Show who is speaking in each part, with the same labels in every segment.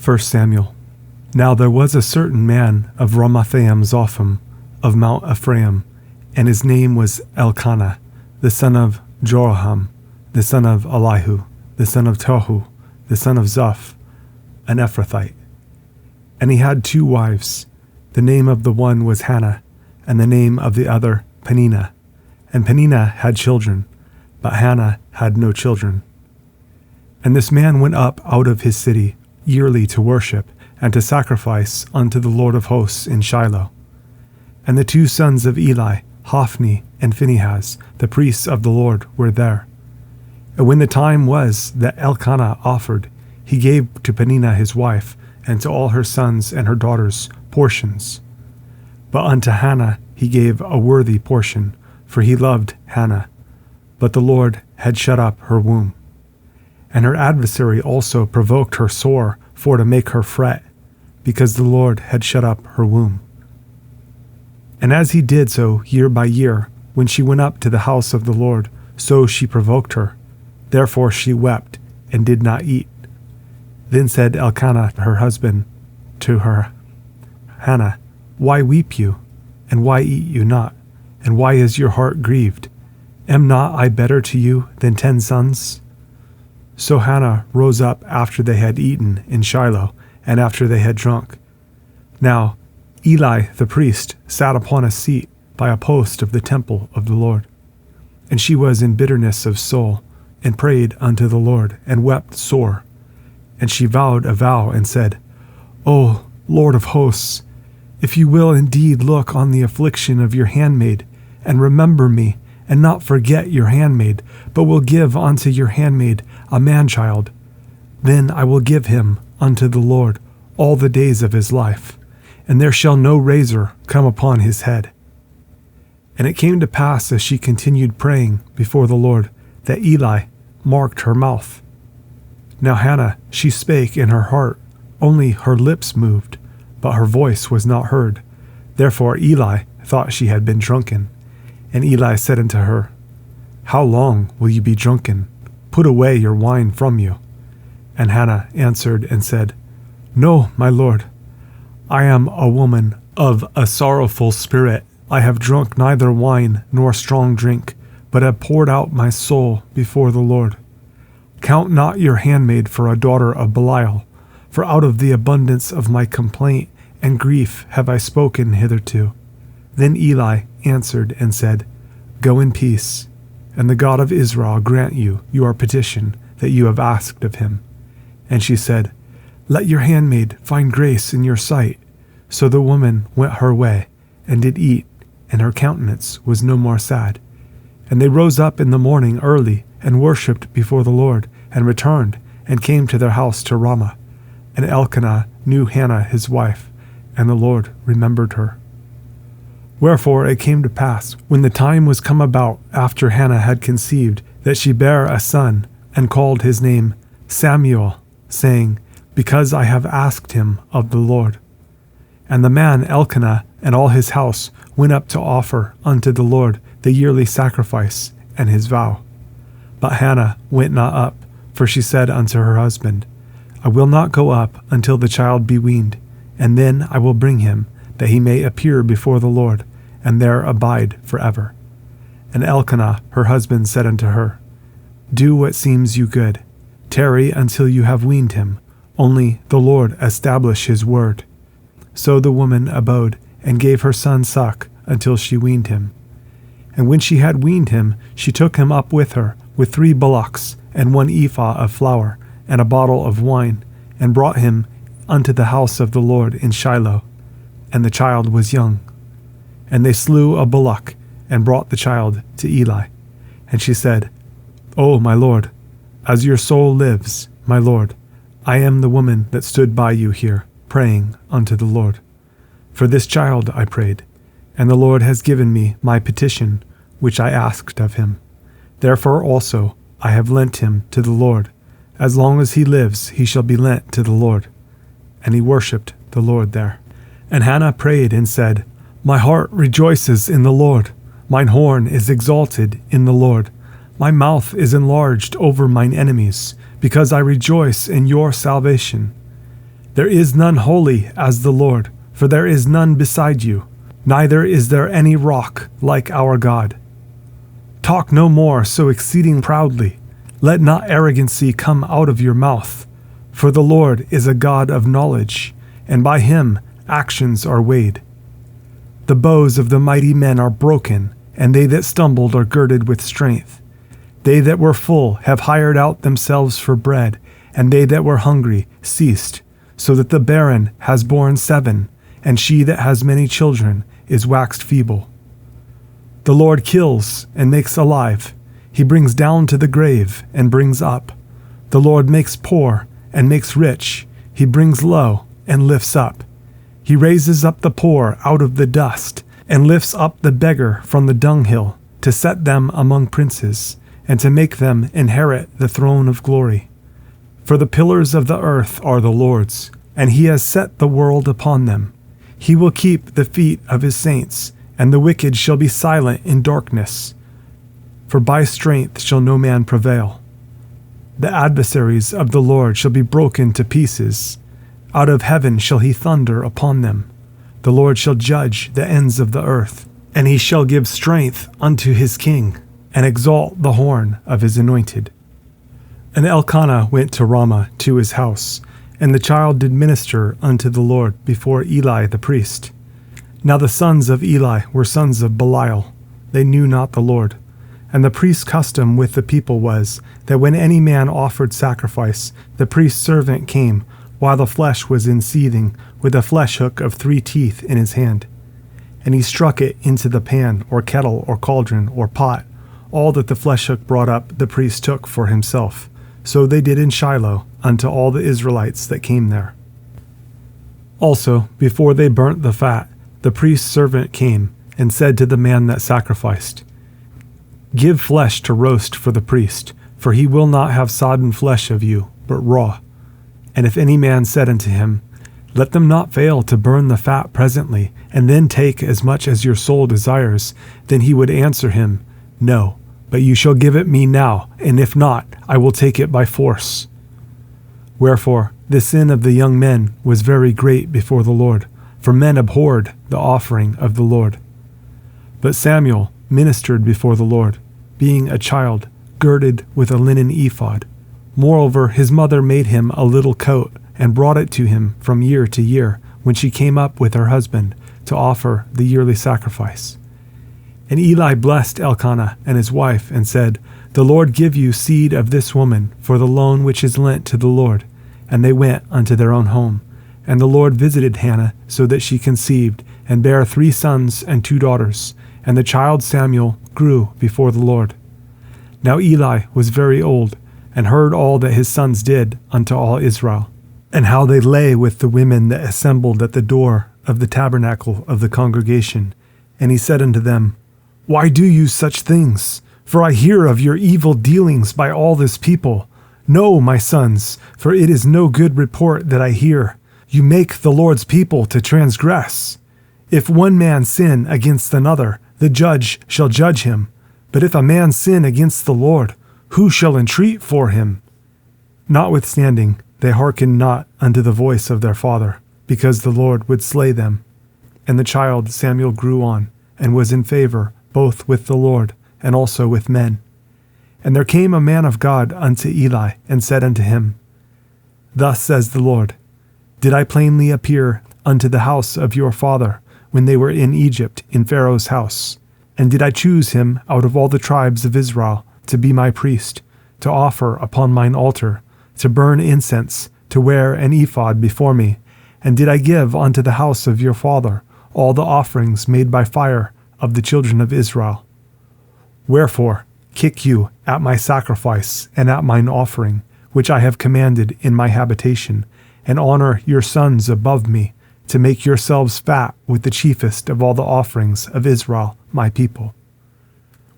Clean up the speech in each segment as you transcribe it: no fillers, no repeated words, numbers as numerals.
Speaker 1: 1 Samuel. Now there was a certain man of Ramathaim Zophim of Mount Ephraim, and his name was Elkanah, the son of Jeroham, the son of Elihu, the son of Tohu, the son of Zoph, an Ephrathite. And he had 2 wives. The name of the one was Hannah, and the name of the other Peninnah. And Peninnah had children, but Hannah had no children. And this man went up out of his city yearly to worship and to sacrifice unto the Lord of hosts in Shiloh. And the 2 sons of Eli, Hophni and Phinehas, the priests of the Lord, were there. And when the time was that Elkanah offered, he gave to Peninnah his wife, and to all her sons and her daughters portions. But unto Hannah he gave a worthy portion, for he loved Hannah. But the Lord had shut up her womb. And her adversary also provoked her sore for to make her fret, because the Lord had shut up her womb. And as he did so year by year, when she went up to the house of the Lord, so she provoked her. Therefore she wept, and did not eat. Then said Elkanah her husband to her, Hannah, why weep you, and why eat you not, and why is your heart grieved? Am not I better to you than 10 sons? So Hannah rose up after they had eaten in Shiloh, and after they had drunk. Now Eli the priest sat upon a seat by a post of the temple of the Lord. And she was in bitterness of soul, and prayed unto the Lord, and wept sore. And she vowed a vow, and said, O Lord of hosts, if you will indeed look on the affliction of your handmaid, and remember me, and not forget your handmaid, but will give unto your handmaid a man-child, then I will give him unto the Lord all the days of his life, and there shall no razor come upon his head. And it came to pass, as she continued praying before the Lord, that Eli marked her mouth. Now Hannah, she spake in her heart, only her lips moved, but her voice was not heard. Therefore Eli thought she had been drunken. And Eli said unto her, How long will you be drunken? Put away your wine from you. And Hannah answered and said, No, my Lord, I am a woman of a sorrowful spirit. I have drunk neither wine nor strong drink, but have poured out my soul before the Lord. Count not your handmaid for a daughter of Belial, for out of the abundance of my complaint and grief have I spoken hitherto. Then Eli answered and said, Go in peace, and the God of Israel grant you your petition that you have asked of him. And she said, Let your handmaid find grace in your sight. So the woman went her way, and did eat, and her countenance was no more sad. And they rose up in the morning early, and worshipped before the Lord, and returned, and came to their house to Ramah. And Elkanah knew Hannah his wife, and the Lord remembered her. Wherefore it came to pass, when the time was come about after Hannah had conceived, that she bare a son, and called his name Samuel, saying, Because I have asked him of the Lord. And the man Elkanah and all his house went up to offer unto the Lord the yearly sacrifice and his vow. But Hannah went not up, for she said unto her husband, I will not go up until the child be weaned, and then I will bring him, that he may appear before the Lord, and there abide forever. And Elkanah her husband said unto her, Do what seems you good. Tarry until you have weaned him, only the Lord establish his word. So the woman abode, and gave her son suck until she weaned him. And when she had weaned him, she took him up with her, with 3 bullocks, and 1 ephah of flour, and a bottle of wine, and brought him unto the house of the Lord in Shiloh. And the child was young. And they slew a bullock, and brought the child to Eli. And she said, O my Lord, as your soul lives, my Lord, I am the woman that stood by you here, praying unto the Lord. For this child I prayed, and the Lord has given me my petition, which I asked of him. Therefore also I have lent him to the Lord. As long as he lives, he shall be lent to the Lord. And he worshipped the Lord there. And Hannah prayed and said, My heart rejoices in the Lord. Mine horn is exalted in the Lord. My mouth is enlarged over mine enemies, because I rejoice in your salvation. There is none holy as the Lord, for there is none beside you, neither is there any rock like our God. Talk no more so exceeding proudly. Let not arrogancy come out of your mouth. For the Lord is a God of knowledge, and by him actions are weighed. The bows of the mighty men are broken, and they that stumbled are girded with strength. They that were full have hired out themselves for bread, and they that were hungry ceased, so that the barren has borne 7, and she that has many children is waxed feeble. The Lord kills and makes alive. He brings down to the grave and brings up. The Lord makes poor and makes rich. He brings low and lifts up. He raises up the poor out of the dust and lifts up the beggar from the dunghill, to set them among princes, and to make them inherit the throne of glory. For the pillars of the earth are the Lord's, and he has set the world upon them. He will keep the feet of his saints, and the wicked shall be silent in darkness. For by strength shall no man prevail. The adversaries of the Lord shall be broken to pieces. Out of heaven shall he thunder upon them. The Lord shall judge the ends of the earth, and he shall give strength unto his king, and exalt the horn of his anointed. And Elkanah went to Ramah to his house, and the child did minister unto the Lord before Eli the priest. Now the sons of Eli were sons of Belial. They knew not the Lord. And the priest's custom with the people was, that when any man offered sacrifice, the priest's servant came, while the flesh was in seething, with a flesh hook of 3 teeth in his hand. And he struck it into the pan, or kettle, or cauldron, or pot. All that the flesh hook brought up the priest took for himself. So they did in Shiloh unto all the Israelites that came there. Also, before they burnt the fat, the priest's servant came, and said to the man that sacrificed, Give flesh to roast for the priest, for he will not have sodden flesh of you, but raw. And if any man said unto him, Let them not fail to burn the fat presently, and then take as much as your soul desires, then he would answer him, No, but you shall give it me now, and if not, I will take it by force. Wherefore the sin of the young men was very great before the Lord, for men abhorred the offering of the Lord. But Samuel ministered before the Lord, being a child, girded with a linen ephod. Moreover, his mother made him a little coat, and brought it to him from year to year, when she came up with her husband, to offer the yearly sacrifice. And Eli blessed Elkanah and his wife, and said, The Lord give you seed of this woman for the loan which is lent to the Lord. And they went unto their own home. And the Lord visited Hannah, so that she conceived, and bare 3 sons and 2 daughters. And the child Samuel grew before the Lord. Now Eli was very old, and heard all that his sons did unto all Israel, and how they lay with the women that assembled at the door of the tabernacle of the congregation. And he said unto them, Why do you such things? For I hear of your evil dealings by all this people. No, my sons, for it is no good report that I hear. You make the Lord's people to transgress. If one man sin against another, the judge shall judge him. But if a man sin against the Lord, who shall entreat for him? Notwithstanding, they hearkened not unto the voice of their father, because the Lord would slay them. And the child Samuel grew on, and was in favor both with the Lord and also with men. And there came a man of God unto Eli, and said unto him, Thus says the Lord, Did I plainly appear unto the house of your father, when they were in Egypt in Pharaoh's house? And did I choose him out of all the tribes of Israel to be my priest, to offer upon mine altar, to burn incense, to wear an ephod before me? And did I give unto the house of your father all the offerings made by fire of the children of Israel? Wherefore kick you at my sacrifice and at mine offering, which I have commanded in my habitation, and honor your sons above me, to make yourselves fat with the chiefest of all the offerings of Israel, my people.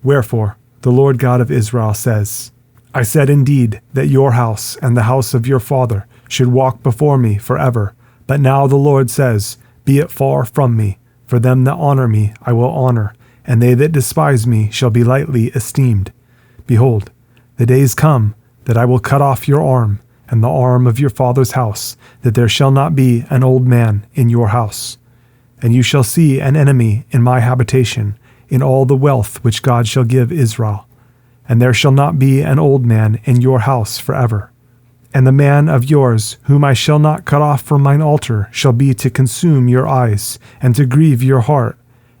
Speaker 1: Wherefore the Lord God of Israel says, I said indeed that your house and the house of your father should walk before me forever. But now the Lord says, Be it far from me, for them that honor me I will honor, and they that despise me shall be lightly esteemed. Behold, the days come that I will cut off your arm, and the arm of your father's house, that there shall not be an old man in your house. And you shall see an enemy in my habitation, in all the wealth which God shall give Israel. And there shall not be an old man in your house forever. And the man of yours, whom I shall not cut off from mine altar, shall be to consume your eyes, and to grieve your heart,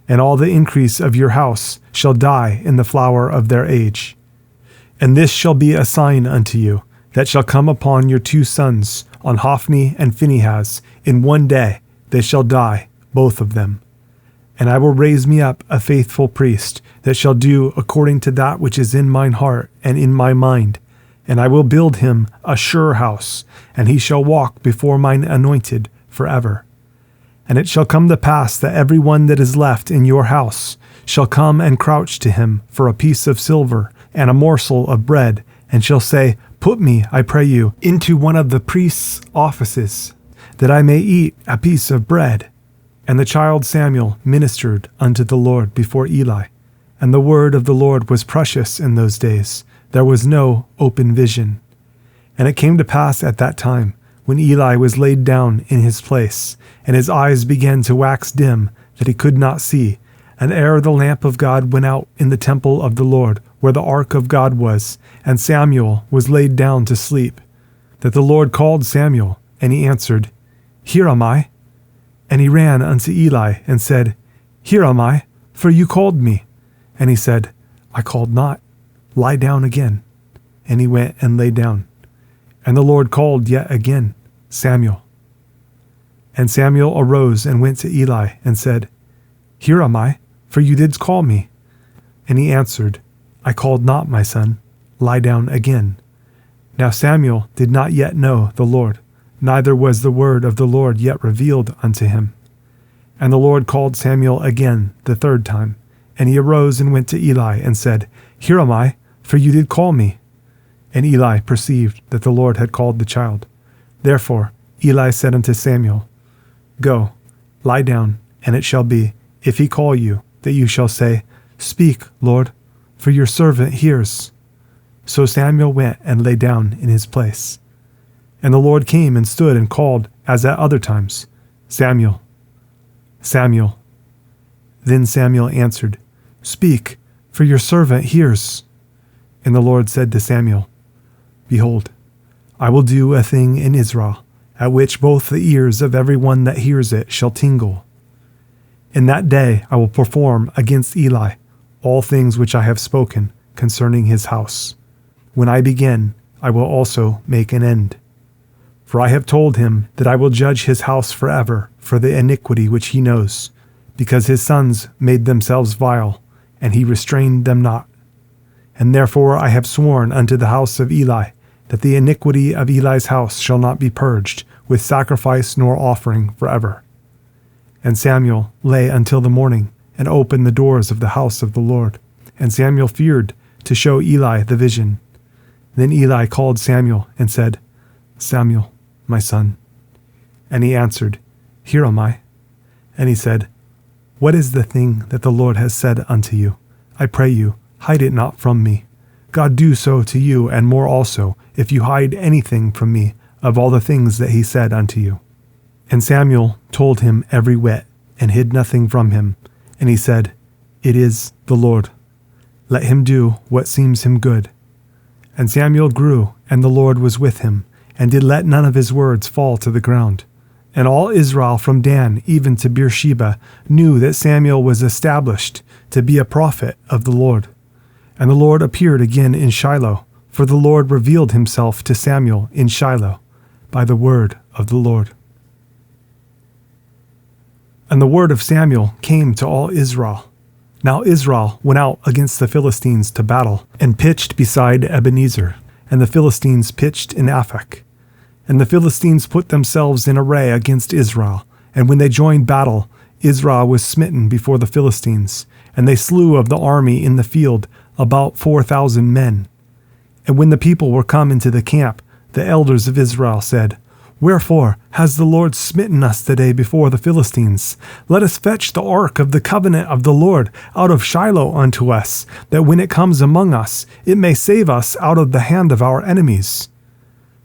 Speaker 1: and all the increase of your house shall die in the flower of their age. And this shall be a sign unto you, that shall come upon your 2 sons, on Hophni and Phinehas. In one day they shall die, both of them. And I will raise me up a faithful priest, that shall do according to that which is in mine heart and in my mind. And I will build him a sure house, and he shall walk before mine anointed forever. And it shall come to pass that every one that is left in your house shall come and crouch to him for a piece of silver and a morsel of bread, and shall say, Put me, I pray you, into one of the priest's offices, that I may eat a piece of bread. And the child Samuel ministered unto the Lord before Eli. And the word of the Lord was precious in those days. There was no open vision. And it came to pass at that time, when Eli was laid down in his place, and his eyes began to wax dim, that he could not see, and ere the lamp of God went out in the temple of the Lord, where the ark of God was, and Samuel was laid down to sleep, that the Lord called Samuel, and he answered, Here am I. And he ran unto Eli, and said, Here am I, for you called me. And he said, I called not. Lie down again. And he went and lay down. And the Lord called yet again, Samuel. And Samuel arose and went to Eli, and said, Here am I, for you did call me. And he answered, I called not, my son. Lie down again. Now Samuel did not yet know the Lord, neither was the word of the Lord yet revealed unto him. And the Lord called Samuel again the 3rd time. And he arose and went to Eli, and said, Here am I, for you did call me. And Eli perceived that the Lord had called the child. Therefore Eli said unto Samuel, Go, lie down, and it shall be, if he call you, that you shall say, Speak, Lord, for your servant hears. So Samuel went and lay down in his place. And the Lord came and stood and called, as at other times, Samuel, Samuel. Then Samuel answered, Speak, for your servant hears. And the Lord said to Samuel, Behold, I will do a thing in Israel, at which both the ears of every one that hears it shall tingle. In that day I will perform against Eli all things which I have spoken concerning his house. When I begin, I will also make an end. For I have told him that I will judge his house forever for the iniquity which he knows, because his sons made themselves vile, and he restrained them not. And therefore I have sworn unto the house of Eli, that the iniquity of Eli's house shall not be purged with sacrifice nor offering forever. And Samuel lay until the morning, and opened the doors of the house of the Lord. And Samuel feared to show Eli the vision. Then Eli called Samuel, and said, Samuel, my son. And he answered, Here am I. And he said, What is the thing that the Lord has said unto you? I pray you, hide it not from me. God do so to you, and more also, if you hide anything from me of all the things that he said unto you. And Samuel told him every whit, and hid nothing from him. And he said, It is the Lord. Let him do what seems him good. And Samuel grew, and the Lord was with him, and did let none of his words fall to the ground. And all Israel from Dan even to Beersheba knew that Samuel was established to be a prophet of the Lord. And the Lord appeared again in Shiloh, for the Lord revealed himself to Samuel in Shiloh by the word of the Lord. And the word of Samuel came to all Israel. Now Israel went out against the Philistines to battle, and pitched beside Ebenezer, and the Philistines pitched in Aphek. And the Philistines put themselves in array against Israel, and when they joined battle, Israel was smitten before the Philistines, and they slew of the army in the field about 4,000 men. And when the people were come into the camp, the elders of Israel said, Wherefore has the Lord smitten us today before the Philistines? Let us fetch the ark of the covenant of the Lord out of Shiloh unto us, that when it comes among us, it may save us out of the hand of our enemies.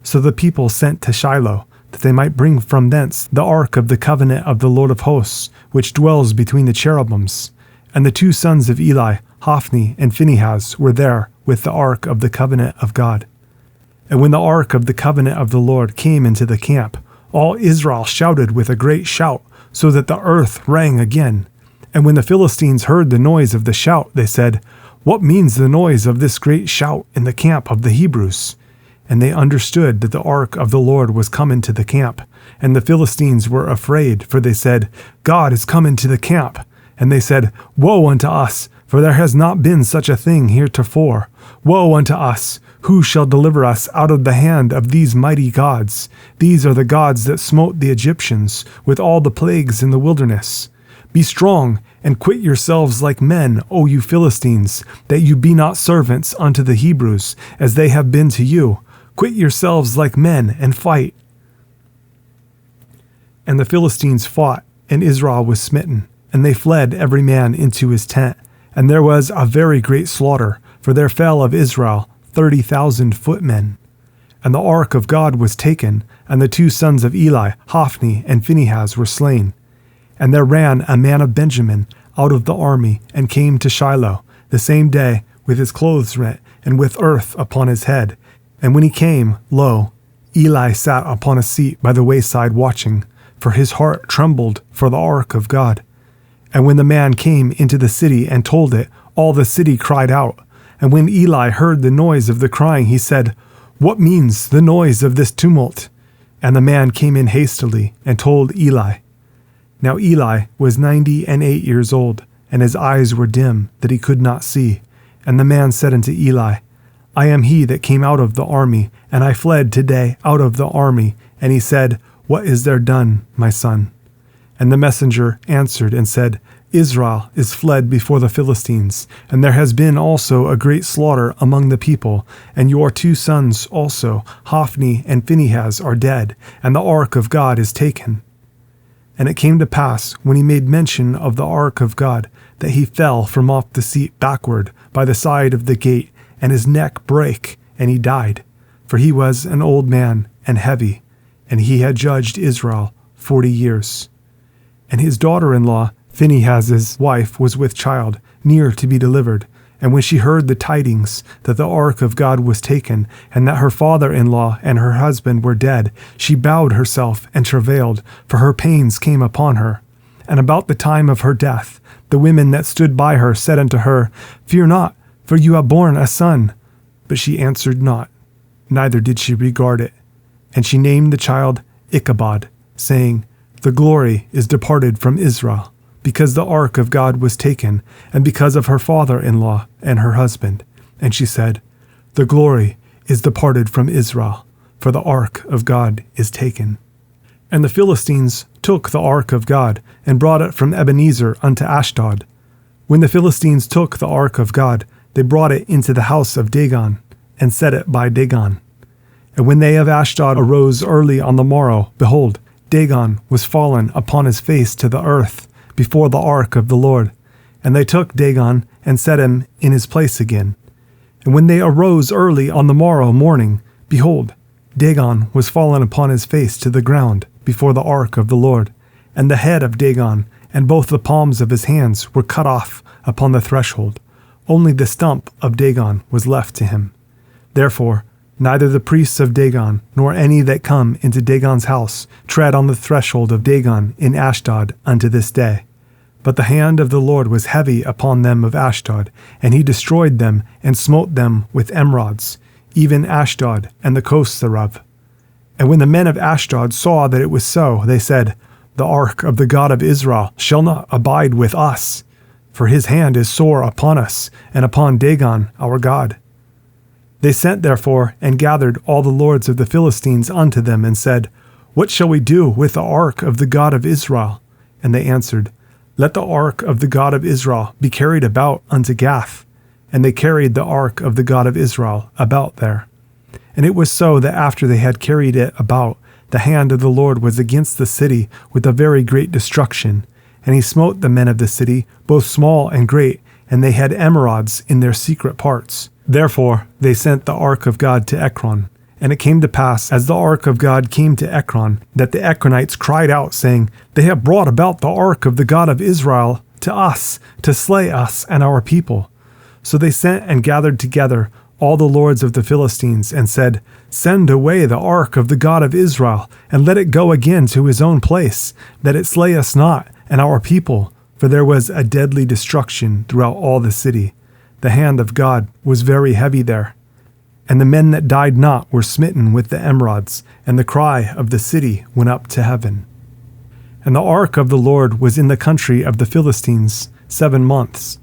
Speaker 1: So the people sent to Shiloh, that they might bring from thence the ark of the covenant of the Lord of hosts, which dwells between the cherubims. And the 2 sons of Eli, Hophni and Phinehas, were there with the ark of the covenant of God. And when the ark of the covenant of the Lord came into the camp, all Israel shouted with a great shout, so that the earth rang again. And when the Philistines heard the noise of the shout, they said, "What means the noise of this great shout in the camp of the Hebrews?" And they understood that the ark of the Lord was come into the camp. And the Philistines were afraid, for they said, "God is come into the camp." And they said, "Woe unto us, for there has not been such a thing heretofore. Woe unto us! Who shall deliver us out of the hand of these mighty gods? These are the gods that smote the Egyptians with all the plagues in the wilderness. Be strong, and quit yourselves like men, O you Philistines, that you be not servants unto the Hebrews, as they have been to you. Quit yourselves like men, and fight." And the Philistines fought, and Israel was smitten, and they fled every man into his tent. And there was a very great slaughter, for there fell of Israel 30,000 footmen. And the ark of God was taken, and the 2 sons of Eli, Hophni and Phinehas, were slain. And there ran a man of Benjamin out of the army, and came to Shiloh the same day, with his clothes rent, and with earth upon his head. And when he came, lo, Eli sat upon a seat by the wayside watching, for his heart trembled for the ark of God. And when the man came into the city and told it, all the city cried out. And when Eli heard the noise of the crying, he said, "What means the noise of this tumult?" And the man came in hastily and told Eli. Now Eli was 98 years old, and his eyes were dim, that he could not see. And the man said unto Eli, "I am he that came out of the army, and I fled today out of the army." And he said, "What is there done, my son?" And the messenger answered and said, "Israel is fled before the Philistines, and there has been also a great slaughter among the people, and your 2 sons also, Hophni and Phinehas, are dead, and the ark of God is taken." And it came to pass, when he made mention of the ark of God, that he fell from off the seat backward by the side of the gate, and his neck brake, and he died. For he was an old man and heavy, and he had judged Israel 40 years. And his daughter-in-law, Phinehas's wife, was with child, near to be delivered. And when she heard the tidings that the ark of God was taken, and that her father-in-law and her husband were dead, she bowed herself and travailed, for her pains came upon her. And about the time of her death, the women that stood by her said unto her, "Fear not, for you have borne a son." But she answered not, neither did she regard it. And she named the child Ichabod, saying, "The glory is departed from Israel, because the ark of God was taken, and because of her father-in-law and her husband." And she said, "The glory is departed from Israel, for the ark of God is taken." And the Philistines took the ark of God, and brought it from Ebenezer unto Ashdod. When the Philistines took the ark of God, they brought it into the house of Dagon, and set it by Dagon. And when they of Ashdod arose early on the morrow, behold, Dagon was fallen upon his face to the earth before the ark of the Lord. And they took Dagon and set him in his place again. And when they arose early on the morrow morning, behold, Dagon was fallen upon his face to the ground before the ark of the Lord. And the head of Dagon and both the palms of his hands were cut off upon the threshold. Only the stump of Dagon was left to him. Therefore, neither the priests of Dagon, nor any that come into Dagon's house, tread on the threshold of Dagon in Ashdod unto this day. But the hand of the Lord was heavy upon them of Ashdod, and he destroyed them, and smote them with emerods, even Ashdod and the coasts thereof. And when the men of Ashdod saw that it was so, they said, "The ark of the God of Israel shall not abide with us, for his hand is sore upon us, and upon Dagon our God." They sent therefore and gathered all the lords of the Philistines unto them, and said, "What shall we do with the ark of the God of Israel?" And they answered, "Let the ark of the God of Israel be carried about unto Gath." And they carried the ark of the God of Israel about there. And it was so that after they had carried it about, the hand of the Lord was against the city with a very great destruction. And he smote the men of the city, both small and great, and they had emerods in their secret parts. Therefore they sent the ark of God to Ekron, And it came to pass, as the ark of God came to Ekron, that the Ekronites cried out, saying, They have brought about the ark of the God of Israel to us, to slay us and our people. So they sent and gathered together all the lords of the Philistines, and said, Send away the ark of the God of Israel, and let it go again to his own place, that it slay us not and our people. For there was a deadly destruction throughout all the city. The hand of God was very heavy there. And the men that died not were smitten with the emerods, and the cry of the city went up to heaven. And the ark of the Lord was in the country of the Philistines 7 months.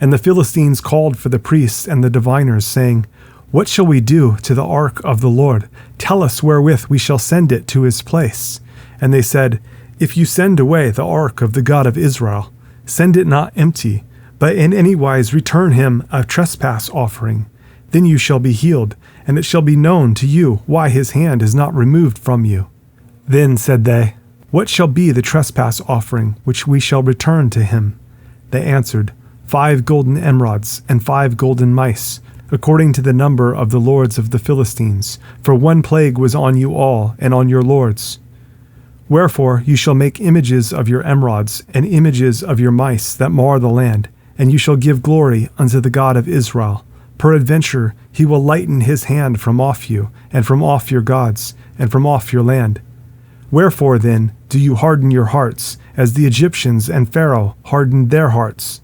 Speaker 1: And the Philistines called for the priests and the diviners, saying, What shall we do to the ark of the Lord? Tell us wherewith we shall send it to his place. And they said, If you send away the ark of the God of Israel, send it not empty, but in any wise return him a trespass offering. Then you shall be healed, and it shall be known to you why his hand is not removed from you. Then said they, What shall be the trespass offering which we shall return to him? They answered, 5 golden emerods and 5 golden mice, according to the number of the lords of the Philistines, for one plague was on you all and on your lords. Wherefore you shall make images of your emerods and images of your mice that mar the land, and you shall give glory unto the God of Israel. Peradventure he will lighten his hand from off you, and from off your gods, and from off your land. Wherefore then do you harden your hearts, as the Egyptians and Pharaoh hardened their hearts?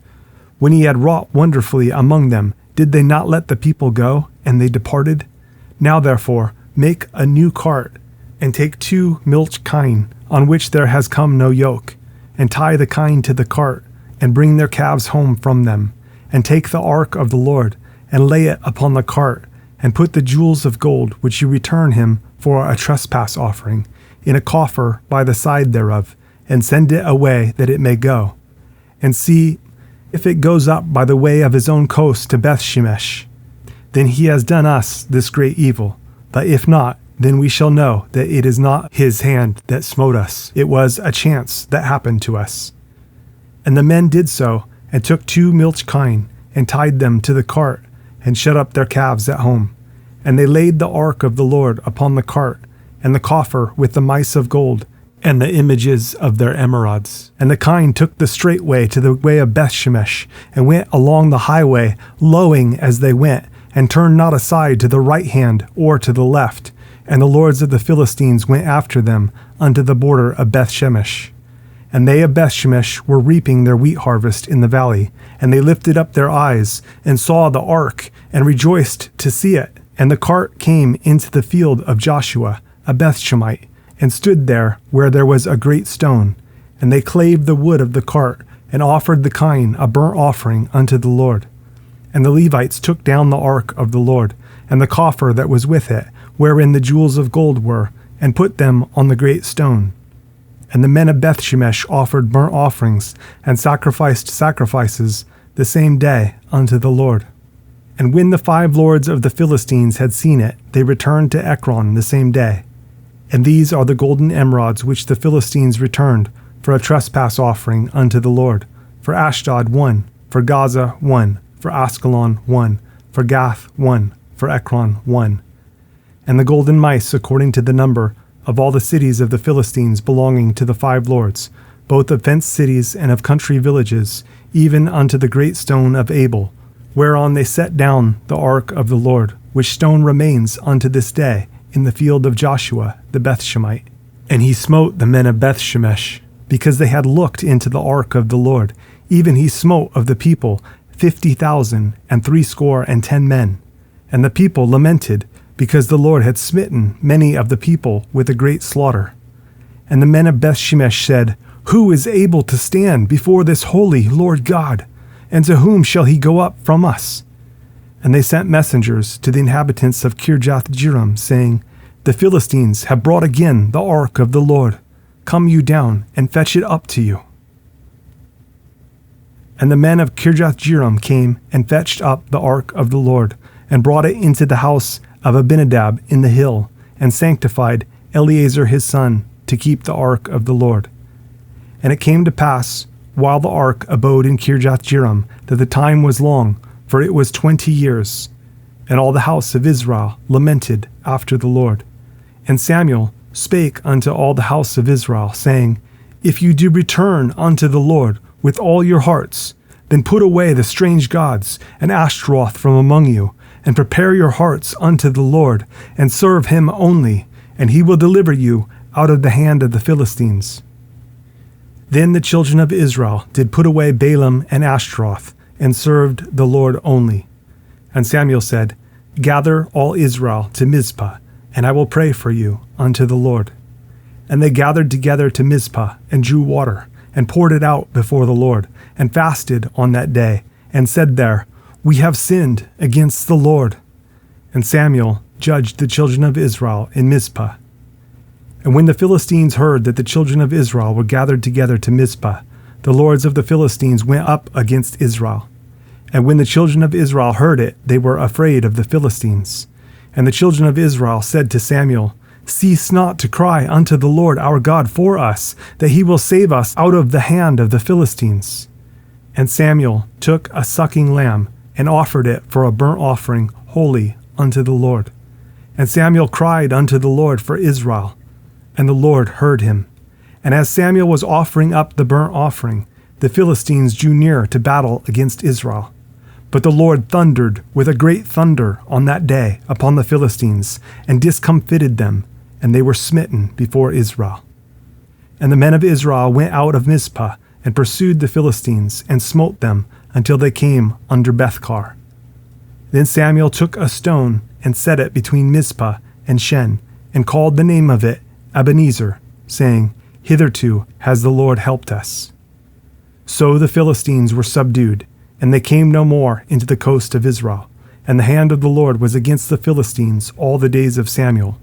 Speaker 1: When he had wrought wonderfully among them, did they not let the people go, and they departed? Now therefore make a new cart, and take 2 milch kine, on which there has come no yoke, and tie the kine to the cart, and bring their calves home from them, and take the ark of the Lord, and lay it upon the cart, and put the jewels of gold which you return him for a trespass offering, in a coffer by the side thereof, and send it away that it may go. And see, if it goes up by the way of his own coast to Bethshemesh, then he has done us this great evil. But if not, then we shall know that it is not his hand that smote us. It was a chance that happened to us. And the men did so, and took 2 milch kine, and tied them to the cart, and shut up their calves at home. And they laid the ark of the Lord upon the cart, and the coffer with the mice of gold, and the images of their emerods. And the kine took the straight way to the way of Bethshemesh, and went along the highway, lowing as they went, and turned not aside to the right hand or to the left. And the lords of the Philistines went after them unto the border of Bethshemesh. And they of Bethshemesh were reaping their wheat harvest in the valley, and they lifted up their eyes, and saw the ark, and rejoiced to see it. And the cart came into the field of Joshua, a Bethshemite, and stood there where there was a great stone. And they clave the wood of the cart, and offered the kine a burnt offering unto the Lord. And the Levites took down the ark of the Lord, and the coffer that was with it, wherein the jewels of gold were, and put them on the great stone. And the men of Bethshemesh offered burnt offerings, and sacrificed sacrifices the same day unto the Lord. And when the 5 lords of the Philistines had seen it, they returned to Ekron the same day. And these are the golden emerods which the Philistines returned for a trespass offering unto the Lord. For Ashdod 1, for Gaza 1, for Askelon 1, for Gath 1, for Ekron 1. And the golden mice according to the number of all the cities of the Philistines belonging to the 5 lords, both of fenced cities and of country villages, even unto the great stone of Abel, whereon they set down the ark of the Lord, which stone remains unto this day in the field of Joshua the Bethshemite. And he smote the men of Bethshemesh, because they had looked into the ark of the Lord. Even he smote of the people 50,000 and 70 men. And the people lamented, because the Lord had smitten many of the people with a great slaughter. And the men of Bethshemesh said, Who is able to stand before this holy Lord God? And to whom shall he go up from us? And they sent messengers to the inhabitants of Kirjath-jearim, saying, The Philistines have brought again the ark of the Lord. Come you down and fetch it up to you. And the men of Kirjath-jearim came and fetched up the ark of the Lord, and brought it into the house of Abinadab in the hill, and sanctified Eleazar his son to keep the ark of the Lord. And it came to pass, while the ark abode in Kirjath-jearim, that the time was long, for it was 20 years. And all the house of Israel lamented after the Lord. And Samuel spake unto all the house of Israel, saying, If you do return unto the Lord with all your hearts, then put away the strange gods and Ashtaroth from among you, and prepare your hearts unto the Lord, and serve him only, and he will deliver you out of the hand of the Philistines. Then the children of Israel did put away Baalim and Ashtaroth, and served the Lord only. And Samuel said, Gather all Israel to Mizpah, and I will pray for you unto the Lord. And they gathered together to Mizpah, and drew water, and poured it out before the Lord, and fasted on that day, and said there, We have sinned against the Lord. And Samuel judged the children of Israel in Mizpah. And when the Philistines heard that the children of Israel were gathered together to Mizpah, the lords of the Philistines went up against Israel. And when the children of Israel heard it, they were afraid of the Philistines. And the children of Israel said to Samuel, Cease not to cry unto the Lord our God for us, that he will save us out of the hand of the Philistines. And Samuel took a sucking lamb, and offered it for a burnt offering holy unto the Lord. And Samuel cried unto the Lord for Israel, and the Lord heard him. And as Samuel was offering up the burnt offering, the Philistines drew near to battle against Israel. But the Lord thundered with a great thunder on that day upon the Philistines, and discomfited them, and they were smitten before Israel. And the men of Israel went out of Mizpah, and pursued the Philistines, and smote them until they came under Bethkar. Then Samuel took a stone, and set it between Mizpah and Shen, and called the name of it Ebenezer, saying, Hitherto has the Lord helped us. So the Philistines were subdued, and they came no more into the coast of Israel. And the hand of the Lord was against the Philistines all the days of Samuel.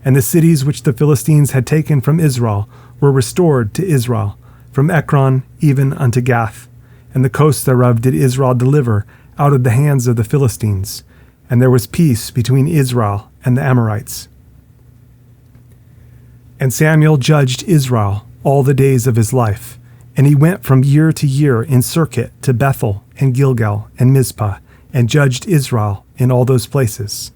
Speaker 1: And the cities which the Philistines had taken from Israel were restored to Israel, from Ekron even unto Gath. And the coast thereof did Israel deliver out of the hands of the Philistines. And there was peace between Israel and the Amorites. And Samuel judged Israel all the days of his life. And he went from year to year in circuit to Bethel and Gilgal and Mizpah, and judged Israel in all those places.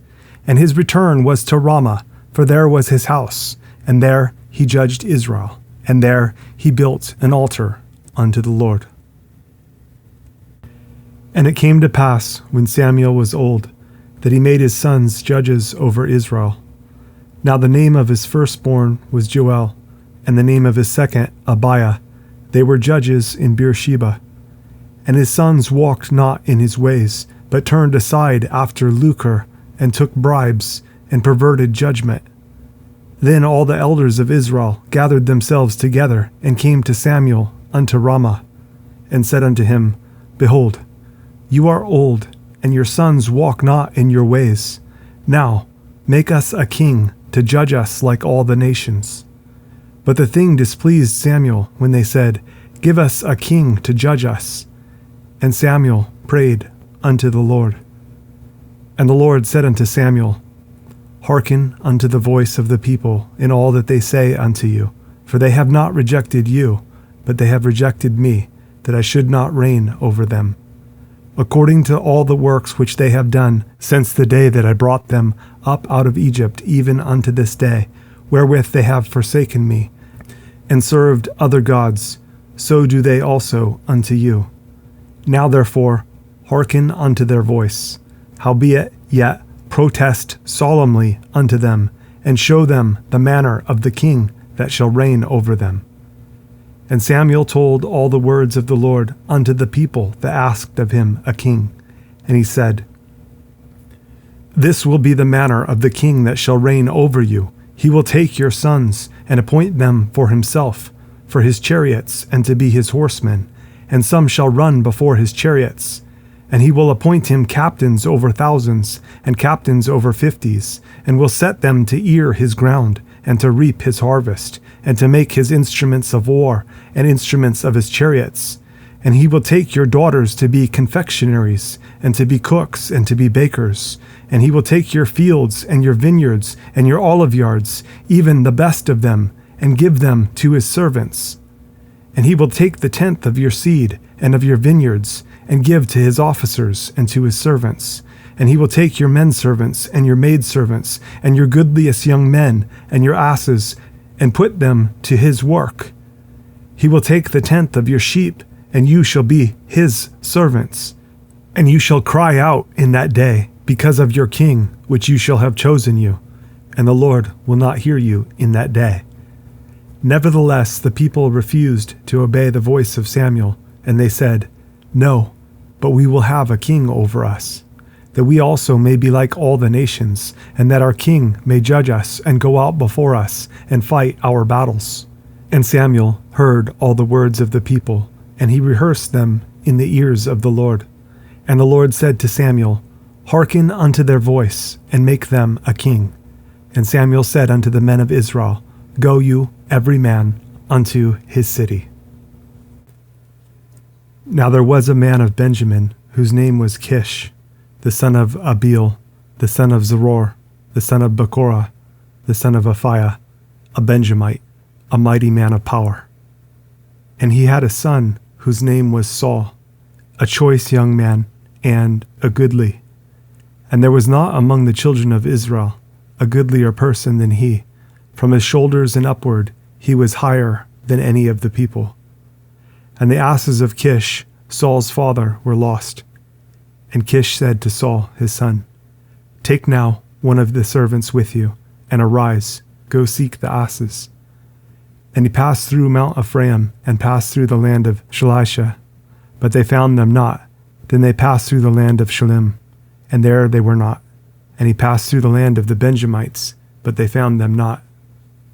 Speaker 1: And his return was to Ramah, for there was his house, and there he judged Israel, and there he built an altar unto the Lord. And it came to pass, when Samuel was old, that he made his sons judges over Israel. Now the name of his firstborn was Joel, and the name of his second Abiah. They were judges in Beersheba. And his sons walked not in his ways, but turned aside after lucre, and took bribes, and perverted judgment. Then all the elders of Israel gathered themselves together, and came to Samuel unto Ramah, and said unto him, Behold, you are old, and your sons walk not in your ways. Now make us a king to judge us like all the nations. But the thing displeased Samuel when they said, Give us a king to judge us. And Samuel prayed unto the Lord. And the Lord said unto Samuel, Hearken unto the voice of the people in all that they say unto you, for they have not rejected you, but they have rejected me, that I should not reign over them. According to all the works which they have done since the day that I brought them up out of Egypt, even unto this day, wherewith they have forsaken me, and served other gods, so do they also unto you. Now therefore hearken unto their voice, howbeit yet protest solemnly unto them, and show them the manner of the king that shall reign over them. And Samuel told all the words of the Lord unto the people that asked of him a king. And he said, This will be the manner of the king that shall reign over you. He will take your sons, and appoint them for himself, for his chariots, and to be his horsemen, and some shall run before his chariots. And he will appoint him captains over thousands, and captains over 50s, and will set them to ear his ground, and to reap his harvest, and to make his instruments of war, and instruments of his chariots. And he will take your daughters to be confectionaries, and to be cooks, and to be bakers. And he will take your fields, and your vineyards, and your olive yards, even the best of them, and give them to his servants. And he will take the tenth of your seed, and of your vineyards, and give to his officers, and to his servants. And he will take your menservants and your maidservants and your goodliest young men and your asses and put them to his work. He will take the tenth of your sheep, and you shall be his servants. And you shall cry out in that day because of your king, which you shall have chosen you, and the Lord will not hear you in that day. Nevertheless, the people refused to obey the voice of Samuel, and they said, No, but we will have a king over us, that we also may be like all the nations, and that our king may judge us and go out before us and fight our battles. And Samuel heard all the words of the people, and he rehearsed them in the ears of the Lord. And the Lord said to Samuel, Hearken unto their voice, and make them a king. And Samuel said unto the men of Israel, Go you, every man, unto his city. Now there was a man of Benjamin, whose name was Kish, the son of Abiel, the son of Zeror, the son of Bekorah, the son of Aphiah, a Benjamite, a mighty man of power. And he had a son whose name was Saul, a choice young man, and a goodly. And there was not among the children of Israel a goodlier person than he. From his shoulders and upward he was higher than any of the people. And the asses of Kish, Saul's father, were lost. And Kish said to Saul his son, Take now one of the servants with you, and arise, go seek the asses. And he passed through Mount Ephraim, and passed through the land of Shalisha, but they found them not. Then they passed through the land of Shalim, and there they were not. And he passed through the land of the Benjamites, but they found them not.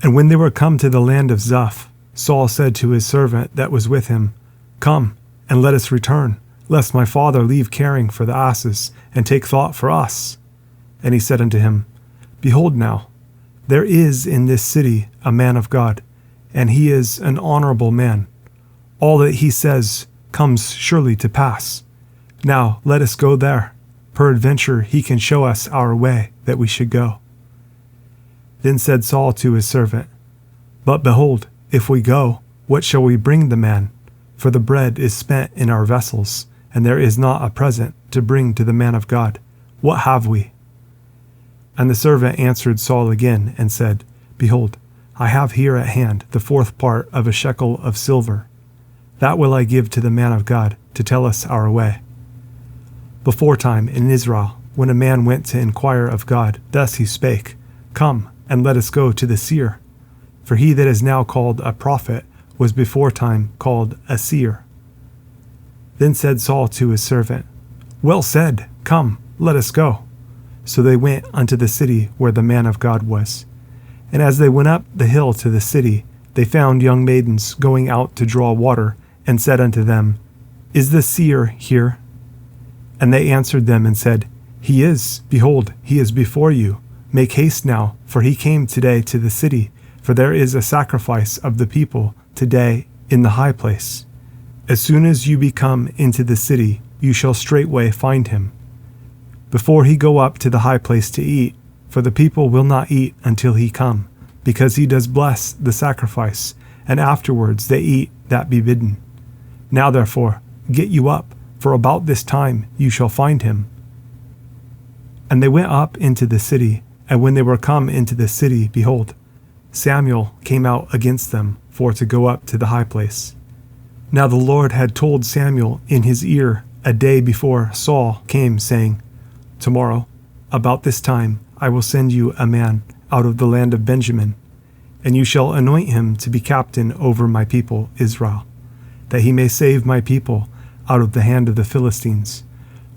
Speaker 1: And when they were come to the land of Zuph, Saul said to his servant that was with him, Come, and let us return, lest my father leave caring for the asses, and take thought for us. And he said unto him, Behold now, there is in this city a man of God, and he is an honorable man. All that he says comes surely to pass. Now let us go there. Peradventure he can show us our way that we should go. Then said Saul to his servant, But behold, if we go, what shall we bring the man? For the bread is spent in our vessels, and there is not a present to bring to the man of God. What have we? And the servant answered Saul again, and said, Behold, I have here at hand the fourth part of a shekel of silver. That will I give to the man of God to tell us our way. Beforetime in Israel, when a man went to inquire of God, thus he spake, Come, and let us go to the seer. For he that is now called a prophet was beforetime called a seer. Then said Saul to his servant, Well said, come, let us go. So they went unto the city where the man of God was. And as they went up the hill to the city, they found young maidens going out to draw water, and said unto them, Is the seer here? And they answered them and said, He is, behold, he is before you. Make haste now, for he came today to the city, for there is a sacrifice of the people today in the high place. As soon as you be come into the city, you shall straightway find him. Before he go up to the high place to eat, for the people will not eat until he come, because he does bless the sacrifice, and afterwards they eat that be bidden. Now therefore, get you up, for about this time you shall find him. And they went up into the city, and when they were come into the city, behold, Samuel came out against them for to go up to the high place. Now the Lord had told Samuel in his ear a day before Saul came, saying, Tomorrow, about this time, I will send you a man out of the land of Benjamin, and you shall anoint him to be captain over my people Israel, that he may save my people out of the hand of the Philistines.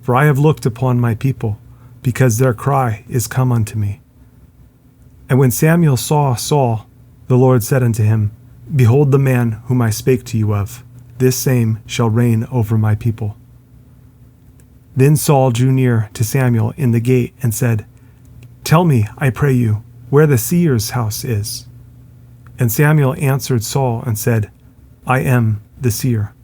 Speaker 1: For I have looked upon my people, because their cry is come unto me. And when Samuel saw Saul, the Lord said unto him, Behold the man whom I spake to you of, this same shall reign over my people. Then Saul drew near to Samuel in the gate and said, Tell me, I pray you, where the seer's house is. And Samuel answered Saul and said, I am the seer.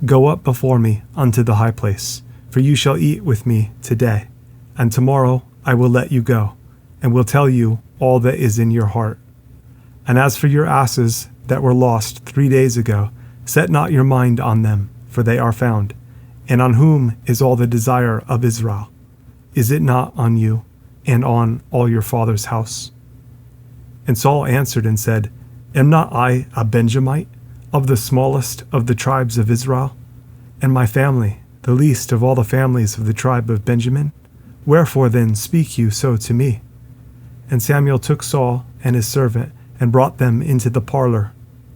Speaker 1: Go up before me unto the high place, for you shall eat with me today, and tomorrow I will let you go, and will tell you all that is in your heart. And as for your asses that were lost 3 days ago, set not your mind on them, for they are found. And on whom is all the desire of Israel? Is it not on you and on all your father's house?" And Saul answered and said, "Am not I a Benjamite, of the smallest of the tribes of Israel? And my family, the least of all the families of the tribe of Benjamin? Wherefore then speak you so to me?" And Samuel took Saul and his servant, and brought them into the parlor,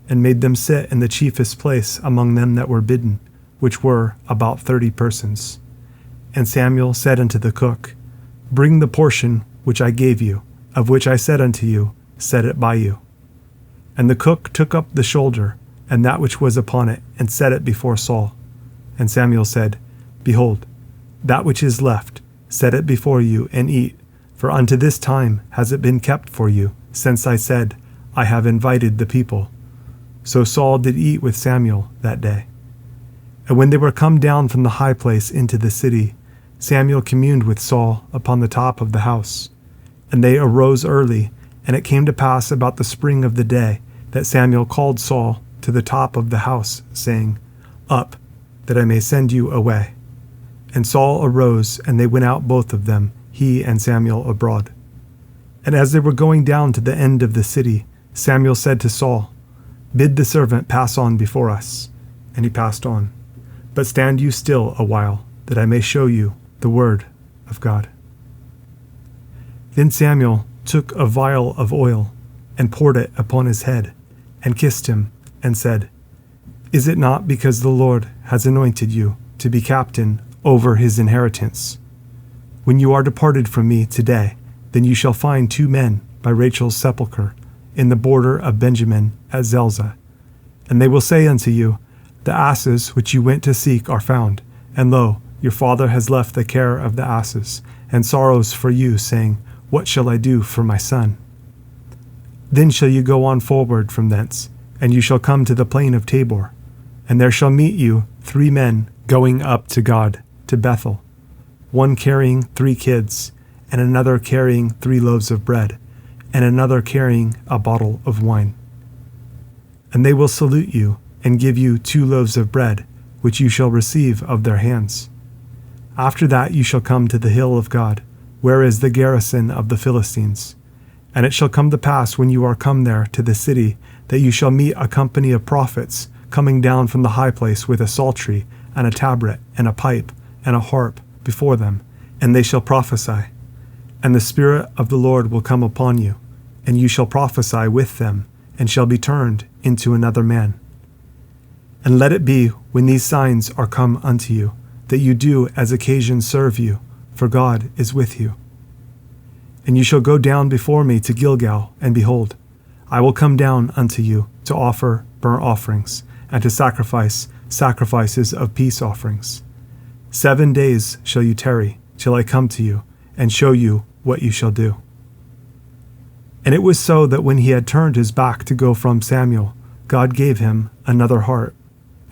Speaker 1: and made them sit in the chiefest place among them that were bidden, which were about 30 persons. And Samuel said unto the cook, "Bring the portion which I gave you, of which I said unto you, set it by you." And the cook took up the shoulder, and that which was upon it, and set it before Saul. And Samuel said, "Behold, that which is left, set it before you, and eat, for unto this time has it been kept for you, since I said, I have invited the people." So Saul did eat with Samuel that day. And when they were come down from the high place into the city, Samuel communed with Saul upon the top of the house. And they arose early, and it came to pass about the spring of the day that Samuel called Saul to the top of the house, saying, "Up, that I may send you away." And Saul arose, and they went out both of them, he and Samuel abroad. And as they were going down to the end of the city, Samuel said to Saul, "Bid the servant pass on before us." And he passed on. "But stand you still a while, that I may show you the word of God." Then Samuel took a vial of oil, and poured it upon his head, and kissed him, and said, "Is it not because the Lord has anointed you to be captain over his inheritance? When you are departed from me today, then you shall find 2 men by Rachel's sepulchre, in the border of Benjamin at Zelzah. And they will say unto you, The asses which you went to seek are found, and lo, your father has left the care of the asses, and sorrows for you, saying, What shall I do for my son? Then shall you go on forward from thence, and you shall come to the plain of Tabor, and there shall meet you 3 men going up to God, to Bethel, one carrying 3 kids, and another carrying 3 loaves of bread, and another carrying a bottle of wine. And they will salute you, and give you 2 loaves of bread, which you shall receive of their hands. After that you shall come to the hill of God, where is the garrison of the Philistines. And it shall come to pass when you are come there to the city, that you shall meet a company of prophets coming down from the high place with a psaltery, and a tabret, and a pipe, and a harp before them, and they shall prophesy. And the Spirit of the Lord will come upon you, and you shall prophesy with them, and shall be turned into another man. And let it be, when these signs are come unto you, that you do as occasion serve you, for God is with you. And you shall go down before me to Gilgal, and behold, I will come down unto you to offer burnt offerings, and to sacrifice sacrifices of peace offerings. 7 days shall you tarry, till I come to you, and show you what you shall do. And it was so that when he had turned his back to go from Samuel, God gave him another heart,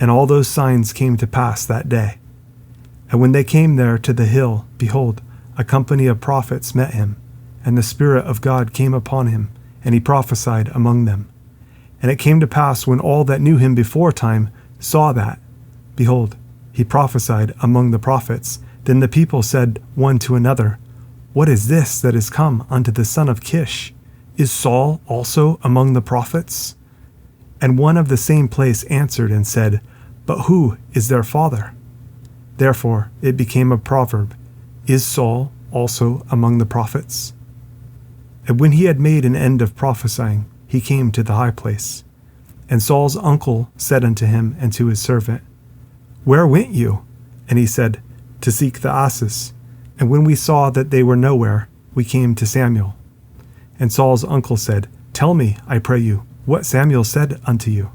Speaker 1: and all those signs came to pass that day. And when they came there to the hill, behold, a company of prophets met him, and the Spirit of God came upon him, and he prophesied among them. And it came to pass when all that knew him before time saw that, behold, he prophesied among the prophets, then the people said one to another, What is this that is come unto the son of Kish? Is Saul also among the prophets? And one of the same place answered and said, But who is their father? Therefore it became a proverb, Is Saul also among the prophets? And when he had made an end of prophesying, he came to the high place. And Saul's uncle said unto him and to his servant, Where went you? And he said, To seek the asses. And when we saw that they were nowhere, we came to Samuel. And Saul's uncle said, Tell me, I pray you, what Samuel said unto you.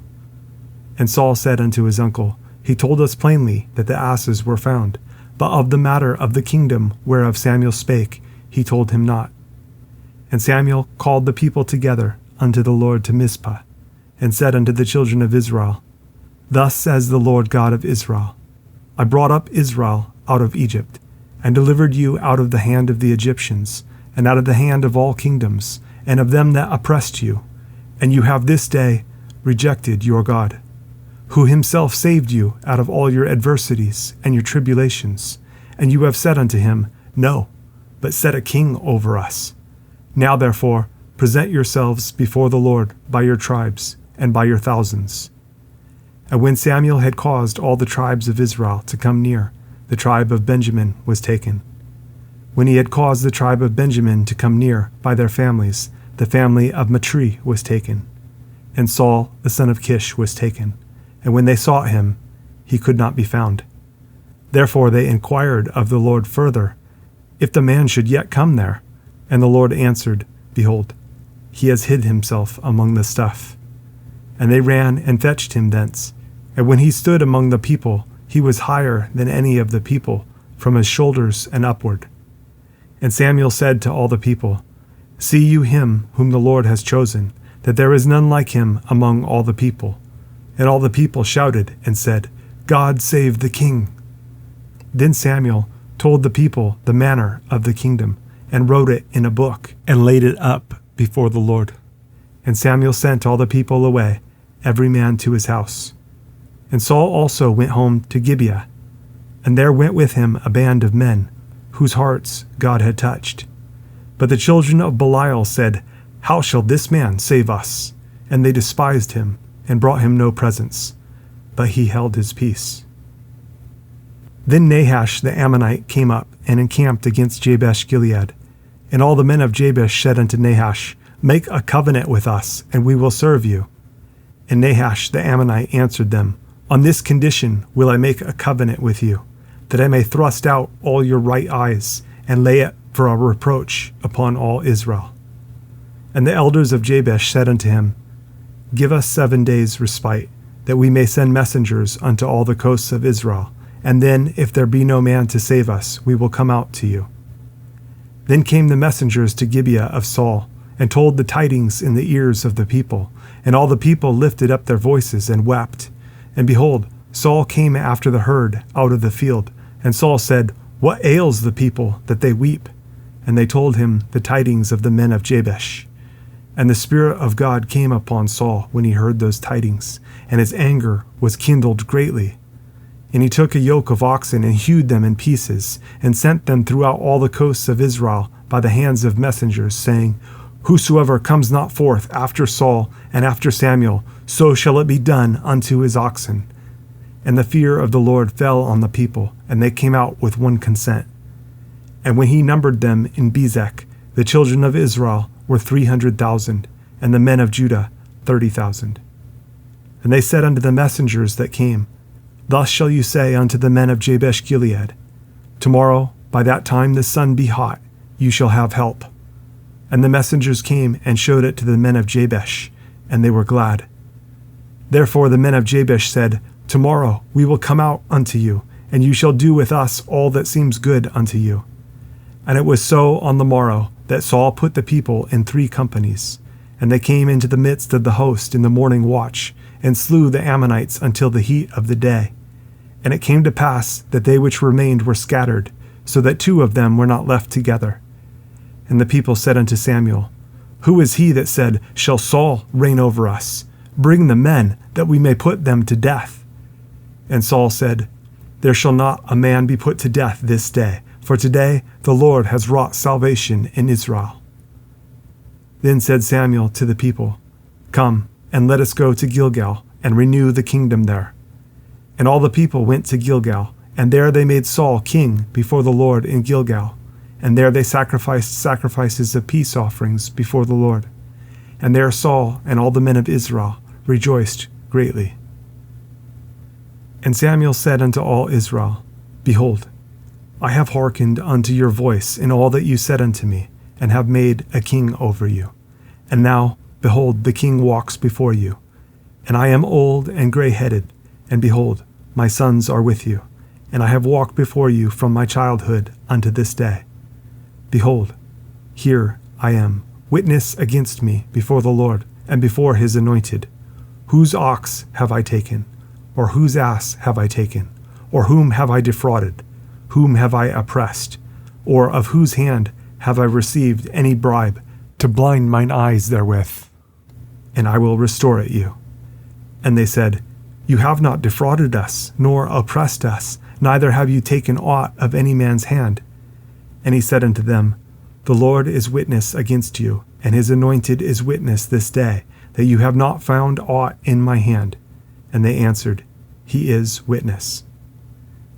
Speaker 1: And Saul said unto his uncle, He told us plainly that the asses were found, but of the matter of the kingdom whereof Samuel spake, he told him not. And Samuel called the people together unto the Lord to Mizpah, and said unto the children of Israel, Thus says the Lord God of Israel, I brought up Israel out of Egypt, and delivered you out of the hand of the Egyptians, and out of the hand of all kingdoms, and of them that oppressed you. And you have this day rejected your God, who himself saved you out of all your adversities and your tribulations. And you have said unto him, No, but set a king over us. Now therefore, present yourselves before the Lord by your tribes and by your thousands." And when Samuel had caused all the tribes of Israel to come near, the tribe of Benjamin was taken. When he had caused the tribe of Benjamin to come near by their families, the family of Matri was taken. And Saul, the son of Kish, was taken. And when they sought him, he could not be found. Therefore they inquired of the Lord further, if the man should yet come there. And the Lord answered, "Behold, he has hid himself among the stuff." And they ran and fetched him thence. And when he stood among the people, he was higher than any of the people, from his shoulders and upward. And Samuel said to all the people, "See you him whom the Lord has chosen, that there is none like him among all the people." And all the people shouted and said, "God save the king." Then Samuel told the people the manner of the kingdom, and wrote it in a book, and laid it up before the Lord. And Samuel sent all the people away, every man to his house. And Saul also went home to Gibeah, and there went with him a band of men, whose hearts God had touched. But the children of Belial said, "How shall this man save us?" And they despised him, and brought him no presents, but he held his peace. Then Nahash the Ammonite came up, and encamped against Jabesh Gilead. And all the men of Jabesh said unto Nahash, "Make a covenant with us, and we will serve you." And Nahash the Ammonite answered them, "On this condition will I make a covenant with you, that I may thrust out all your right eyes, and lay it for a reproach upon all Israel." And the elders of Jabesh said unto him, "Give us 7 days' respite, that we may send messengers unto all the coasts of Israel, and then, if there be no man to save us, we will come out to you." Then came the messengers to Gibeah of Saul, and told the tidings in the ears of the people. And all the people lifted up their voices and wept. And behold, Saul came after the herd out of the field. And Saul said, "What ails the people that they weep?" And they told him the tidings of the men of Jabesh. And the Spirit of God came upon Saul when he heard those tidings, and his anger was kindled greatly. And he took a yoke of oxen and hewed them in pieces, and sent them throughout all the coasts of Israel by the hands of messengers, saying, "Whosoever comes not forth after Saul and after Samuel, so shall it be done unto his oxen." And the fear of the Lord fell on the people, and they came out with one consent. And when he numbered them in Bezek, the children of Israel were 300,000, and the men of Judah 30,000. And they said unto the messengers that came, "Thus shall you say unto the men of Jabesh Gilead, Tomorrow, by that time the sun be hot, you shall have help." And the messengers came and showed it to the men of Jabesh, and they were glad. Therefore the men of Jabesh said, "Tomorrow we will come out unto you, and you shall do with us all that seems good unto you." And it was so on the morrow that Saul put the people in 3 companies, and they came into the midst of the host in the morning watch, and slew the Ammonites until the heat of the day. And it came to pass that they which remained were scattered, so that 2 of them were not left together. And the people said unto Samuel, "Who is he that said, Shall Saul reign over us? Bring the men, that we may put them to death." And Saul said, "There shall not a man be put to death this day, for today the Lord has wrought salvation in Israel." Then said Samuel to the people, "Come, and let us go to Gilgal, and renew the kingdom there." And all the people went to Gilgal, and there they made Saul king before the Lord in Gilgal. And there they sacrificed sacrifices of peace offerings before the Lord. And there Saul and all the men of Israel rejoiced greatly. And Samuel said unto all Israel, "Behold, I have hearkened unto your voice in all that you said unto me, and have made a king over you. And now, behold, the king walks before you. And I am old and gray-headed, and behold, my sons are with you. And I have walked before you from my childhood unto this day. Behold, here I am, witness against me before the Lord, and before his anointed. Whose ox have I taken? Or whose ass have I taken? Or whom have I defrauded? Whom have I oppressed? Or of whose hand have I received any bribe to blind mine eyes therewith? And I will restore it you." And they said, "You have not defrauded us, nor oppressed us, neither have you taken aught of any man's hand." And he said unto them, The Lord is witness against you, and his anointed is witness this day, that you have not found aught in my hand. And they answered, He is witness.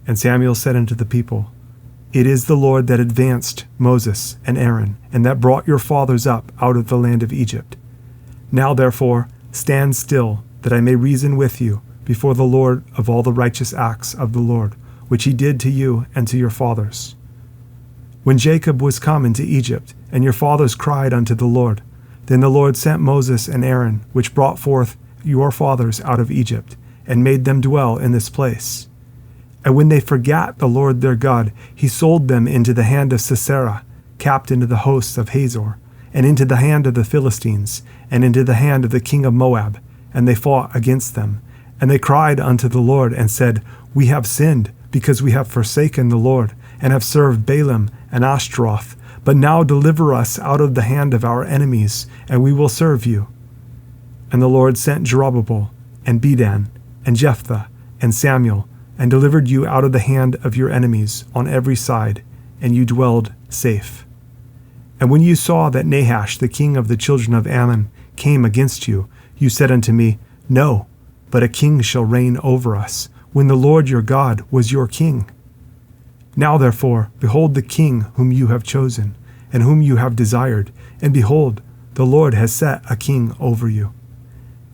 Speaker 1: And Samuel said unto the people, It is the Lord that advanced Moses and Aaron, and that brought your fathers up out of the land of Egypt. Now therefore stand still, that I may reason with you before the Lord of all the righteous acts of the Lord, which he did to you and to your fathers. When Jacob was come into Egypt, and your fathers cried unto the Lord, then the Lord sent Moses and Aaron, which brought forth your fathers out of Egypt, and made them dwell in this place. And when they forgat the Lord their God, he sold them into the hand of Sisera, captain of the hosts of Hazor, and into the hand of the Philistines, and into the hand of the king of Moab, and they fought against them. And they cried unto the Lord, and said, We have sinned, because we have forsaken the Lord, and have served Baalim and Ashtaroth. But now deliver us out of the hand of our enemies, and we will serve you. And the Lord sent Jerubbaal, and Bedan, and Jephthah, and Samuel, and delivered you out of the hand of your enemies on every side, and you dwelled safe. And when you saw that Nahash the king of the children of Ammon came against you, you said unto me, No, but a king shall reign over us, when the Lord your God was your king. Now therefore, behold the king whom you have chosen, and whom you have desired, and behold, the Lord has set a king over you.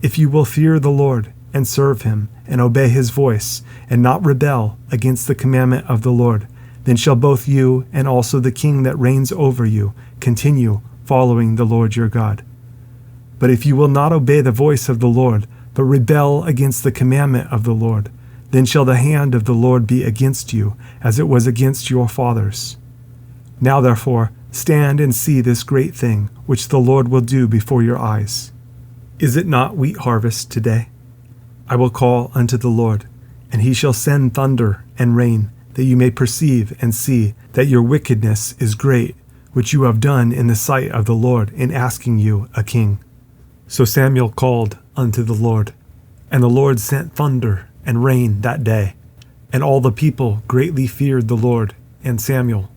Speaker 1: If you will fear the Lord, and serve him, and obey his voice, and not rebel against the commandment of the Lord, then shall both you and also the king that reigns over you continue following the Lord your God. But if you will not obey the voice of the Lord, but rebel against the commandment of the Lord, then shall the hand of the Lord be against you, as it was against your fathers. Now therefore, stand and see this great thing, which the Lord will do before your eyes. Is it not wheat harvest today? I will call unto the Lord, and he shall send thunder and rain, that you may perceive and see that your wickedness is great, which you have done in the sight of the Lord in asking you a king. So Samuel called unto the Lord, and the Lord sent thunder and rain that day, and all the people greatly feared the Lord and Samuel.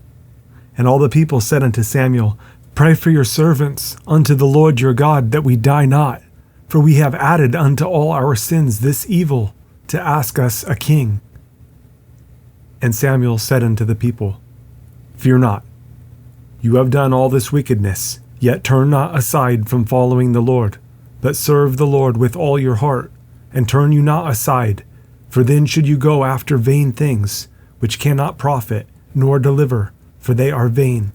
Speaker 1: And all the people said unto Samuel, Pray for your servants unto the Lord your God, that we die not, for we have added unto all our sins this evil, to ask us a king. And Samuel said unto the people, Fear not, you have done all this wickedness, yet turn not aside from following the Lord, but serve the Lord with all your heart, and turn you not aside, for then should you go after vain things, which cannot profit nor deliver, for they are vain.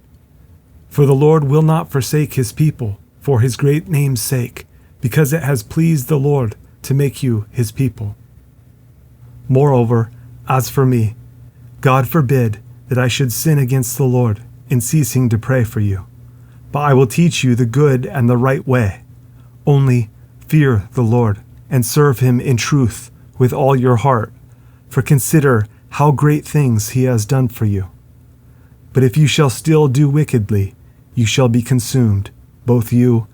Speaker 1: For the Lord will not forsake his people for his great name's sake, because it has pleased the Lord to make you his people. Moreover, as for me, God forbid that I should sin against the Lord in ceasing to pray for you. But I will teach you the good and the right way. Only fear the Lord, and serve him in truth with all your heart, for consider how great things he has done for you. But if you shall still do wickedly, you shall be consumed, both you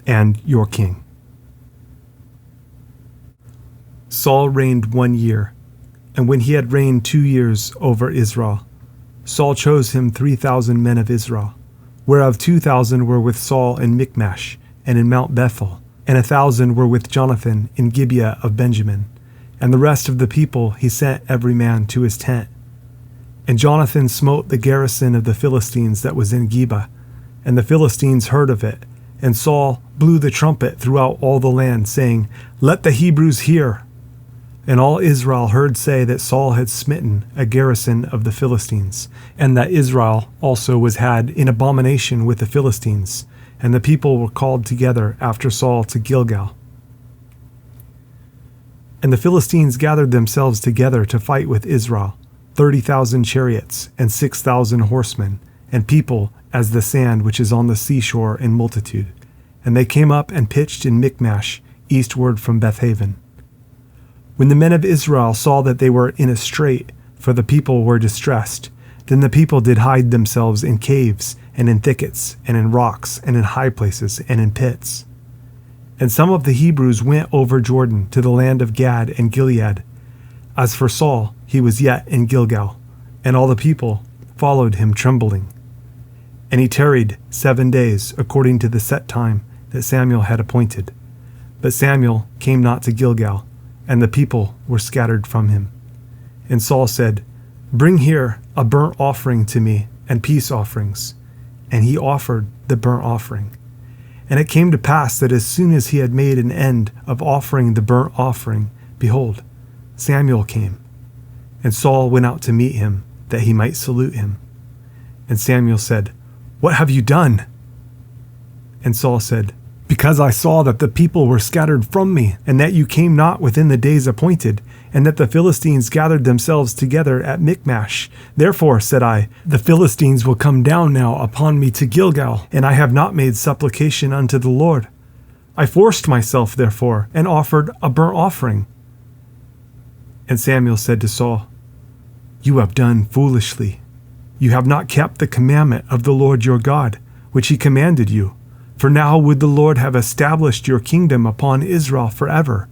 Speaker 1: and your king. Saul reigned 1 year, and when he had reigned 2 years over Israel, Saul chose him 3,000 men of Israel, whereof 2,000 were with Saul in Michmash and in Mount Bethel, and 1,000 were with Jonathan in Gibeah of Benjamin. And the rest of the people he sent every man to his tent. And Jonathan smote the garrison of the Philistines that was in Geba, and the Philistines heard of it. And Saul blew the trumpet throughout all the land, saying, Let the Hebrews hear. And all Israel heard say that Saul had smitten a garrison of the Philistines, and that Israel also was had in abomination with the Philistines. And the people were called together after Saul to Gilgal. And the Philistines gathered themselves together to fight with Israel, 30,000 chariots and 6,000 horsemen, and people as the sand which is on the seashore in multitude. And they came up and pitched in Michmash, eastward from Bethaven. When the men of Israel saw that they were in a strait, for the people were distressed, then the people did hide themselves in caves, and in thickets, and in rocks, and in high places, and in pits. And some of the Hebrews went over Jordan to the land of Gad and Gilead. As for Saul, he was yet in Gilgal, and all the people followed him trembling. And he tarried 7 days according to the set time that Samuel had appointed. But Samuel came not to Gilgal, and the people were scattered from him. And Saul said, Bring here a burnt offering to me, and peace offerings. And he offered the burnt offering. And it came to pass that as soon as he had made an end of offering the burnt offering, behold, Samuel came. And Saul went out to meet him, that he might salute him. And Samuel said, What have you done? And Saul said, Because I saw that the people were scattered from me, and that you came not within the days appointed, and that the Philistines gathered themselves together at Michmash. Therefore, said I, the Philistines will come down now upon me to Gilgal, and I have not made supplication unto the Lord. I forced myself, therefore, and offered a burnt offering. And Samuel said to Saul, You have done foolishly. You have not kept the commandment of the Lord your God, which he commanded you. For now would the Lord have established your kingdom upon Israel forever.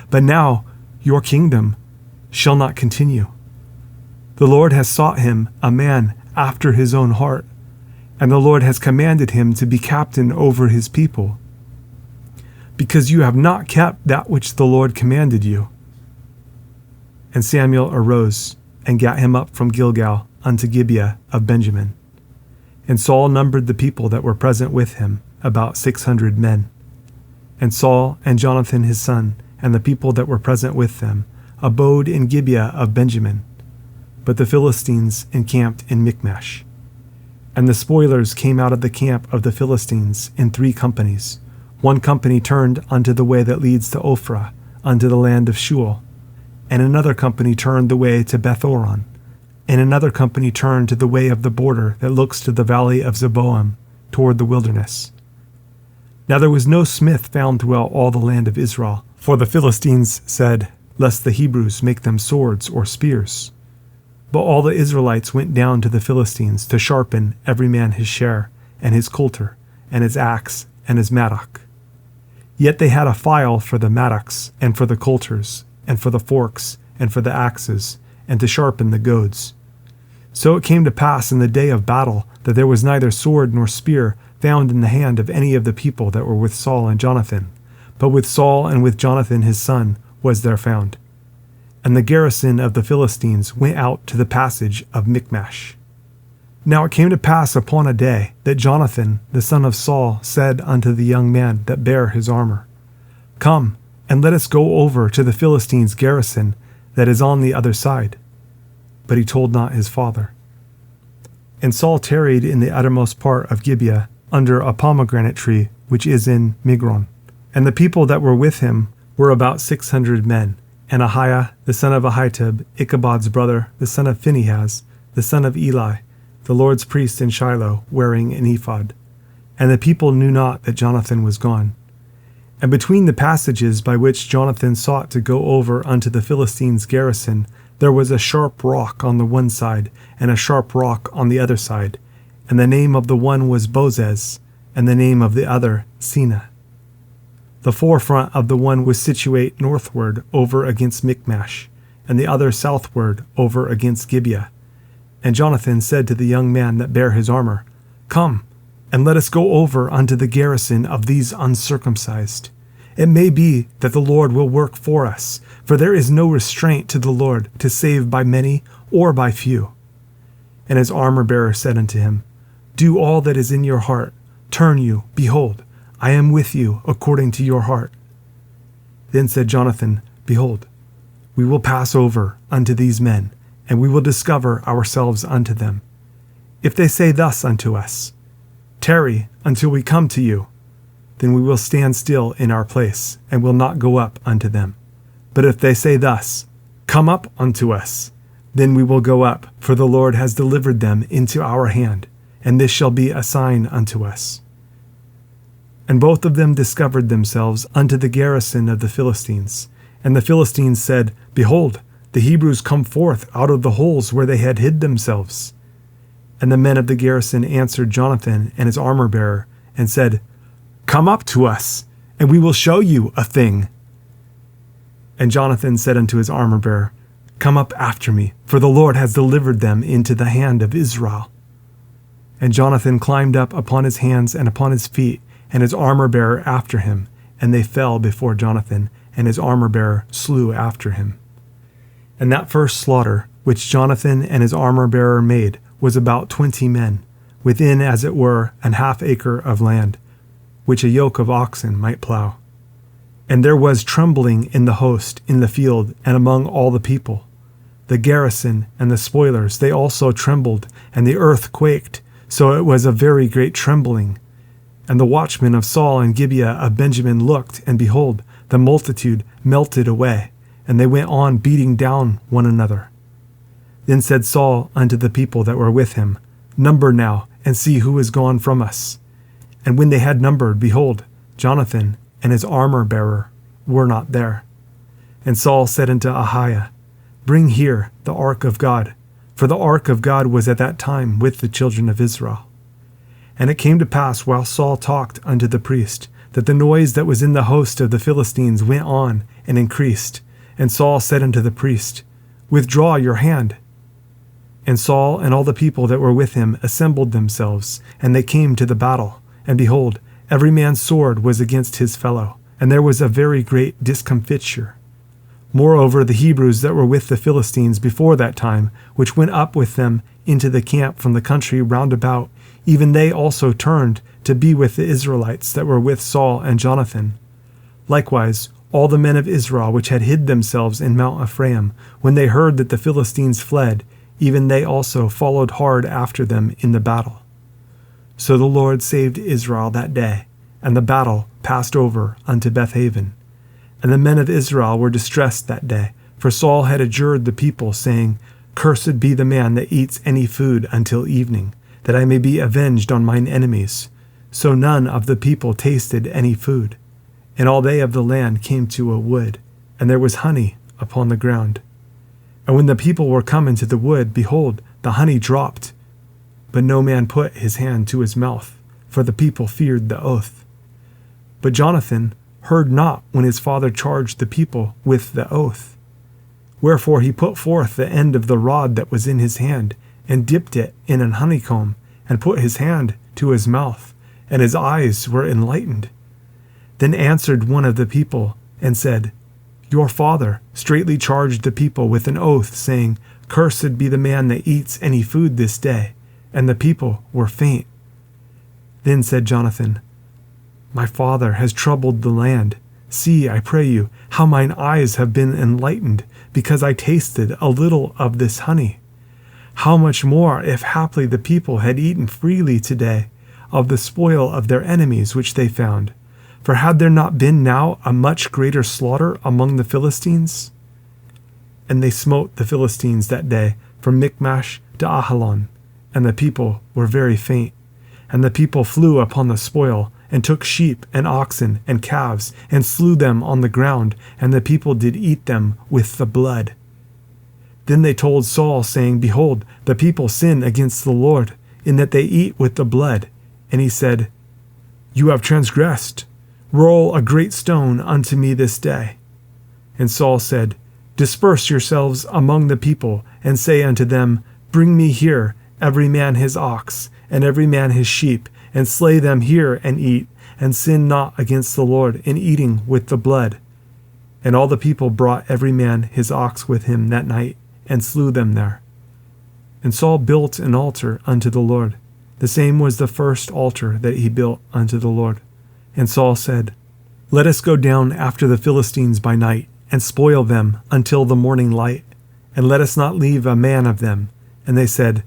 Speaker 1: But now your kingdom shall not continue. The Lord has sought him a man after his own heart, and the Lord has commanded him to be captain over his people, because you have not kept that which the Lord commanded you. And Samuel arose and gat him up from Gilgal unto Gibeah of Benjamin. And Saul numbered the people that were present with him, about 600 men. And Saul and Jonathan his son, and the people that were present with them, abode in Gibeah of Benjamin. But the Philistines encamped in Michmash. And the spoilers came out of the camp of the Philistines in 3 companies. 1 company turned unto the way that leads to Ophrah, unto the land of Shual. And another company turned the way to Bethoron. And another company turned to the way of the border that looks to the valley of Zeboim, toward the wilderness. Now there was no smith found throughout all the land of Israel, for the Philistines said, Lest the Hebrews make them swords or spears. But all the Israelites went down to the Philistines to sharpen every man his share, and his coulter, and his axe, and his mattock. Yet they had a file for the mattocks, and for the coulters, and for the forks, and for the axes, and to sharpen the goads. So it came to pass in the day of battle that there was neither sword nor spear found in the hand of any of the people that were with Saul and Jonathan, but with Saul and with Jonathan his son was there found. And the garrison of the Philistines went out to the passage of Michmash. Now it came to pass upon a day that Jonathan the son of Saul said unto the young man that bare his armor, Come, and let us go over to the Philistines' garrison that is on the other side. But he told not his father. And Saul tarried in the uttermost part of Gibeah, under a pomegranate tree which is in Migron. And the people that were with him were about 600 men, and Ahiah the son of Ahitub, Ichabod's brother, the son of Phinehas, the son of Eli, the Lord's priest in Shiloh, wearing an ephod. And the people knew not that Jonathan was gone. And between the passages by which Jonathan sought to go over unto the Philistines' garrison, there was a sharp rock on the one side, and a sharp rock on the other side. And the name of the one was Bozez, and the name of the other Sina. The forefront of the one was situate northward over against Michmash, and the other southward over against Gibeah. And Jonathan said to the young man that bare his armor, Come, and let us go over unto the garrison of these uncircumcised. It may be that the Lord will work for us, for there is no restraint to the Lord to save by many or by few. And his armor-bearer said unto him, Do all that is in your heart. Turn you, behold, I am with you according to your heart. Then said Jonathan, Behold, we will pass over unto these men, and we will discover ourselves unto them. If they say thus unto us, Tarry until we come to you, then we will stand still in our place, and will not go up unto them. But if they say thus, Come up unto us, then we will go up, for the Lord has delivered them into our hand, and this shall be a sign unto us. And both of them discovered themselves unto the garrison of the Philistines. And the Philistines said, Behold, the Hebrews come forth out of the holes where they had hid themselves. And the men of the garrison answered Jonathan and his armor-bearer, and said, Come up to us, and we will show you a thing. And Jonathan said unto his armor-bearer, Come up after me, for the Lord has delivered them into the hand of Israel. And Jonathan climbed up upon his hands and upon his feet, and his armor-bearer after him. And they fell before Jonathan, and his armor-bearer slew after him. And that first slaughter, which Jonathan and his armor-bearer made, was about 20 men, within as it were an half acre of land, which a yoke of oxen might plow. And there was trembling in the host, in the field, and among all the people. The garrison and the spoilers, they also trembled, and the earth quaked, so it was a very great trembling. And the watchmen of Saul and Gibeah of Benjamin looked, and behold, the multitude melted away, and they went on beating down one another. Then said Saul unto the people that were with him, Number now, and see who is gone from us. And when they had numbered, behold, Jonathan and his armor-bearer were not there. And Saul said unto Ahiah, Bring here the ark of God, for the ark of God was at that time with the children of Israel. And it came to pass, while Saul talked unto the priest, that the noise that was in the host of the Philistines went on and increased. And Saul said unto the priest, Withdraw your hand. And Saul and all the people that were with him assembled themselves, and they came to the battle. And behold, every man's sword was against his fellow, and there was a very great discomfiture. Moreover, the Hebrews that were with the Philistines before that time, which went up with them into the camp from the country round about, even they also turned to be with the Israelites that were with Saul and Jonathan. Likewise, all the men of Israel which had hid themselves in Mount Ephraim, when they heard that the Philistines fled, even they also followed hard after them in the battle. So the Lord saved Israel that day, and the battle passed over unto Bethaven. And the men of Israel were distressed that day, for Saul had adjured the people, saying, Cursed be the man that eats any food until evening, that I may be avenged on mine enemies. So none of the people tasted any food. And all they of the land came to a wood, and there was honey upon the ground. And when the people were come into the wood, behold, the honey dropped. But no man put his hand to his mouth, for the people feared the oath. But Jonathan heard not when his father charged the people with the oath. Wherefore he put forth the end of the rod that was in his hand, and dipped it in an honeycomb, and put his hand to his mouth, and his eyes were enlightened. Then answered one of the people, and said, Your father straitly charged the people with an oath, saying, Cursed be the man that eats any food this day. And the people were faint. Then said Jonathan, My father has troubled the land. See, I pray you, how mine eyes have been enlightened, because I tasted a little of this honey. How much more, if haply the people had eaten freely today of the spoil of their enemies which they found? For had there not been now a much greater slaughter among the Philistines? And they smote the Philistines that day from Michmash to Ajalon, and the people were very faint. And the people flew upon the spoil, and took sheep and oxen and calves, and slew them on the ground, and the people did eat them with the blood. Then they told Saul, saying, Behold, the people sin against the Lord, in that they eat with the blood. And he said, You have transgressed. Roll a great stone unto me this day. And Saul said, Disperse yourselves among the people, and say unto them, Bring me here every man his ox, and every man his sheep, and slay them here and eat, and sin not against the Lord in eating with the blood. And all the people brought every man his ox with him that night, and slew them there. And Saul built an altar unto the Lord. The same was the first altar that he built unto the Lord. And Saul said, Let us go down after the Philistines by night, and spoil them until the morning light, and let us not leave a man of them. And they said,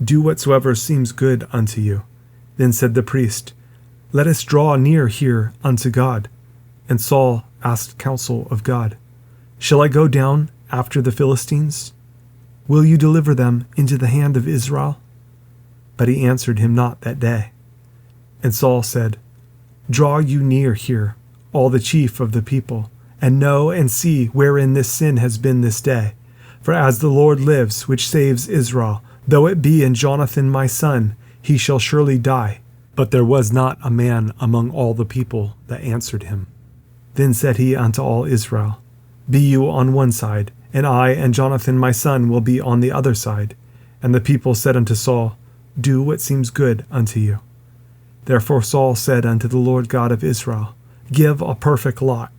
Speaker 1: Do whatsoever seems good unto you. Then said the priest, Let us draw near here unto God. And Saul asked counsel of God, Shall I go down after the Philistines? Will you deliver them into the hand of Israel? But he answered him not that day. And Saul said, Draw you near here, all the chief of the people, and know and see wherein this sin has been this day. For as the Lord lives, which saves Israel, though it be in Jonathan my son, he shall surely die. But there was not a man among all the people that answered him. Then said he unto all Israel, Be you on one side, and I and Jonathan my son will be on the other side. And the people said unto Saul, do what seems good unto you. Therefore Saul said unto the Lord God of Israel, Give a perfect lot.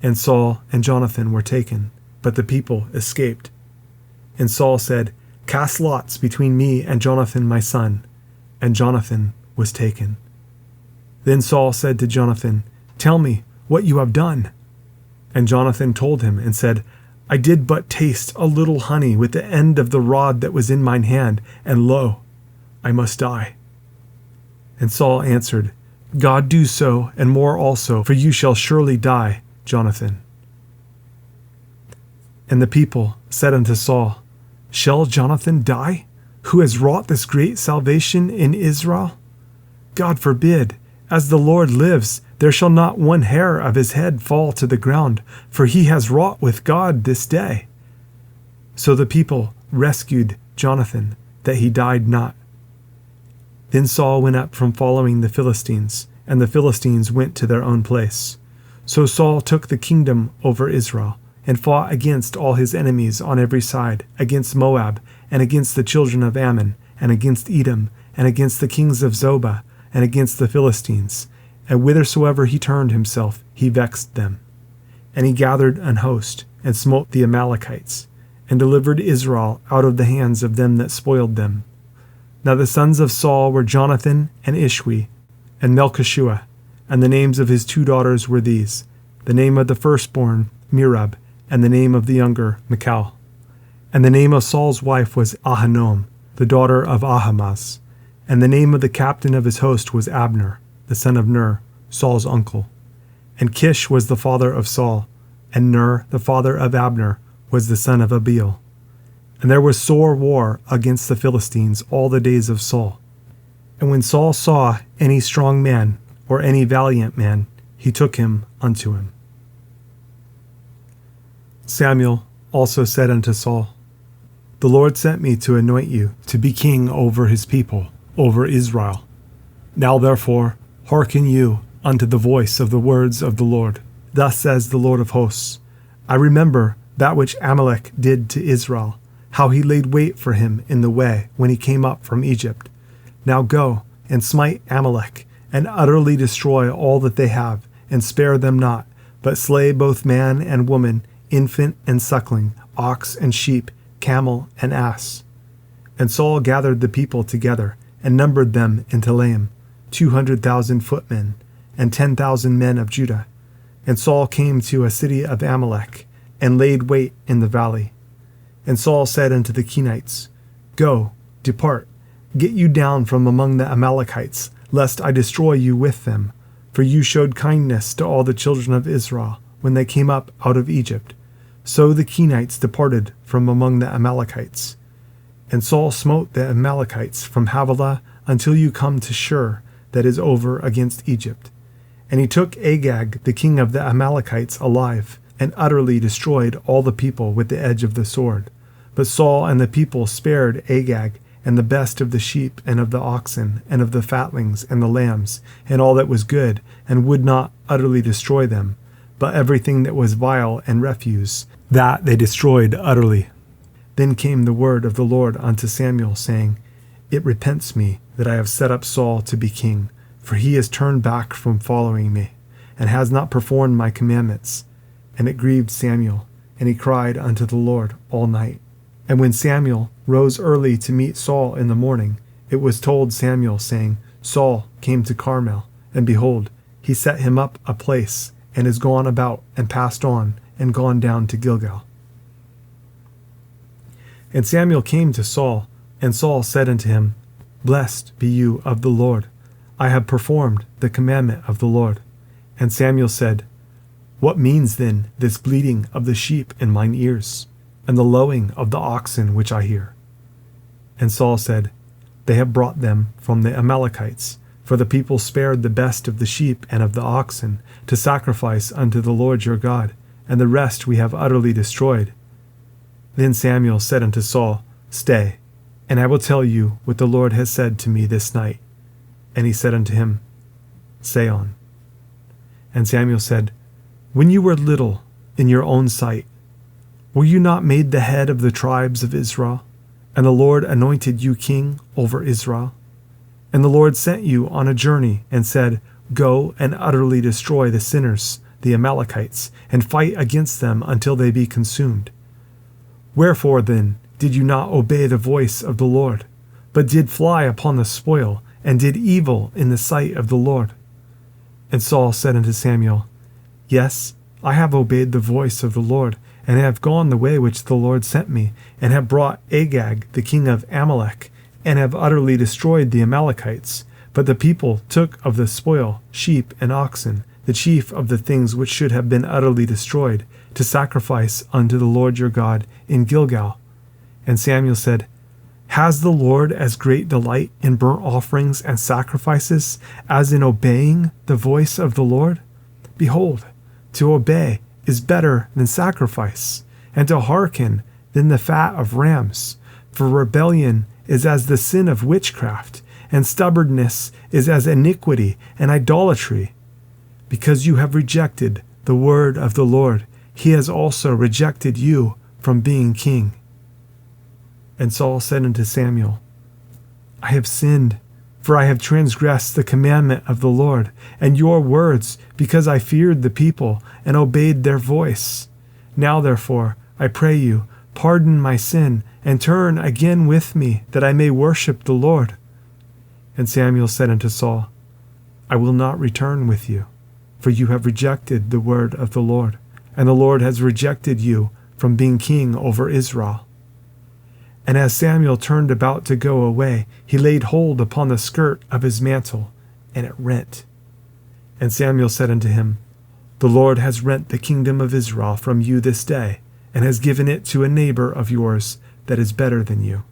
Speaker 1: And Saul and Jonathan were taken, but the people escaped. And Saul said, Cast lots between me and Jonathan my son. And Jonathan was taken. Then Saul said to Jonathan, Tell me what you have done. And Jonathan told him and said, I did but taste a little honey with the end of the rod that was in mine hand, and lo, I must die. And Saul answered, God do so, and more also, for you shall surely die, Jonathan. And the people said unto Saul, Shall Jonathan die, who has wrought this great salvation in Israel? God forbid, as the Lord lives, there shall not one hair of his head fall to the ground, for he has wrought with God this day. So the people rescued Jonathan, that he died not. Then Saul went up from following the Philistines, and the Philistines went to their own place. So Saul took the kingdom over Israel, and fought against all his enemies on every side, against Moab, and against the children of Ammon, and against Edom, and against the kings of Zobah, and against the Philistines. And whithersoever he turned himself, he vexed them. And he gathered an host, and smote the Amalekites, and delivered Israel out of the hands of them that spoiled them. Now the sons of Saul were Jonathan, and Ishwi, and Melchishua, and the names of his 2 daughters were these, the name of the firstborn, Merab, and the name of the younger, Michal. And the name of Saul's wife was Ahinoam, the daughter of Ahimaaz. And the name of the captain of his host was Abner, the son of Ner, Saul's uncle. And Kish was the father of Saul, and Ner, the father of Abner, was the son of Abiel. And there was sore war against the Philistines all the days of Saul. And when Saul saw any strong man, or any valiant man, he took him unto him. Samuel also said unto Saul, The Lord sent me to anoint you to be king over his people, over Israel. Now therefore hearken you unto the voice of the words of the Lord. Thus says the Lord of hosts, I remember that which Amalek did to Israel, how he laid wait for him in the way when he came up from Egypt. Now go and smite Amalek, and utterly destroy all that they have, and spare them not, but slay both man and woman, infant and suckling, ox and sheep, camel and ass. And Saul gathered the people together, and numbered them in Telaim, 200,000 footmen, and 10,000 men of Judah. And Saul came to a city of Amalek, and laid wait in the valley. And Saul said unto the Kenites, Go, depart, get you down from among the Amalekites, lest I destroy you with them. For you showed kindness to all the children of Israel, when they came up out of Egypt. So the Kenites departed from among the Amalekites. And Saul smote the Amalekites from Havilah until you come to Shur, that is over against Egypt. And he took Agag, the king of the Amalekites, alive, and utterly destroyed all the people with the edge of the sword. But Saul and the people spared Agag, and the best of the sheep, and of the oxen, and of the fatlings, and the lambs, and all that was good, and would not utterly destroy them. But everything that was vile and refuse, that they destroyed utterly. Then came the word of the Lord unto Samuel, saying, It repents me that I have set up Saul to be king, for he has turned back from following me, and has not performed my commandments. And it grieved Samuel, and he cried unto the Lord all night. And when Samuel rose early to meet Saul in the morning, it was told Samuel, saying, Saul came to Carmel, and behold, he set him up a place, and is gone about, and passed on, and gone down to Gilgal. And Samuel came to Saul, and Saul said unto him, Blessed be you of the Lord. I have performed the commandment of the Lord. And Samuel said, What means then this bleating of the sheep in mine ears, and the lowing of the oxen which I hear? And Saul said, They have brought them from the Amalekites, for the people spared the best of the sheep and of the oxen, to sacrifice unto the Lord your God, and the rest we have utterly destroyed. Then Samuel said unto Saul, Stay, and I will tell you what the Lord has said to me this night. And he said unto him, Say on. And Samuel said, When you were little in your own sight, were you not made the head of the tribes of Israel? And the Lord anointed you king over Israel. And the Lord sent you on a journey and said, Go and utterly destroy the sinners, the Amalekites, and fight against them until they be consumed. Wherefore then did you not obey the voice of the Lord, but did fly upon the spoil, and did evil in the sight of the Lord? And Saul said unto Samuel, Yes, I have obeyed the voice of the Lord, and have gone the way which the Lord sent me, and have brought Agag the king of Amalek, and have utterly destroyed the Amalekites. But the people took of the spoil sheep and oxen, the chief of the things which should have been utterly destroyed, to sacrifice unto the Lord your God in Gilgal. And Samuel said, Has the Lord as great delight in burnt offerings and sacrifices as in obeying the voice of the Lord? Behold, to obey is better than sacrifice, and to hearken than the fat of rams. For rebellion is as the sin of witchcraft, and stubbornness is as iniquity and idolatry. Because you have rejected the word of the Lord, he has also rejected you from being king. And Saul said unto Samuel, I have sinned, for I have transgressed the commandment of the Lord, and your words, because I feared the people, and obeyed their voice. Now therefore, I pray you, pardon my sin, and turn again with me, that I may worship the Lord. And Samuel said unto Saul, I will not return with you, for you have rejected the word of the Lord, and the Lord has rejected you from being king over Israel. And as Samuel turned about to go away, he laid hold upon the skirt of his mantle, and it rent. And Samuel said unto him, The Lord has rent the kingdom of Israel from you this day, and has given it to a neighbor of yours that is better than you.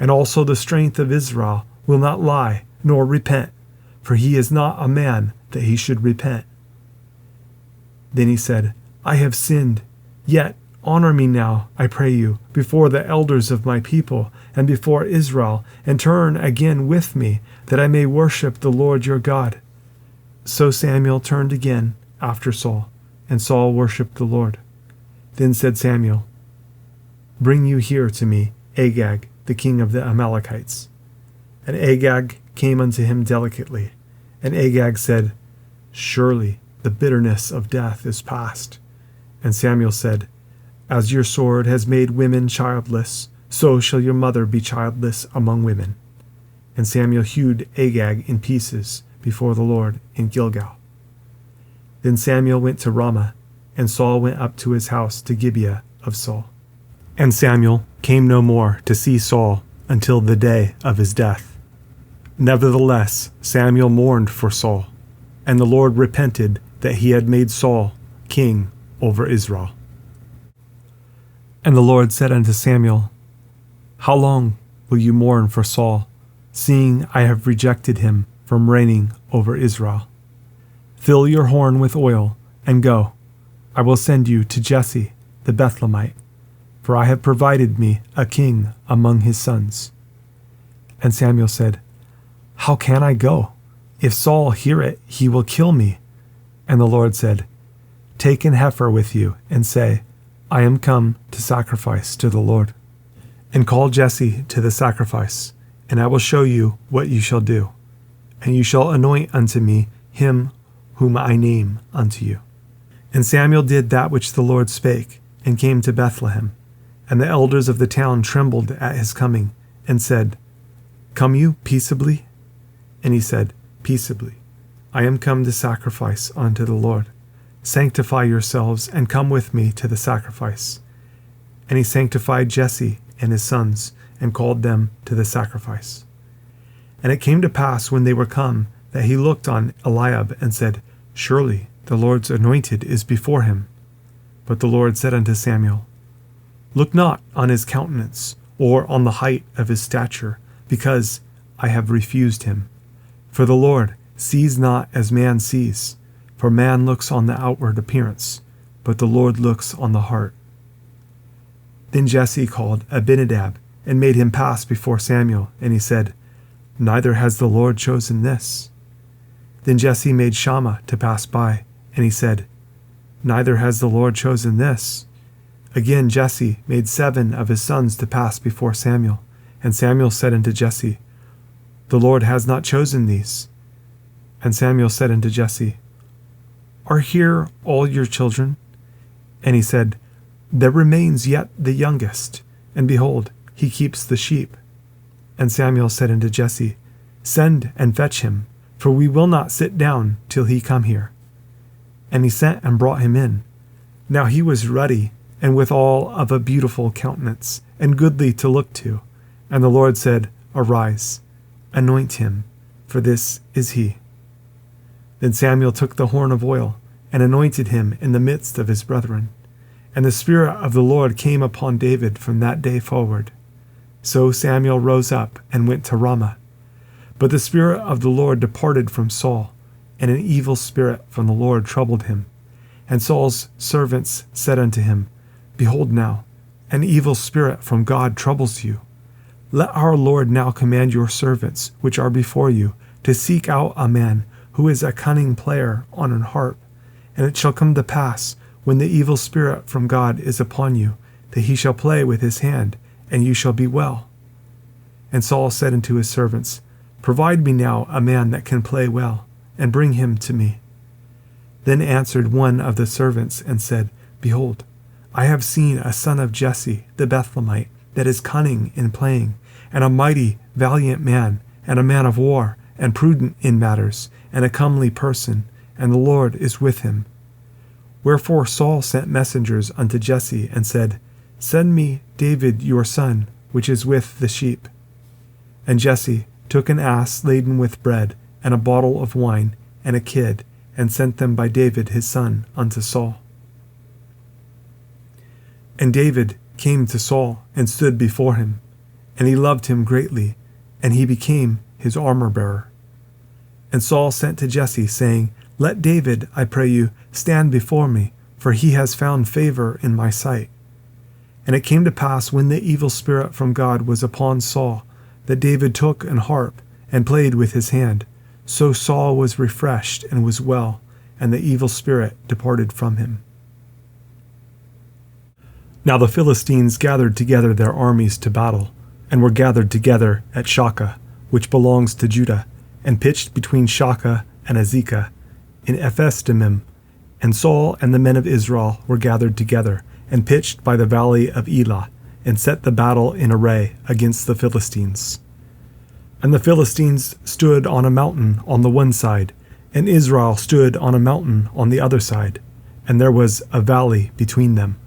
Speaker 1: And also the strength of Israel will not lie, nor repent, for he is not a man that he should repent. Then he said, I have sinned, yet honor me now, I pray you, before the elders of my people, and before Israel, and turn again with me, that I may worship the Lord your God. So Samuel turned again after Saul, and Saul worshipped the Lord. Then said Samuel, Bring you here to me Agag, the king of the Amalekites. And Agag came unto him delicately. And Agag said, Surely the bitterness of death is past. And Samuel said, As your sword has made women childless, so shall your mother be childless among women. And Samuel hewed Agag in pieces before the Lord in Gilgal. Then Samuel went to Ramah, and Saul went up to his house to Gibeah of Saul. And Samuel came no more to see Saul until the day of his death. Nevertheless, Samuel mourned for Saul, and the Lord repented that he had made Saul king over Israel. And the Lord said unto Samuel, How long will you mourn for Saul, seeing I have rejected him from reigning over Israel? Fill your horn with oil, and go. I will send you to Jesse the Bethlehemite, for I have provided me a king among his sons. And Samuel said, How can I go? If Saul hear it, he will kill me. And the Lord said, Take an heifer with you, and say, I am come to sacrifice to the Lord. And call Jesse to the sacrifice, and I will show you what you shall do. And you shall anoint unto me him whom I name unto you. And Samuel did that which the Lord spake, and came to Bethlehem. And the elders of the town trembled at his coming, and said, Come you peaceably? And he said, Peaceably. I am come to sacrifice unto the Lord. Sanctify yourselves, and come with me to the sacrifice. And he sanctified Jesse and his sons, and called them to the sacrifice. And it came to pass, when they were come, that he looked on Eliab, and said, Surely the Lord's anointed is before him. But the Lord said unto Samuel, Look not on his countenance, or on the height of his stature, because I have refused him. For the Lord sees not as man sees, for man looks on the outward appearance, but the Lord looks on the heart. Then Jesse called Abinadab, and made him pass before Samuel, and he said, Neither has the Lord chosen this. Then Jesse made Shammah to pass by, and he said, Neither has the Lord chosen this. Again Jesse made 7 of his sons to pass before Samuel. And Samuel said unto Jesse, The Lord has not chosen these. And Samuel said unto Jesse, Are here all your children? And he said, There remains yet the youngest, and behold, he keeps the sheep. And Samuel said unto Jesse, Send and fetch him, for we will not sit down till he come here. And he sent and brought him in. Now he was ruddy, and withal of a beautiful countenance, and goodly to look to. And the Lord said, Arise, anoint him, for this is he. Then Samuel took the horn of oil, and anointed him in the midst of his brethren. And the Spirit of the Lord came upon David from that day forward. So Samuel rose up and went to Ramah. But the Spirit of the Lord departed from Saul, and an evil spirit from the Lord troubled him. And Saul's servants said unto him, Behold now, an evil spirit from God troubles you. Let our Lord now command your servants, which are before you, to seek out a man who is a cunning player on an harp. And it shall come to pass, when the evil spirit from God is upon you, that he shall play with his hand, and you shall be well. And Saul said unto his servants, Provide me now a man that can play well, and bring him to me. Then answered one of the servants, and said, Behold, I have seen a son of Jesse the Bethlehemite, that is cunning in playing, and a mighty valiant man, and a man of war, and prudent in matters, and a comely person, and the Lord is with him. Wherefore Saul sent messengers unto Jesse, and said, Send me David your son, which is with the sheep. And Jesse took an ass laden with bread, and a bottle of wine, and a kid, and sent them by David his son unto Saul. And David came to Saul, and stood before him, and he loved him greatly, and he became his armor-bearer. And Saul sent to Jesse, saying, Let David, I pray you, stand before me, for he has found favor in my sight. And it came to pass, when the evil spirit from God was upon Saul, that David took an harp, and played with his hand. So Saul was refreshed, and was well, and the evil spirit departed from him. Now the Philistines gathered together their armies to battle, and were gathered together at Shakah, which belongs to Judah, and pitched between Shakah and Azekah, in Ephes-dammim. And Saul and the men of Israel were gathered together, and pitched by the valley of Elah, and set the battle in array against the Philistines. And the Philistines stood on a mountain on the one side, and Israel stood on a mountain on the other side, and there was a valley between them.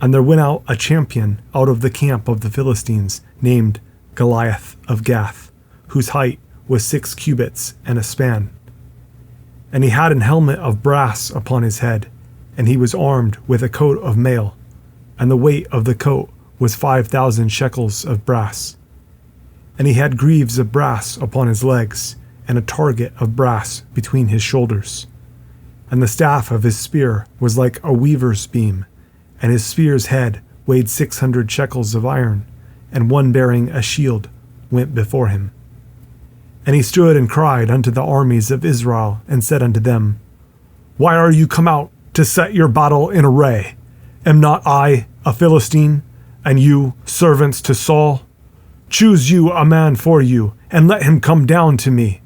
Speaker 1: And there went out a champion out of the camp of the Philistines, named Goliath of Gath, whose height was 6 cubits and a span. And he had an helmet of brass upon his head, and he was armed with a coat of mail, and the weight of the coat was 5,000 shekels of brass. And he had greaves of brass upon his legs, and a target of brass between his shoulders. And the staff of his spear was like a weaver's beam, and his spear's head weighed 600 shekels of iron, and one bearing a shield went before him. And he stood and cried unto the armies of Israel, and said unto them, Why are you come out to set your battle in array? Am not I a Philistine, and you servants to Saul? Choose you a man for you, and let him come down to me.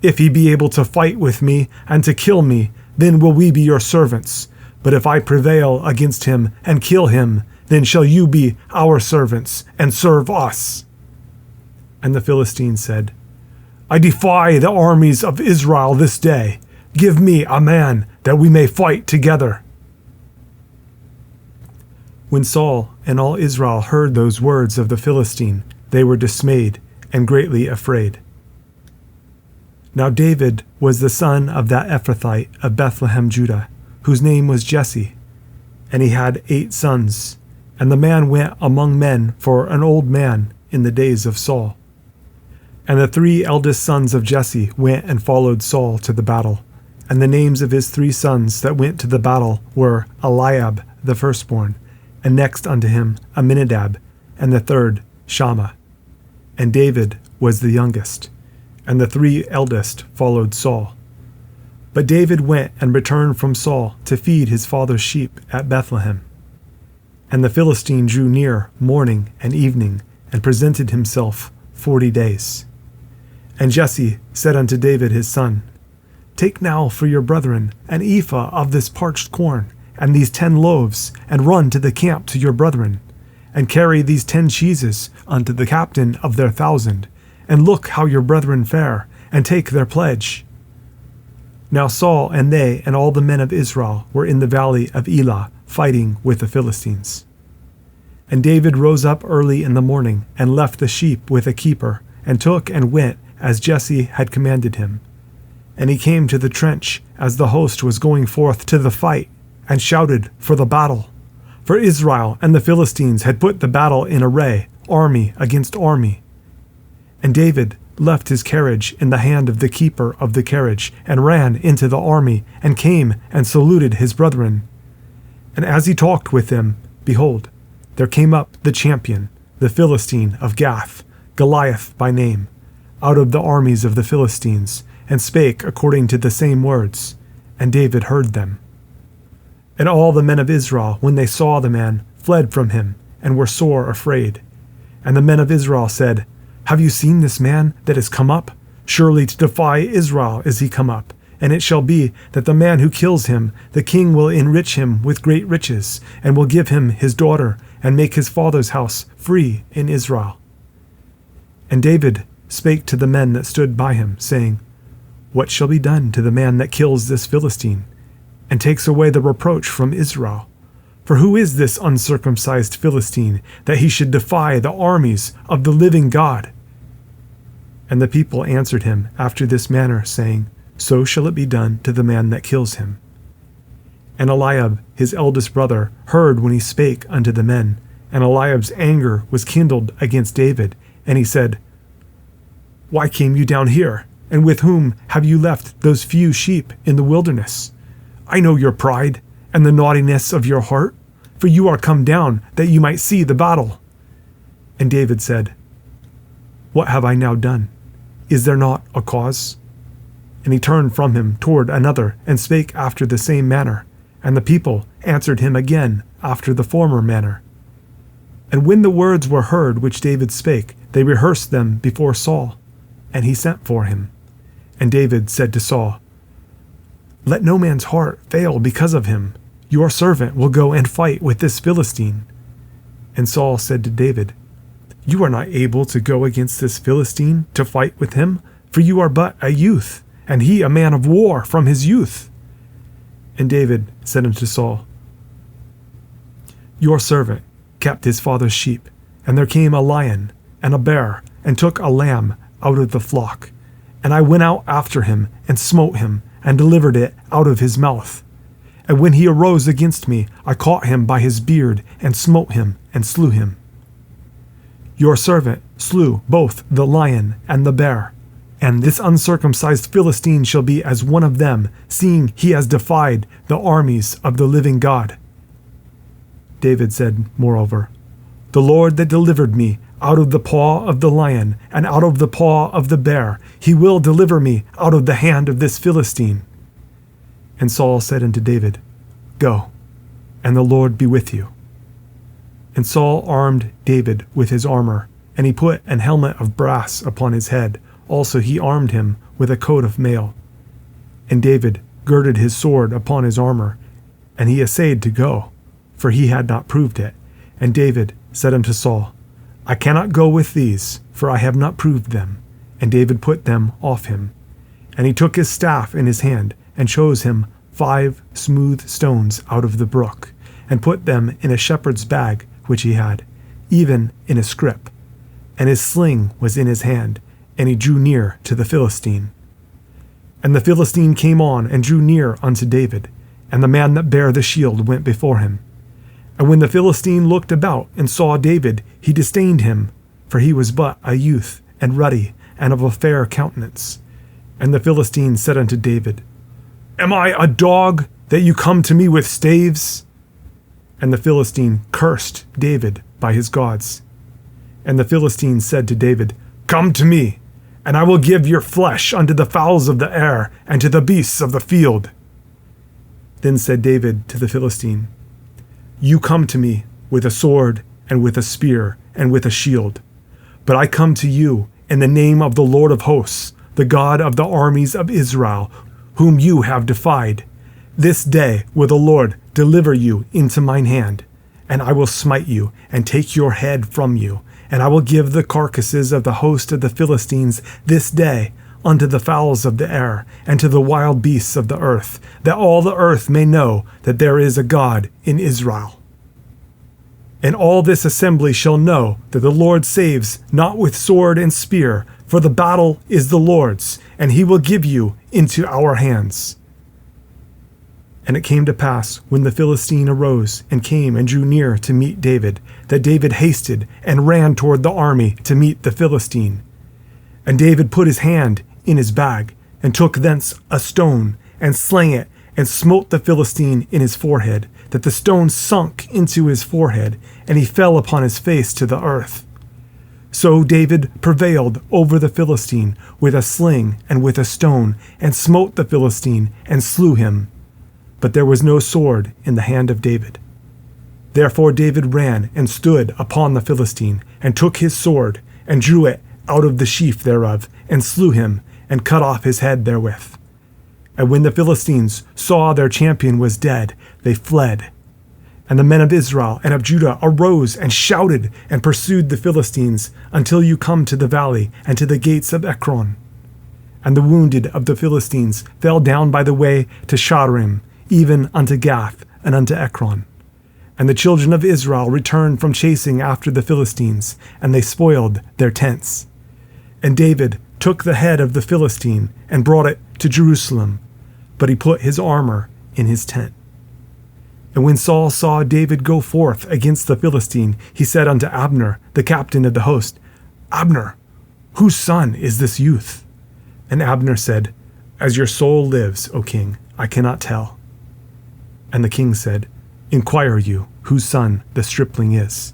Speaker 1: If he be able to fight with me, and to kill me, then will we be your servants. But if I prevail against him, and kill him, then shall you be our servants, and serve us. And the Philistines said, I defy the armies of Israel this day. Give me a man, that we may fight together. When Saul and all Israel heard those words of the Philistine, they were dismayed and greatly afraid. Now David was the son of that Ephrathite of Bethlehem, Judah, whose name was Jesse, and he had 8 sons. And the man went among men for an old man in the days of Saul. And the 3 eldest sons of Jesse went and followed Saul to the battle. And the names of his 3 sons that went to the battle were Eliab the firstborn, and next unto him Aminadab, and the third Shammah. And David was the youngest, and the 3 eldest followed Saul. But David went and returned from Saul to feed his father's sheep at Bethlehem. And the Philistine drew near morning and evening, and presented himself 40 days. And Jesse said unto David his son, Take now for your brethren an ephah of this parched corn, and these 10 loaves, and run to the camp to your brethren, and carry these 10 cheeses unto the captain of their 1,000, and look how your brethren fare, and take their pledge. Now Saul and they and all the men of Israel were in the valley of Elah, fighting with the Philistines. And David rose up early in the morning, and left the sheep with a keeper, and took and went as Jesse had commanded him. And he came to the trench as the host was going forth to the fight, and shouted for the battle. For Israel and the Philistines had put the battle in array, army against army. And David left his carriage in the hand of the keeper of the carriage, and ran into the army, and came and saluted his brethren. And as he talked with them, behold, there came up the champion, the Philistine of Gath, Goliath by name, out of the armies of the Philistines, and spake according to the same words, and David heard them. And all the men of Israel, when they saw the man, fled from him, and were sore afraid. And the men of Israel said, Have you seen this man that is come up? Surely to defy Israel is he come up. And it shall be that the man who kills him, the king will enrich him with great riches, and will give him his daughter, and make his father's house free in Israel. And David spake to the men that stood by him, saying, What shall be done to the man that kills this Philistine, and takes away the reproach from Israel? For who is this uncircumcised Philistine, that he should defy the armies of the living God? And the people answered him after this manner, saying, So shall it be done to the man that kills him. And Eliab, his eldest brother, heard when he spake unto the men, and Eliab's anger was kindled against David, and he said, Why came you down here? And with whom have you left those few sheep in the wilderness? I know your pride, and the naughtiness of your heart, for you are come down that you might see the battle. And David said, What have I now done? Is there not a cause? And he turned from him toward another, and spake after the same manner. And the people answered him again after the former manner. And when the words were heard which David spake, they rehearsed them before Saul, and he sent for him. And David said to Saul, Let no man's heart fail because of him. Your servant will go and fight with this Philistine. And Saul said to David, You are not able to go against this Philistine to fight with him, for you are but a youth, and he a man of war from his youth. And David said unto Saul, Your servant kept his father's sheep, and there came a lion and a bear, and took a lamb out of the flock. And I went out after him, and smote him, and delivered it out of his mouth. And when he arose against me, I caught him by his beard, and smote him, and slew him. Your servant slew both the lion and the bear. And this uncircumcised Philistine shall be as one of them, seeing he has defied the armies of the living God. David said, moreover, The Lord that delivered me out of the paw of the lion, and out of the paw of the bear, he will deliver me out of the hand of this Philistine. And Saul said unto David, Go, and the Lord be with you. And Saul armed David with his armor, and he put an helmet of brass upon his head. Also he armed him with a coat of mail. And David girded his sword upon his armor, and he essayed to go, for he had not proved it. And David said unto Saul, I cannot go with these, for I have not proved them. And David put them off him. And he took his staff in his hand, and chose him 5 smooth stones out of the brook, and put them in a shepherd's bag which he had, even in a scrip. And his sling was in his hand, and he drew near to the Philistine. And the Philistine came on and drew near unto David, and the man that bare the shield went before him. And when the Philistine looked about and saw David, he disdained him, for he was but a youth, and ruddy, and of a fair countenance. And the Philistine said unto David, Am I a dog, that you come to me with staves? And the Philistine cursed David by his gods. And the Philistine said to David, Come to me, and I will give your flesh unto the fowls of the air, and to the beasts of the field. Then said David to the Philistine, You come to me, with a sword and with a spear and with a shield. But I come to you in the name of the Lord of hosts, the God of the armies of Israel, whom you have defied. This day will the Lord deliver you into mine hand, and I will smite you and take your head from you, and I will give the carcasses of the host of the Philistines this day unto the fowls of the air and to the wild beasts of the earth, that all the earth may know that there is a God in Israel. And all this assembly shall know that the Lord saves not with sword and spear, for the battle is the Lord's, and he will give you into our hands. And it came to pass, when the Philistine arose and came and drew near to meet David, that David hasted and ran toward the army to meet the Philistine. And David put his hand in his bag, and took thence a stone, and slang it, and smote the Philistine in his forehead, that the stone sunk into his forehead, and he fell upon his face to the earth. So David prevailed over the Philistine with a sling and with a stone, and smote the Philistine, and slew him. But there was no sword in the hand of David. Therefore David ran and stood upon the Philistine, and took his sword, and drew it out of the sheath thereof, and slew him, and cut off his head therewith. And when the Philistines saw their champion was dead, they fled. And the men of Israel and of Judah arose and shouted and pursued the Philistines until you come to the valley and to the gates of Ekron. And the wounded of the Philistines fell down by the way to Shaarim, even unto Gath and unto Ekron. And the children of Israel returned from chasing after the Philistines, and they spoiled their tents. And David took the head of the Philistine and brought it to Jerusalem, but he put his armor in his tent. And when Saul saw David go forth against the Philistine, he said unto Abner, the captain of the host, Abner, whose son is this youth? And Abner said, As your soul lives, O king, I cannot tell. And the king said, Inquire you whose son the stripling is.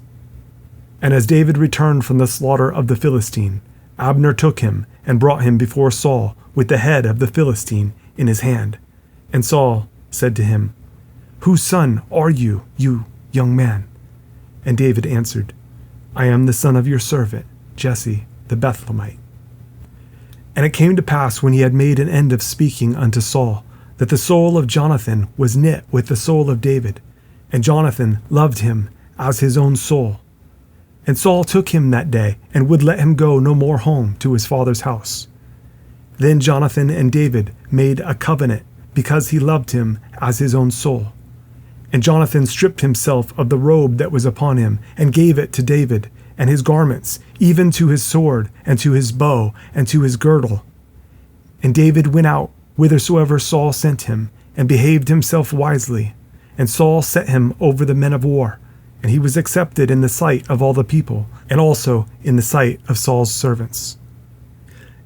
Speaker 1: And as David returned from the slaughter of the Philistine, Abner took him and brought him before Saul with the head of the Philistine in his hand. And Saul said to him, Whose son are you, you young man? And David answered, I am the son of your servant, Jesse the Bethlehemite. And it came to pass, when he had made an end of speaking unto Saul, that the soul of Jonathan was knit with the soul of David, and Jonathan loved him as his own soul. And Saul took him that day, and would let him go no more home to his father's house. Then Jonathan and David made a covenant, because he loved him as his own soul. And Jonathan stripped himself of the robe that was upon him, and gave it to David, and his garments, even to his sword, and to his bow, and to his girdle. And David went out whithersoever Saul sent him, and behaved himself wisely. And Saul set him over the men of war, and he was accepted in the sight of all the people, and also in the sight of Saul's servants.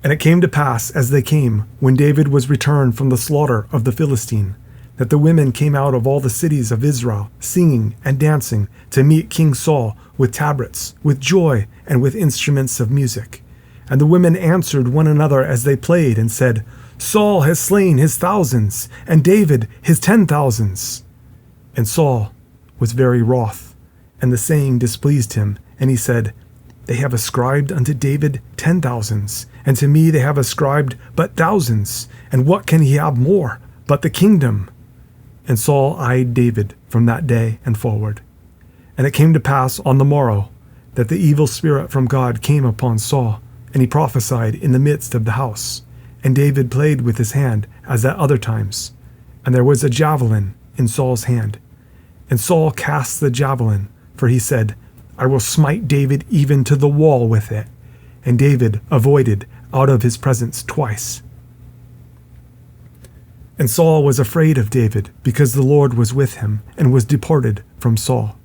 Speaker 1: And it came to pass, as they came, when David was returned from the slaughter of the Philistine, that the women came out of all the cities of Israel, singing and dancing, to meet King Saul with tabrets, with joy, and with instruments of music. And the women answered one another as they played, and said, Saul has slain his thousands, and David his 10,000s. And Saul was very wroth, and the saying displeased him, and he said, They have ascribed unto David 10,000s, and to me they have ascribed but thousands, and what can he have more but the kingdom? And Saul eyed David from that day and forward. And it came to pass on the morrow that the evil spirit from God came upon Saul, and he prophesied in the midst of the house. And David played with his hand as at other times. And there was a javelin in Saul's hand. And Saul cast the javelin, for he said, I will smite David even to the wall with it. And David avoided out of his presence twice. And Saul was afraid of David, because the Lord was with him, and was departed from Saul.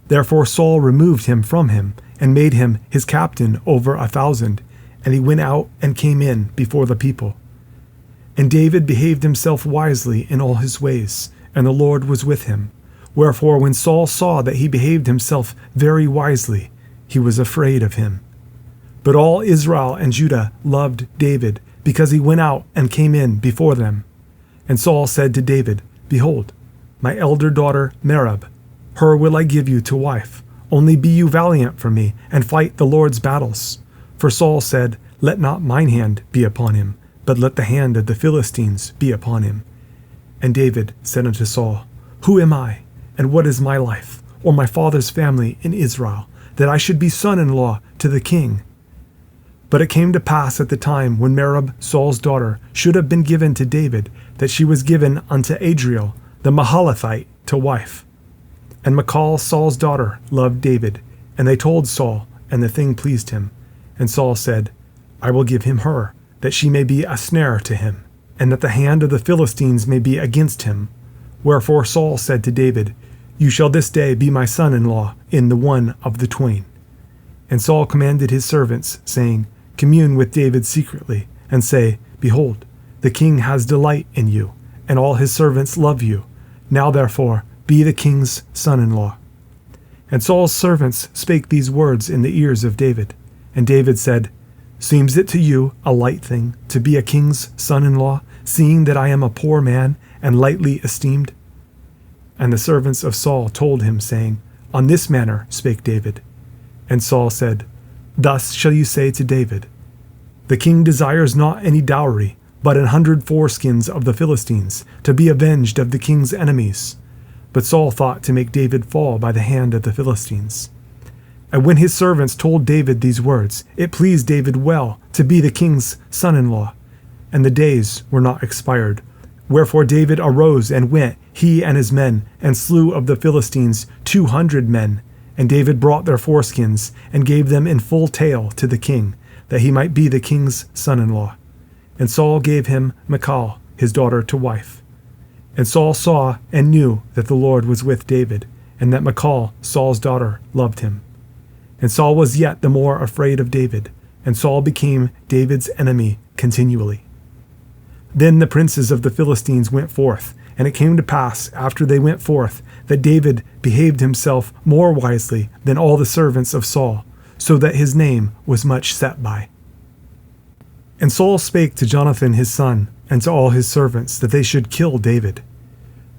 Speaker 1: Therefore Saul removed him from him, and made him his captain over 1,000, and he went out and came in before the people. And David behaved himself wisely in all his ways, and the Lord was with him. Wherefore when Saul saw that he behaved himself very wisely, he was afraid of him. But all Israel and Judah loved David, because he went out and came in before them. And Saul said to David, Behold, my elder daughter Merab, Her will I give you to wife. Only be you valiant for me, and fight the Lord's battles. For Saul said, Let not mine hand be upon him, but let the hand of the Philistines be upon him. And David said unto Saul, Who am I, and what is my life, or my father's family in Israel, that I should be son-in-law to the king? But it came to pass at the time when Merab, Saul's daughter, should have been given to David, that she was given unto Adriel, the Mahalathite, to wife. And Michal, Saul's daughter, loved David, and they told Saul, and the thing pleased him. And Saul said, I will give him her, that she may be a snare to him, and that the hand of the Philistines may be against him. Wherefore Saul said to David, You shall this day be my son-in-law in the one of the twain. And Saul commanded his servants, saying, Commune with David secretly, and say, Behold, the king has delight in you, and all his servants love you. Now therefore be the king's son-in-law. And Saul's servants spake these words in the ears of David. And David said, Seems it to you a light thing to be a king's son-in-law, seeing that I am a poor man and lightly esteemed? And the servants of Saul told him, saying, On this manner spake David. And Saul said, Thus shall you say to David, The king desires not any dowry, but 100 foreskins of the Philistines, to be avenged of the king's enemies. But Saul thought to make David fall by the hand of the Philistines. And when his servants told David these words, it pleased David well to be the king's son-in-law. And the days were not expired. Wherefore David arose and went, he and his men, and slew of the Philistines 200 men. And David brought their foreskins, and gave them in full tale to the king, that he might be the king's son-in-law. And Saul gave him Michal, his daughter, to wife. And Saul saw and knew that the Lord was with David, and that Michal, Saul's daughter, loved him. And Saul was yet the more afraid of David, and Saul became David's enemy continually. Then the princes of the Philistines went forth, and it came to pass, after they went forth, that David behaved himself more wisely than all the servants of Saul, so that his name was much set by. And Saul spake to Jonathan his son, and to all his servants, that they should kill David.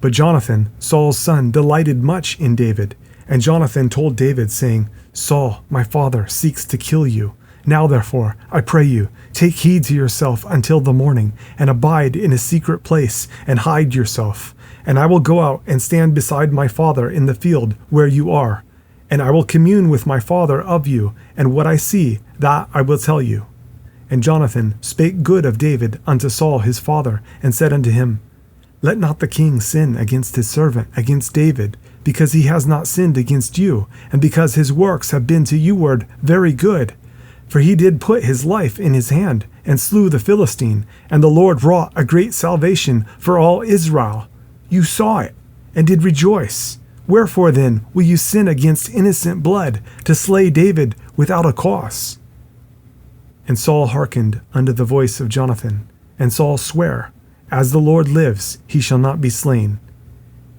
Speaker 1: But Jonathan, Saul's son, delighted much in David. And Jonathan told David, saying, Saul, my father, seeks to kill you. Now therefore, I pray you, take heed to yourself until the morning, and abide in a secret place, and hide yourself. And I will go out and stand beside my father in the field where you are. And I will commune with my father of you, and what I see, that I will tell you. And Jonathan spake good of David unto Saul his father, and said unto him, Let not the king sin against his servant, against David, because he has not sinned against you, and because his works have been to youward very good. For he did put his life in his hand, and slew the Philistine, and the Lord wrought a great salvation for all Israel. You saw it, and did rejoice. Wherefore then will you sin against innocent blood, to slay David without a cause? And Saul hearkened unto the voice of Jonathan, and Saul sware, As the Lord lives, he shall not be slain.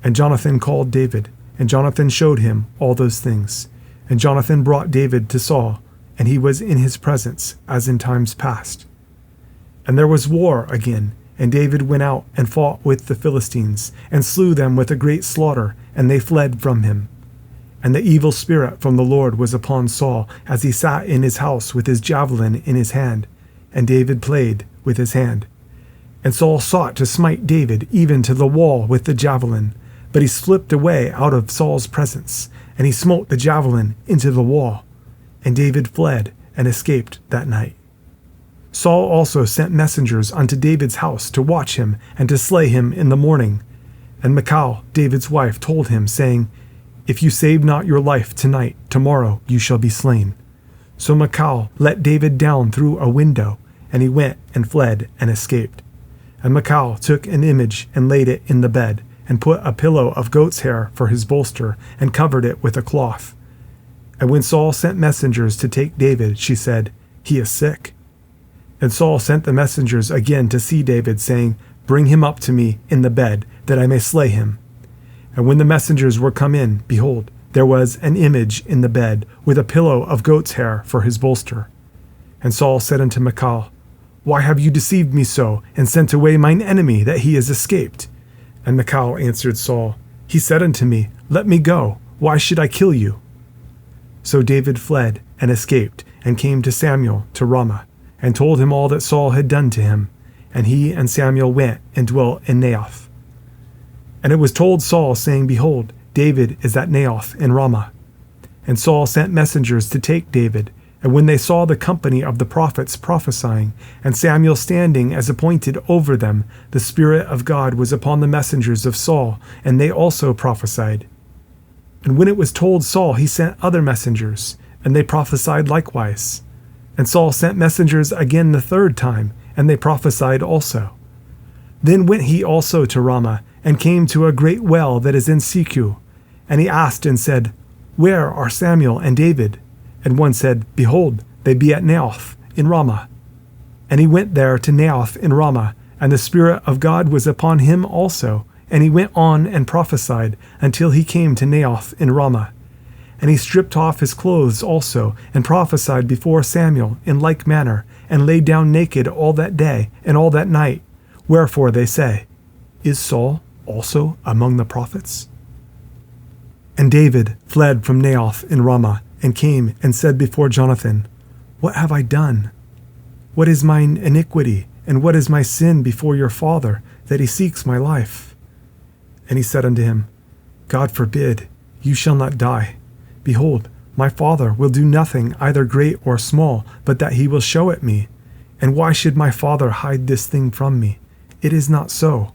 Speaker 1: And Jonathan called David, and Jonathan showed him all those things. And Jonathan brought David to Saul, and he was in his presence, as in times past. And there was war again, and David went out and fought with the Philistines, and slew them with a great slaughter, and they fled from him. And the evil spirit from the Lord was upon Saul, as he sat in his house with his javelin in his hand, and David played with his hand. And Saul sought to smite David even to the wall with the javelin, but he slipped away out of Saul's presence, and he smote the javelin into the wall. And David fled and escaped that night. Saul also sent messengers unto David's house to watch him and to slay him in the morning. And Michal, David's wife, told him, saying, If you save not your life tonight, tomorrow you shall be slain. So Michal let David down through a window, and he went and fled and escaped. And Michal took an image and laid it in the bed, and put a pillow of goat's hair for his bolster, and covered it with a cloth. And when Saul sent messengers to take David, she said, He is sick. And Saul sent the messengers again to see David, saying, Bring him up to me in the bed, that I may slay him. And when the messengers were come in, behold, there was an image in the bed, with a pillow of goat's hair for his bolster. And Saul said unto Michal, Why have you deceived me so, and sent away mine enemy, that he is escaped? And Michal answered Saul, He said unto me, Let me go. Why should I kill you?" So David fled and escaped, and came to Samuel to Ramah, and told him all that Saul had done to him. And he and Samuel went and dwelt in Naioth. And it was told Saul, saying, "Behold, David is at Naioth in Ramah." And Saul sent messengers to take David. And when they saw the company of the prophets prophesying, and Samuel standing as appointed over them, the Spirit of God was upon the messengers of Saul, and they also prophesied. And when it was told Saul, he sent other messengers, and they prophesied likewise. And Saul sent messengers again the third time, and they prophesied also. Then went he also to Ramah, and came to a great well that is in Seku. And he asked and said, "Where are Samuel and David?" And one said, "Behold, they be at Naioth in Ramah." And he went there to Naioth in Ramah, and the Spirit of God was upon him also. And he went on and prophesied until he came to Naioth in Ramah. And he stripped off his clothes also, and prophesied before Samuel in like manner, and lay down naked all that day and all that night. Wherefore they say, "Is Saul also among the prophets?" And David fled from Naioth in Ramah, and came and said before Jonathan, "What have I done? What is mine iniquity, and what is my sin before your father, that he seeks my life?" And he said unto him, "God forbid, you shall not die. Behold, my father will do nothing either great or small, but that he will show it me. And why should my father hide this thing from me? It is not so."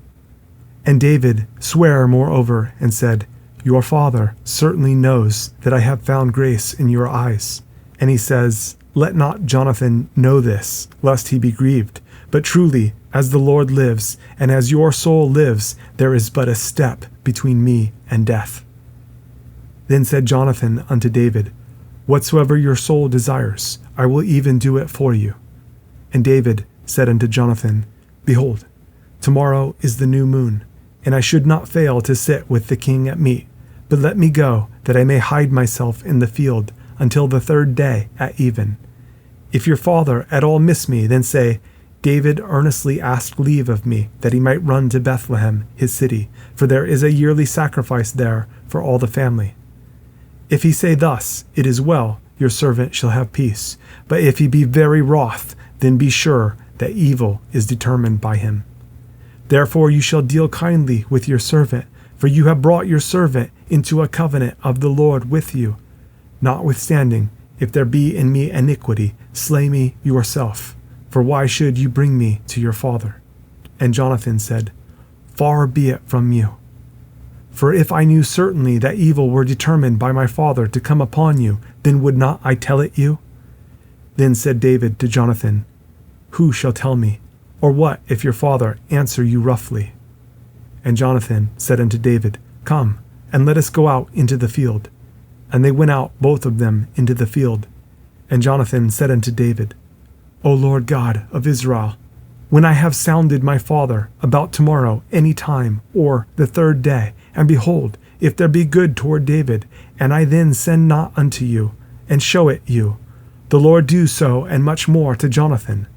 Speaker 1: And David sware moreover, and said, "Your father certainly knows that I have found grace in your eyes." And he says, "Let not Jonathan know this, lest he be grieved. But truly, as the Lord lives, and as your soul lives, there is but a step between me and death." Then said Jonathan unto David, "Whatsoever your soul desires, I will even do it for you." And David said unto Jonathan, "Behold, tomorrow is the new moon, and I should not fail to sit with the king at meat. But let me go, that I may hide myself in the field until the third day at even. If your father at all miss me, then say, David earnestly asked leave of me, that he might run to Bethlehem, his city, for there is a yearly sacrifice there for all the family. If he say thus, it is well, your servant shall have peace. But if he be very wroth, then be sure that evil is determined by him. Therefore you shall deal kindly with your servant, for you have brought your servant into a covenant of the Lord with you. Notwithstanding, if there be in me iniquity, slay me yourself. For why should you bring me to your father?" And Jonathan said, "Far be it from you. For if I knew certainly that evil were determined by my father to come upon you, then would not I tell it you?" Then said David to Jonathan, "Who shall tell me? Or what if your father answer you roughly?" And Jonathan said unto David, "Come, and let us go out into the field." And they went out both of them into the field. And Jonathan said unto David, "O Lord God of Israel, when I have sounded my father about tomorrow any time, or the third day, and behold, if there be good toward David, and I then send not unto you, and show it you, the Lord do so and much more to Jonathan.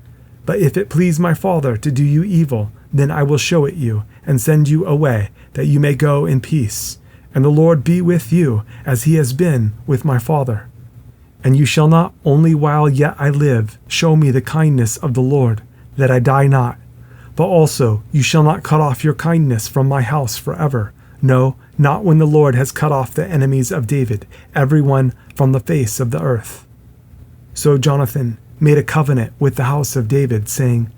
Speaker 1: But if it please my father to do you evil, then I will show it you, and send you away, that you may go in peace. And the Lord be with you, as he has been with my father. And you shall not only while yet I live show me the kindness of the Lord, that I die not, but also you shall not cut off your kindness from my house forever. No, not when the Lord has cut off the enemies of David, every one from the face of the earth." So Jonathan made a covenant with the house of David, saying,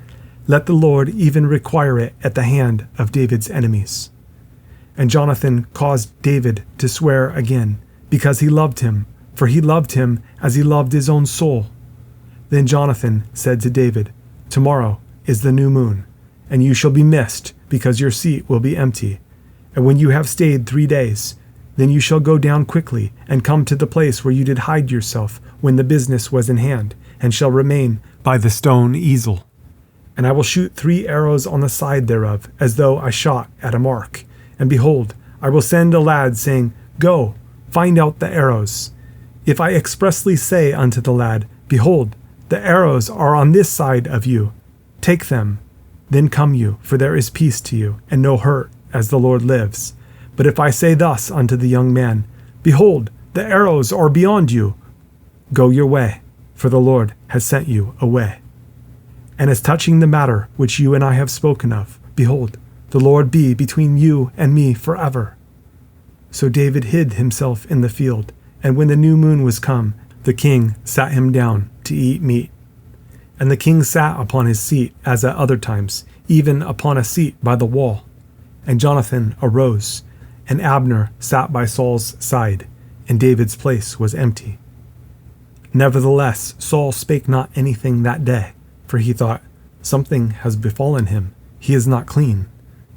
Speaker 1: "Let the Lord even require it at the hand of David's enemies." And Jonathan caused David to swear again, because he loved him, for he loved him as he loved his own soul. Then Jonathan said to David, "Tomorrow is the new moon, and you shall be missed, because your seat will be empty. And when you have stayed 3 days, then you shall go down quickly, and come to the place where you did hide yourself when the business was in hand, and shall remain by the stone easel. And I will shoot 3 arrows on the side thereof, as though I shot at a mark. And behold, I will send a lad, saying, Go, find out the arrows. If I expressly say unto the lad, Behold, the arrows are on this side of you, take them. Then come you, for there is peace to you, and no hurt, as the Lord lives. But if I say thus unto the young man, Behold, the arrows are beyond you. Go your way, for the Lord has sent you away. And as touching the matter which you and I have spoken of, behold, the Lord be between you and me forever. So David hid himself in the field, and when the new moon was come, the king sat him down to eat meat. And the king sat upon his seat as at other times, even upon a seat by the wall. And Jonathan arose, and Abner sat by Saul's side, and David's place was empty. Nevertheless, Saul spake not anything that day, for he thought, Something has befallen him. He is not clean.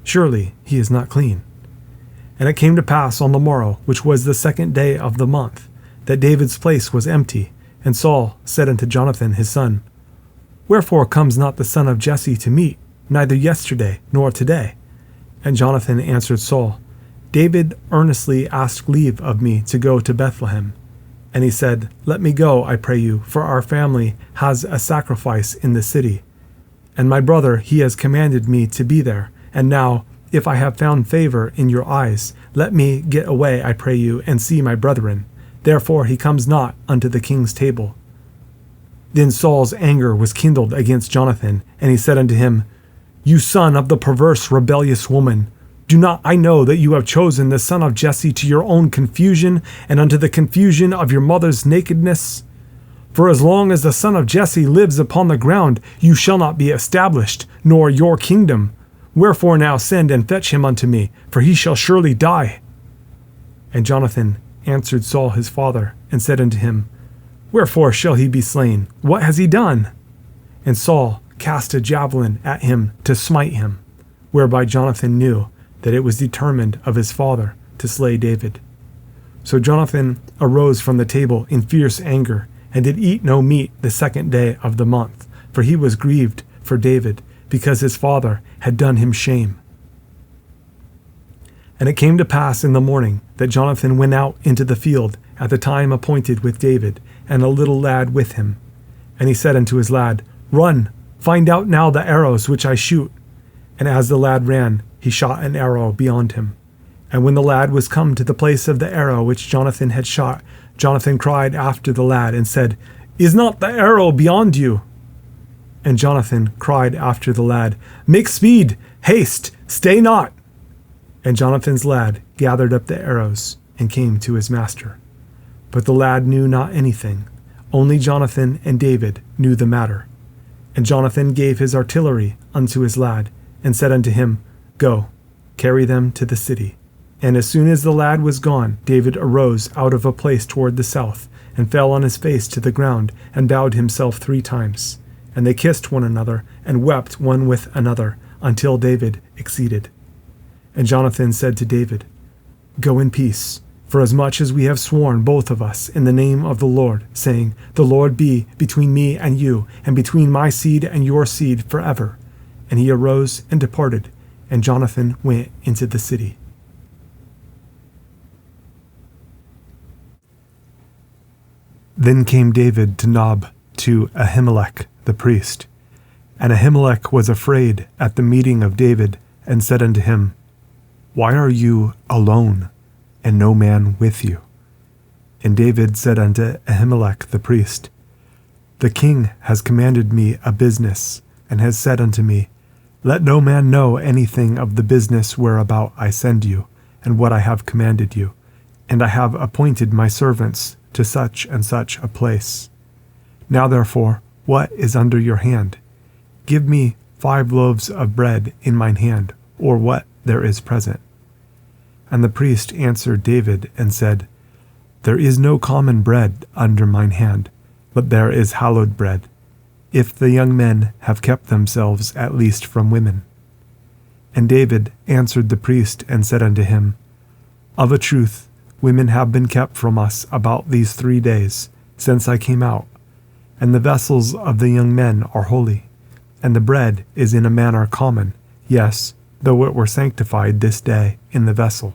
Speaker 1: Surely he is not clean. And it came to pass on the morrow, which was the 2nd day of the month, that David's place was empty. And Saul said unto Jonathan his son, Wherefore comes not the son of Jesse to meat, neither yesterday nor today? And Jonathan answered Saul, David earnestly asked leave of me to go to Bethlehem. And he said, Let me go, I pray you, for our family has a sacrifice in the city. And my brother, he has commanded me to be there. And now, if I have found favor in your eyes, let me get away, I pray you, and see my brethren. Therefore he comes not unto the king's table. Then Saul's anger was kindled against Jonathan, and he said unto him, You son of the perverse rebellious woman, do not I know that you have chosen the son of Jesse to your own confusion, and unto the confusion of your mother's nakedness? For as long as the son of Jesse lives upon the ground, you shall not be established, nor your kingdom. Wherefore now send and fetch him unto me, for he shall surely die. And Jonathan answered Saul his father, and said unto him, Wherefore shall he be slain? What has he done? And Saul cast a javelin at him to smite him, whereby Jonathan knew that it was determined of his father to slay David. So Jonathan arose from the table in fierce anger, and did eat no meat the 2nd day of the month, for he was grieved for David, because his father had done him shame. And it came to pass in the morning that Jonathan went out into the field at the time appointed with David, and a little lad with him. And he said unto his lad, Run, find out now the arrows which I shoot. And as the lad ran, he shot an arrow beyond him. And when the lad was come to the place of the arrow which Jonathan had shot, Jonathan cried after the lad, and said, Is not the arrow beyond you? And Jonathan cried after the lad, Make speed, haste, stay not. And Jonathan's lad gathered up the arrows, and came to his master. But the lad knew not anything, only Jonathan and David knew the matter. And Jonathan gave his artillery unto his lad, and said unto him, Go, carry them to the city. And as soon as the lad was gone, David arose out of a place toward the south, and fell on his face to the ground, and bowed himself 3 times. And they kissed one another, and wept one with another, until David exceeded. And Jonathan said to David, Go in peace, for as much as we have sworn both of us in the name of the Lord, saying, The Lord be between me and you, and between my seed and your seed forever. And he arose and departed, and Jonathan went into the city. Then came David to Nob, to Ahimelech the priest. And Ahimelech was afraid at the meeting of David, and said unto him, Why are you alone, and no man with you? And David said unto Ahimelech the priest, The king has commanded me a business, and has said unto me, Let no man know anything of the business whereabout I send you, and what I have commanded you. And I have appointed my servants to such and such a place. Now therefore, what is under your hand? Give me 5 loaves of bread in mine hand, or what there is present. And the priest answered David, and said, There is no common bread under mine hand, but there is hallowed bread, if the young men have kept themselves at least from women. And David answered the priest, and said unto him, Of a truth, women have been kept from us about these 3 days, since I came out, and the vessels of the young men are holy, and the bread is in a manner common, yes, though it were sanctified this day in the vessel.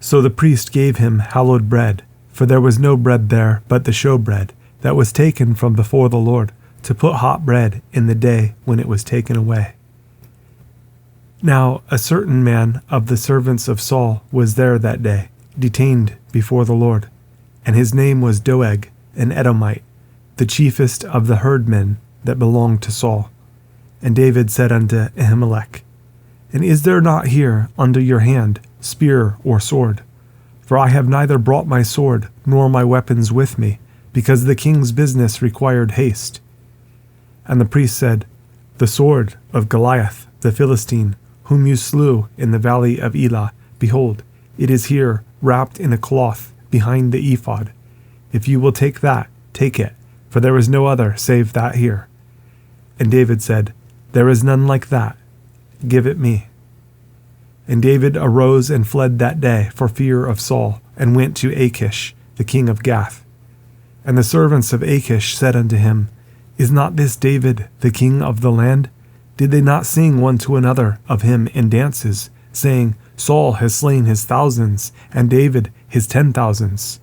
Speaker 1: So the priest gave him hallowed bread, for there was no bread there but the showbread, that was taken from before the Lord, to put hot bread in the day when it was taken away. Now a certain man of the servants of Saul was there that day, detained before the Lord. And his name was Doeg, an Edomite, the chiefest of the herdmen that belonged to Saul. And David said unto Ahimelech, And is there not here under your hand spear or sword? For I have neither brought my sword nor my weapons with me, because the king's business required haste. And the priest said, The sword of Goliath the Philistine, whom you slew in the valley of Elah, behold, it is here wrapped in a cloth behind the ephod. If you will take that, take it, for there is no other save that here. And David said, There is none like that. Give it me. And David arose and fled that day for fear of Saul, and went to Achish, the king of Gath. And the servants of Achish said unto him, Is not this David, the king of the land? Did they not sing one to another of him in dances, saying, Saul has slain his thousands, and David his 10,000s?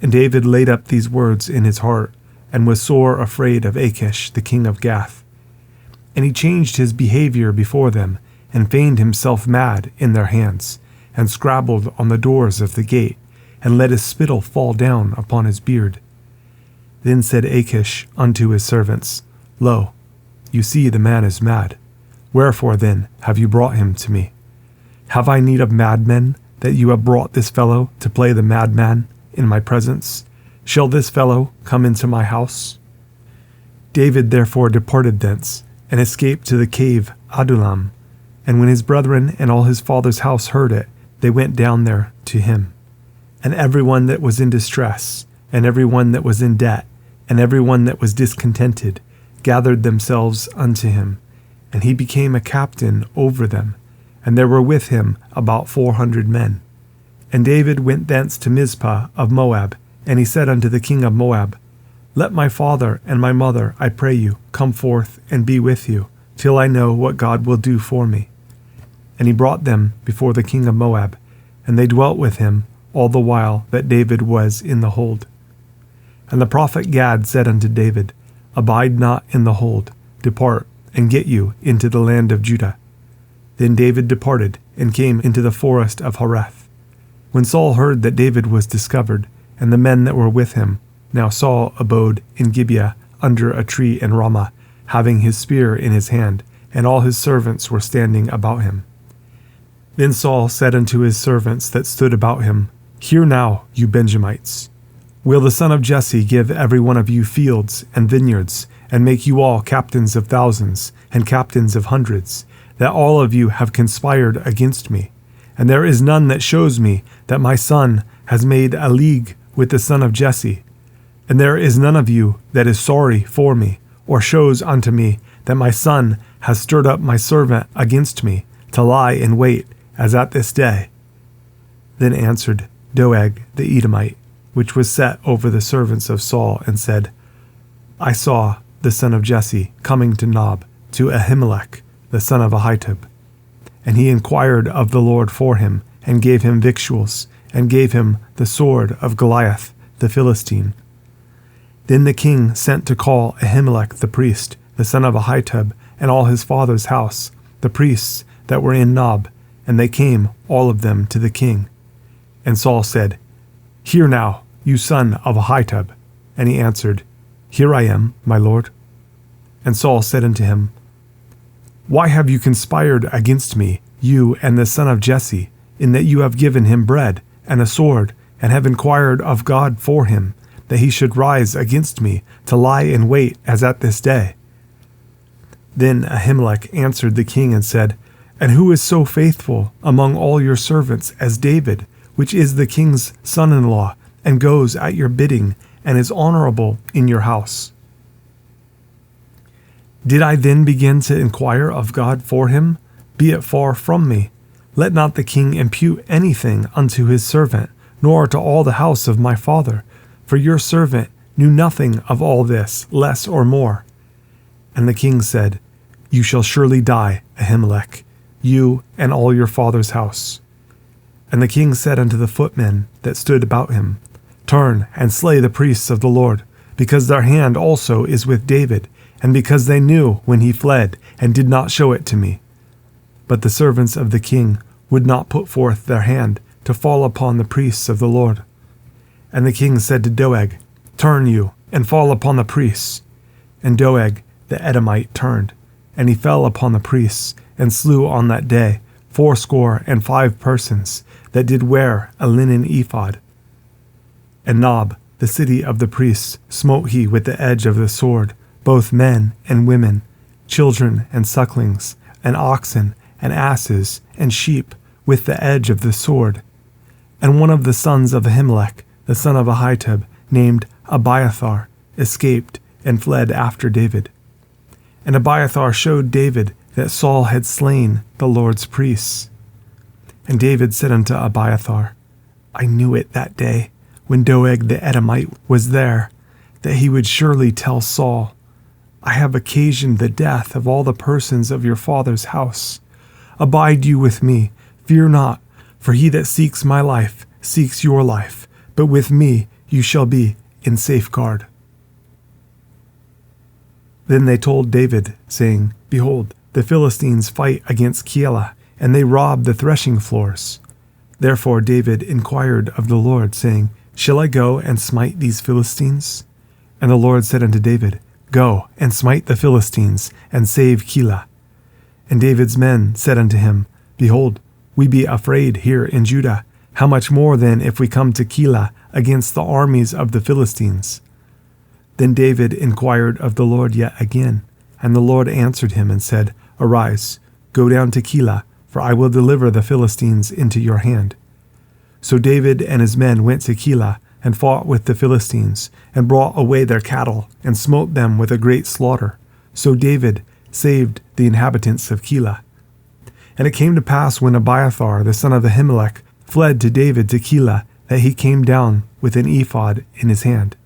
Speaker 1: And David laid up these words in his heart, and was sore afraid of Achish, the king of Gath. And he changed his behavior before them, and feigned himself mad in their hands, and scrabbled on the doors of the gate, and let his spittle fall down upon his beard. Then said Achish unto his servants, Lo, you see the man is mad. Wherefore then have you brought him to me? Have I need of madmen, that you have brought this fellow to play the madman in my presence? Shall this fellow come into my house? David therefore departed thence, and escaped to the cave Adullam. And when his brethren and all his father's house heard it, they went down there to him. And every one that was in distress, and every one that was in debt, and every one that was discontented, gathered themselves unto him, and he became a captain over them, and there were with him about 400 men. And David went thence to Mizpah of Moab, and he said unto the king of Moab, Let my father and my mother, I pray you, come forth and be with you, till I know what God will do for me. And he brought them before the king of Moab, and they dwelt with him all the while that David was in the hold. And the prophet Gad said unto David, Abide not in the hold, depart, and get you into the land of Judah. Then David departed, and came into the forest of Hareth. When Saul heard that David was discovered, and the men that were with him, now Saul abode in Gibeah under a tree in Ramah, having his spear in his hand, and all his servants were standing about him. Then Saul said unto his servants that stood about him, Hear now, you Benjamites. Will the son of Jesse give every one of you fields and vineyards, and make you all captains of thousands, and captains of hundreds, that all of you have conspired against me? And there is none that shows me that my son has made a league with the son of Jesse. And there is none of you that is sorry for me, or shows unto me that my son has stirred up my servant against me, to lie in wait, as at this day. Then answered Doeg the Edomite, which was set over the servants of Saul, and said, I saw the son of Jesse coming to Nob, to Ahimelech, the son of Ahitub. And he inquired of the Lord for him, and gave him victuals, and gave him the sword of Goliath the Philistine. Then the king sent to call Ahimelech the priest, the son of Ahitub, and all his father's house, the priests that were in Nob, and they came, all of them, to the king. And Saul said, Hear now, you son of Ahitub. And he answered, Here I am, my lord. And Saul said unto him, Why have you conspired against me, you and the son of Jesse, in that you have given him bread and a sword, and have inquired of God for him, that he should rise against me, to lie in wait as at this day? Then Ahimelech answered the king and said, And who is so faithful among all your servants as David, which is the king's son-in-law, and goes at your bidding, and is honorable in your house? Did I then begin to inquire of God for him? Be it far from me. Let not the king impute anything unto his servant, nor to all the house of my father, for your servant knew nothing of all this, less or more. And the king said, You shall surely die, Ahimelech, you and all your father's house. And the king said unto the footmen that stood about him, Turn and slay the priests of the Lord, because their hand also is with David, and because they knew when he fled, and did not show it to me. But the servants of the king would not put forth their hand to fall upon the priests of the Lord. And the king said to Doeg, Turn you, and fall upon the priests. And Doeg the Edomite turned, and he fell upon the priests, and slew on that day 75 persons that did wear a linen ephod. And Nob, the city of the priests, smote he with the edge of the sword, both men and women, children and sucklings, and oxen, and asses, and sheep, with the edge of the sword. And one of the sons of Ahimelech, the son of Ahitub, named Abiathar, escaped and fled after David. And Abiathar showed David that Saul had slain the Lord's priests. And David said unto Abiathar, I knew it that day, when Doeg the Edomite was there, that he would surely tell Saul, I have occasioned the death of all the persons of your father's house. Abide you with me, fear not, for he that seeks my life seeks your life, but with me you shall be in safeguard. Then they told David, saying, Behold, the Philistines fight against Keilah, and they rob the threshing floors. Therefore David inquired of the Lord, saying, Shall I go and smite these Philistines? And the Lord said unto David, Go and smite the Philistines, and save Keilah. And David's men said unto him, Behold, we be afraid here in Judah. How much more then if we come to Keilah against the armies of the Philistines? Then David inquired of the Lord yet again, and the Lord answered him and said, Arise, go down to Keilah, for I will deliver the Philistines into your hand. So David and his men went to Keilah, and fought with the Philistines, and brought away their cattle, and smote them with a great slaughter. So David saved the inhabitants of Keilah. And it came to pass, when Abiathar the son of Ahimelech fled to David to Keilah, that he came down with an ephod in his hand.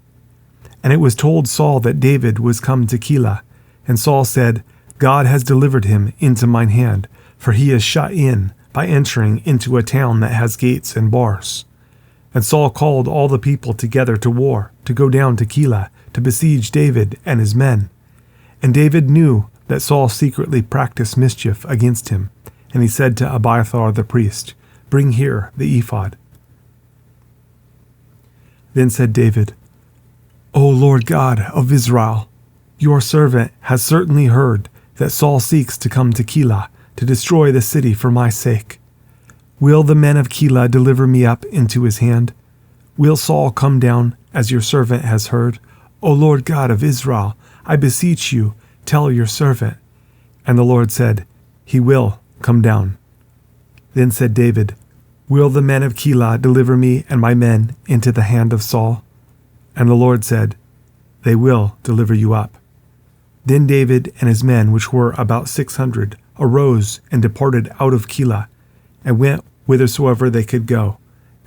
Speaker 1: And it was told Saul that David was come to Keilah. And Saul said, God has delivered him into mine hand, for he is shut in by entering into a town that has gates and bars. And Saul called all the people together to war, to go down to Keilah, to besiege David and his men. And David knew that Saul secretly practiced mischief against him. And he said to Abiathar the priest, Bring here the ephod. Then said David, O Lord God of Israel, your servant has certainly heard that Saul seeks to come to Keilah, to destroy the city for my sake. Will the men of Keilah deliver me up into his hand? Will Saul come down, as your servant has heard? O Lord God of Israel, I beseech you, tell your servant. And the Lord said, He will come down. Then said David, Will the men of Keilah deliver me and my men into the hand of Saul? And the Lord said, They will deliver you up. Then David and his men, which were about 600, arose and departed out of Keilah, and went whithersoever they could go.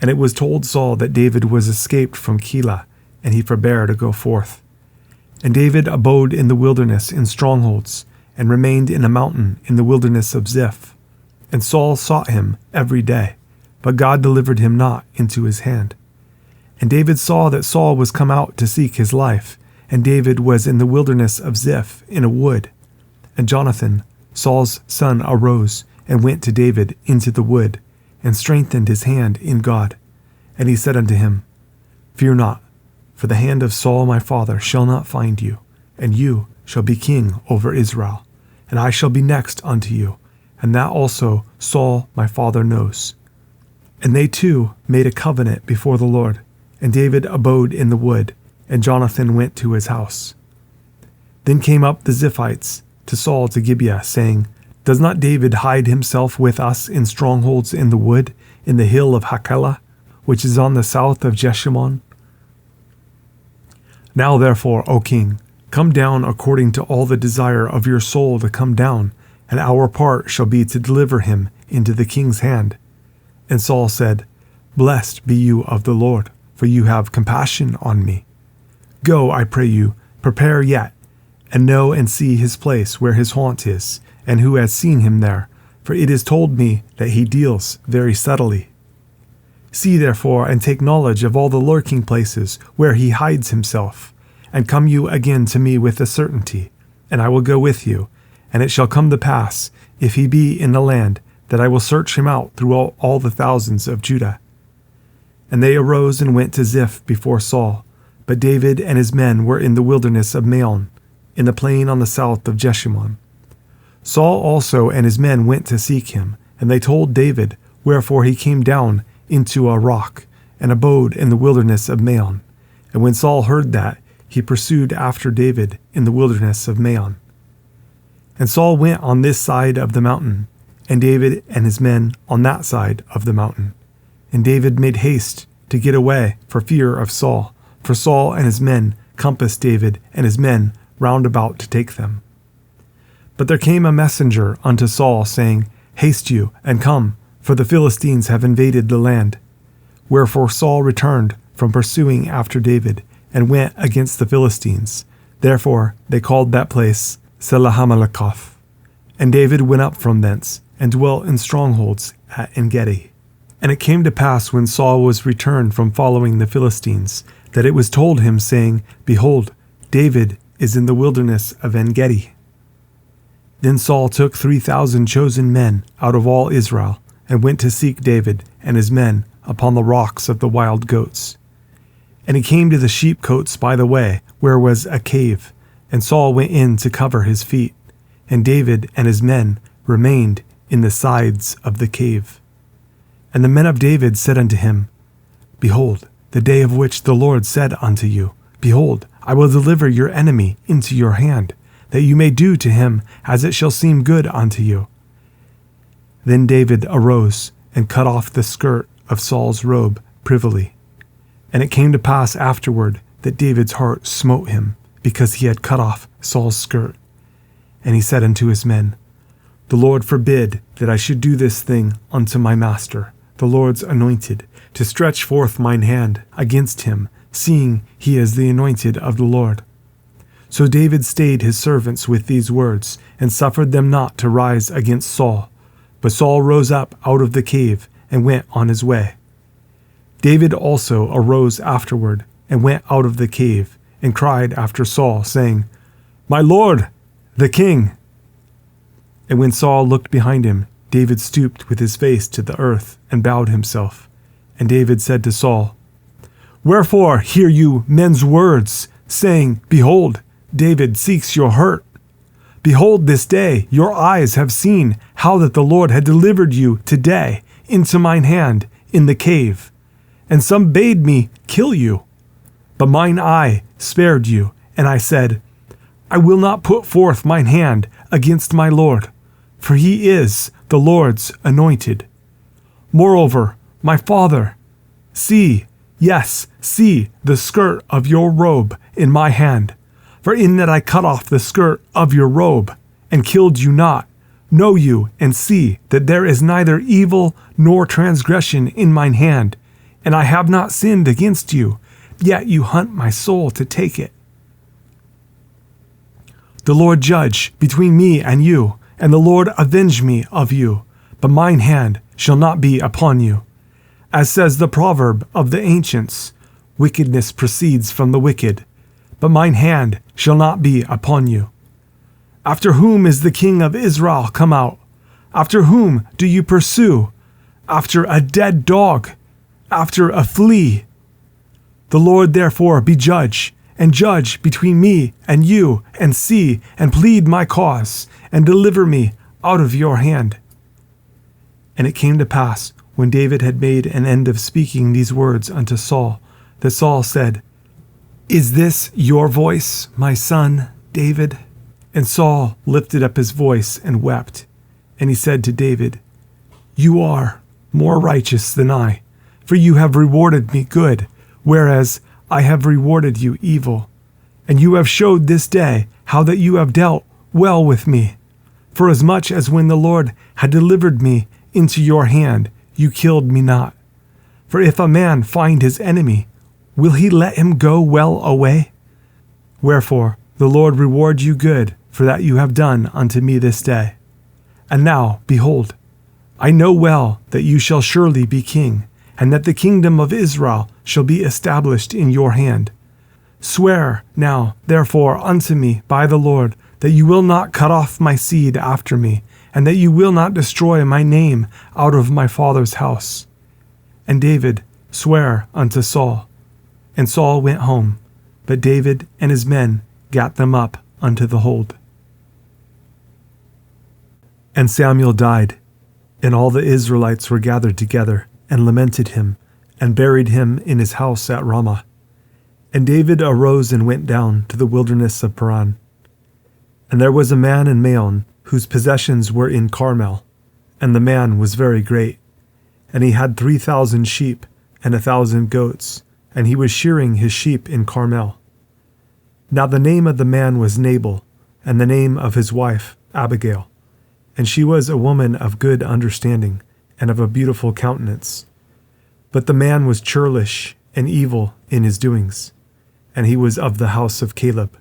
Speaker 1: And it was told Saul that David was escaped from Keilah, and he forbare to go forth. And David abode in the wilderness in strongholds, and remained in a mountain in the wilderness of Ziph. And Saul sought him every day, but God delivered him not into his hand. And David saw that Saul was come out to seek his life, and David was in the wilderness of Ziph in a wood. And Jonathan, Saul's son, arose, and went to David into the wood, and strengthened his hand in God. And he said unto him, Fear not, for the hand of Saul my father shall not find you, and you shall be king over Israel, and I shall be next unto you, and that also Saul my father knows. And they two made a covenant before the Lord, and David abode in the wood, and Jonathan went to his house. Then came up the Ziphites to Saul to Gibeah, saying, Does not David hide himself with us in strongholds in the wood, in the hill of Hachilah, which is on the south of Jeshimon? Now therefore, O king, come down according to all the desire of your soul to come down, and our part shall be to deliver him into the king's hand. And Saul said, Blessed be you of the Lord, for you have compassion on me. Go, I pray you, prepare yet, and know and see his place where his haunt is, and who has seen him there, for it is told me that he deals very subtly. See therefore, and take knowledge of all the lurking places where he hides himself, and come you again to me with a certainty, and I will go with you. And it shall come to pass, if he be in the land, that I will search him out through all the thousands of Judah, And they arose and went to Ziph before Saul. But David and his men were in the wilderness of Maon, in the plain on the south of Jeshimon. Saul also and his men went to seek him, and they told David, wherefore he came down into a rock, and abode in the wilderness of Maon. And when Saul heard that, he pursued after David in the wilderness of Maon. And Saul went on this side of the mountain, and David and his men on that side of the mountain. And David made haste to get away for fear of Saul, for Saul and his men compassed David and his men round about to take them. But there came a messenger unto Saul, saying, Haste you, and come, for the Philistines have invaded the land. Wherefore Saul returned from pursuing after David, and went against the Philistines. Therefore they called that place Selahammalekoth. And David went up from thence, and dwelt in strongholds at En-gedi. And it came to pass, when Saul was returned from following the Philistines, that it was told him, saying, Behold, David is in the wilderness of En-gedi. Then Saul took 3,000 chosen men out of all Israel, and went to seek David and his men upon the rocks of the wild goats. And he came to the sheepcotes by the way, where was a cave, and Saul went in to cover his feet, and David and his men remained in the sides of the cave. And the men of David said unto him, Behold, the day of which the Lord said unto you, Behold, I will deliver your enemy into your hand, that you may do to him as it shall seem good unto you. Then David arose and cut off the skirt of Saul's robe privily. And it came to pass afterward that David's heart smote him, because he had cut off Saul's skirt. And he said unto his men, The Lord forbid that I should do this thing unto my master, the Lord's anointed, to stretch forth mine hand against him, seeing he is the anointed of the Lord. So David stayed his servants with these words, and suffered them not to rise against Saul. But Saul rose up out of the cave, and went on his way. David also arose afterward, and went out of the cave, and cried after Saul, saying, My lord, the king. And when Saul looked behind him, David stooped with his face to the earth, and bowed himself. And David said to Saul, Wherefore hear you men's words, saying, Behold, David seeks your hurt. Behold, this day your eyes have seen how that the Lord had delivered you today into mine hand in the cave. And some bade me kill you. But mine eye spared you, and I said, I will not put forth mine hand against my Lord, for he is the Lord's anointed. Moreover, my father, see, yes, see the skirt of your robe in my hand. For in that I cut off the skirt of your robe, and killed you not, know you and see that there is neither evil nor transgression in mine hand, and I have not sinned against you, yet you hunt my soul to take it. The Lord judge between me and you, and the Lord avenge me of you, but mine hand shall not be upon you. As says the proverb of the ancients, wickedness proceeds from the wicked, but mine hand shall not be upon you. After whom is the king of Israel come out? After whom do you pursue? After a dead dog, after a flea. The Lord therefore be judge, and judge between me and you, and see, and plead my cause, and deliver me out of your hand. And it came to pass, when David had made an end of speaking these words unto Saul, that Saul said, Is this your voice, my son David? And Saul lifted up his voice and wept. And he said to David, You are more righteous than I, for you have rewarded me good, whereas I have rewarded you evil. And you have showed this day how that you have dealt well with me. For as much as when the Lord had delivered me into your hand, you killed me not. For if a man find his enemy, will he let him go well away? Wherefore the Lord reward you good for that you have done unto me this day. And now, behold, I know well that you shall surely be king, and that the kingdom of Israel shall be established in your hand. Swear now, therefore, unto me by the Lord, that you will not cut off my seed after me, and that you will not destroy my name out of my father's house. And David Swear unto Saul. And Saul went home, but David and his men gat them up unto the hold. And Samuel died, and all the Israelites were gathered together, and lamented him, and buried him in his house at Ramah. And David arose and went down to the wilderness of Paran. And there was a man in Maon, whose possessions were in Carmel, and the man was very great. And he had 3,000 sheep, and 1,000 goats, and he was shearing his sheep in Carmel. Now the name of the man was Nabal, and the name of his wife Abigail. And she was a woman of good understanding, and of a beautiful countenance. But the man was churlish and evil in his doings, and he was of the house of Caleb.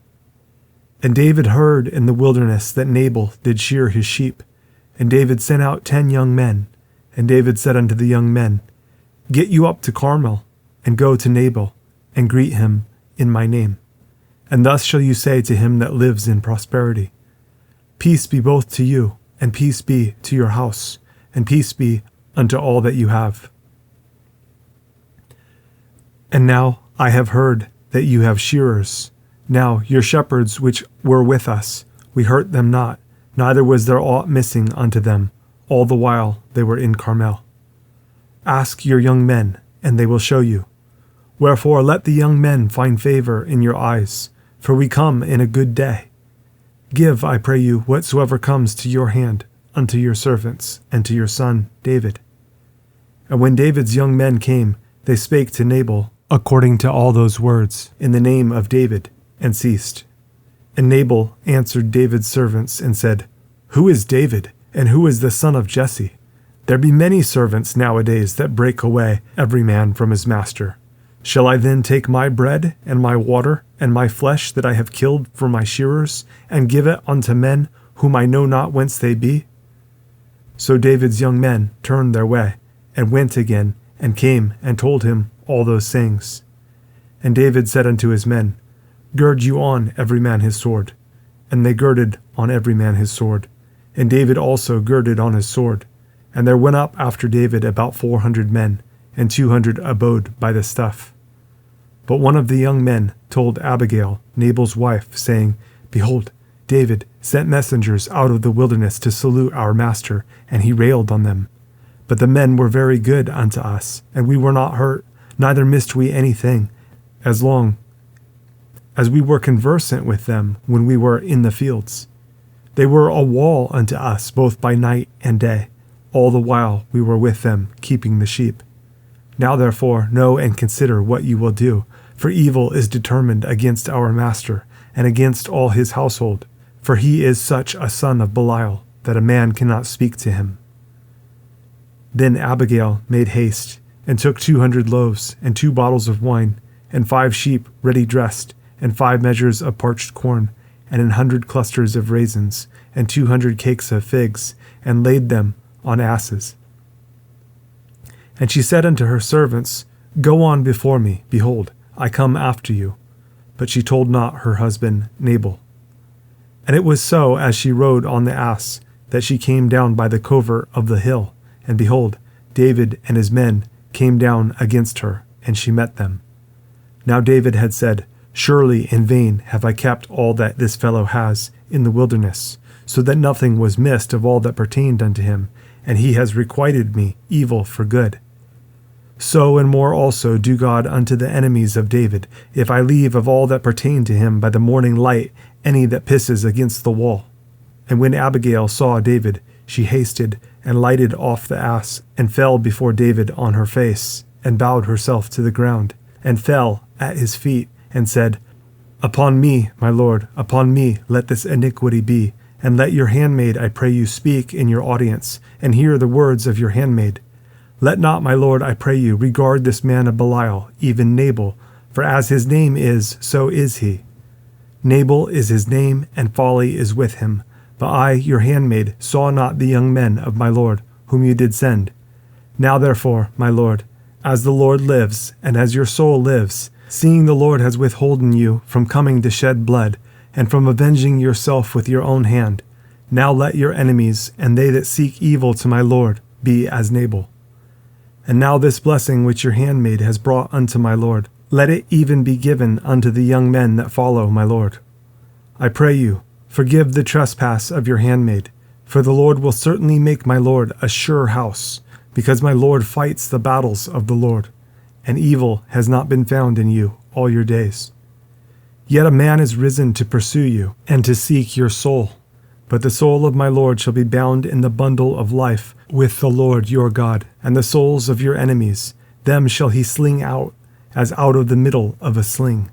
Speaker 1: And David heard in the wilderness that Nabal did shear his sheep. And David sent out 10 young men. And David said unto the young men, Get you up to Carmel, and go to Nabal, and greet him in my name. And thus shall you say to him that lives in prosperity, Peace be both to you, and peace be to your house, and peace be unto all that you have. And now I have heard that you have shearers. Now your shepherds which were with us, we hurt them not, neither was there aught missing unto them, all the while they were in Carmel. Ask your young men, and they will show you. Wherefore let the young men find favor in your eyes, for we come in a good day. Give, I pray you, whatsoever comes to your hand unto your servants, and to your son David. And when David's young men came, they spake to Nabal according to all those words in the name of David, and ceased. And Nabal answered David's servants, and said, Who is David, and who is the son of Jesse? There be many servants nowadays that break away every man from his master. Shall I then take my bread, and my water, and my flesh that I have killed for my shearers, and give it unto men whom I know not whence they be? So David's young men turned their way, and went again, and came and told him all those things. And David said unto his men, Gird you on every man his sword. And they girded on every man his sword. And David also girded on his sword. And there went up after David about 400 men, and 200 abode by the stuff. But one of the young men told Abigail, Nabal's wife, saying, Behold, David sent messengers out of the wilderness to salute our master, and he railed on them. But the men were very good unto us, and we were not hurt, neither missed we anything, as long as we were conversant with them when we were in the fields. They were a wall unto us both by night and day, all the while we were with them keeping the sheep. Now therefore know and consider what you will do, for evil is determined against our master, and against all his household, for he is such a son of Belial, that a man cannot speak to him. Then Abigail made haste, and took 200 loaves, and 2 bottles of wine, and 5 sheep ready dressed, and 5 measures of parched corn, and 100 clusters of raisins, and 200 cakes of figs, and laid them on asses. And she said unto her servants, Go on before me, behold, I come after you. But she told not her husband Nabal. And it was so, as she rode on the ass, that she came down by the covert of the hill, and behold, David and his men came down against her, and she met them. Now David had said, Surely in vain have I kept all that this fellow has in the wilderness, so that nothing was missed of all that pertained unto him, and he has requited me evil for good. So and more also do God unto the enemies of David, if I leave of all that pertain to him by the morning light any that pisses against the wall. And when Abigail saw David, she hasted, and lighted off the ass, and fell before David on her face, and bowed herself to the ground, and fell at his feet, and said, Upon me, my lord, upon me let this iniquity be, and let your handmaid, I pray you, speak in your audience, and hear the words of your handmaid. Let not, my lord, I pray you, regard this man of Belial, even Nabal, for as his name is, so is he. Nabal is his name, and folly is with him. But I, your handmaid, saw not the young men of my lord, whom you did send. Now therefore, my lord, as the Lord lives, and as your soul lives, seeing the Lord has withholden you from coming to shed blood, and from avenging yourself with your own hand, now let your enemies, and they that seek evil to my lord, be as Nabal. And now this blessing which your handmaid has brought unto my lord, let it even be given unto the young men that follow my lord. I pray you, forgive the trespass of your handmaid, for the Lord will certainly make my lord a sure house, because my lord fights the battles of the Lord, and evil has not been found in you all your days. Yet a man is risen to pursue you, and to seek your soul. But the soul of my Lord shall be bound in the bundle of life with the Lord your God, and the souls of your enemies, them shall he sling out, as out of the middle of a sling.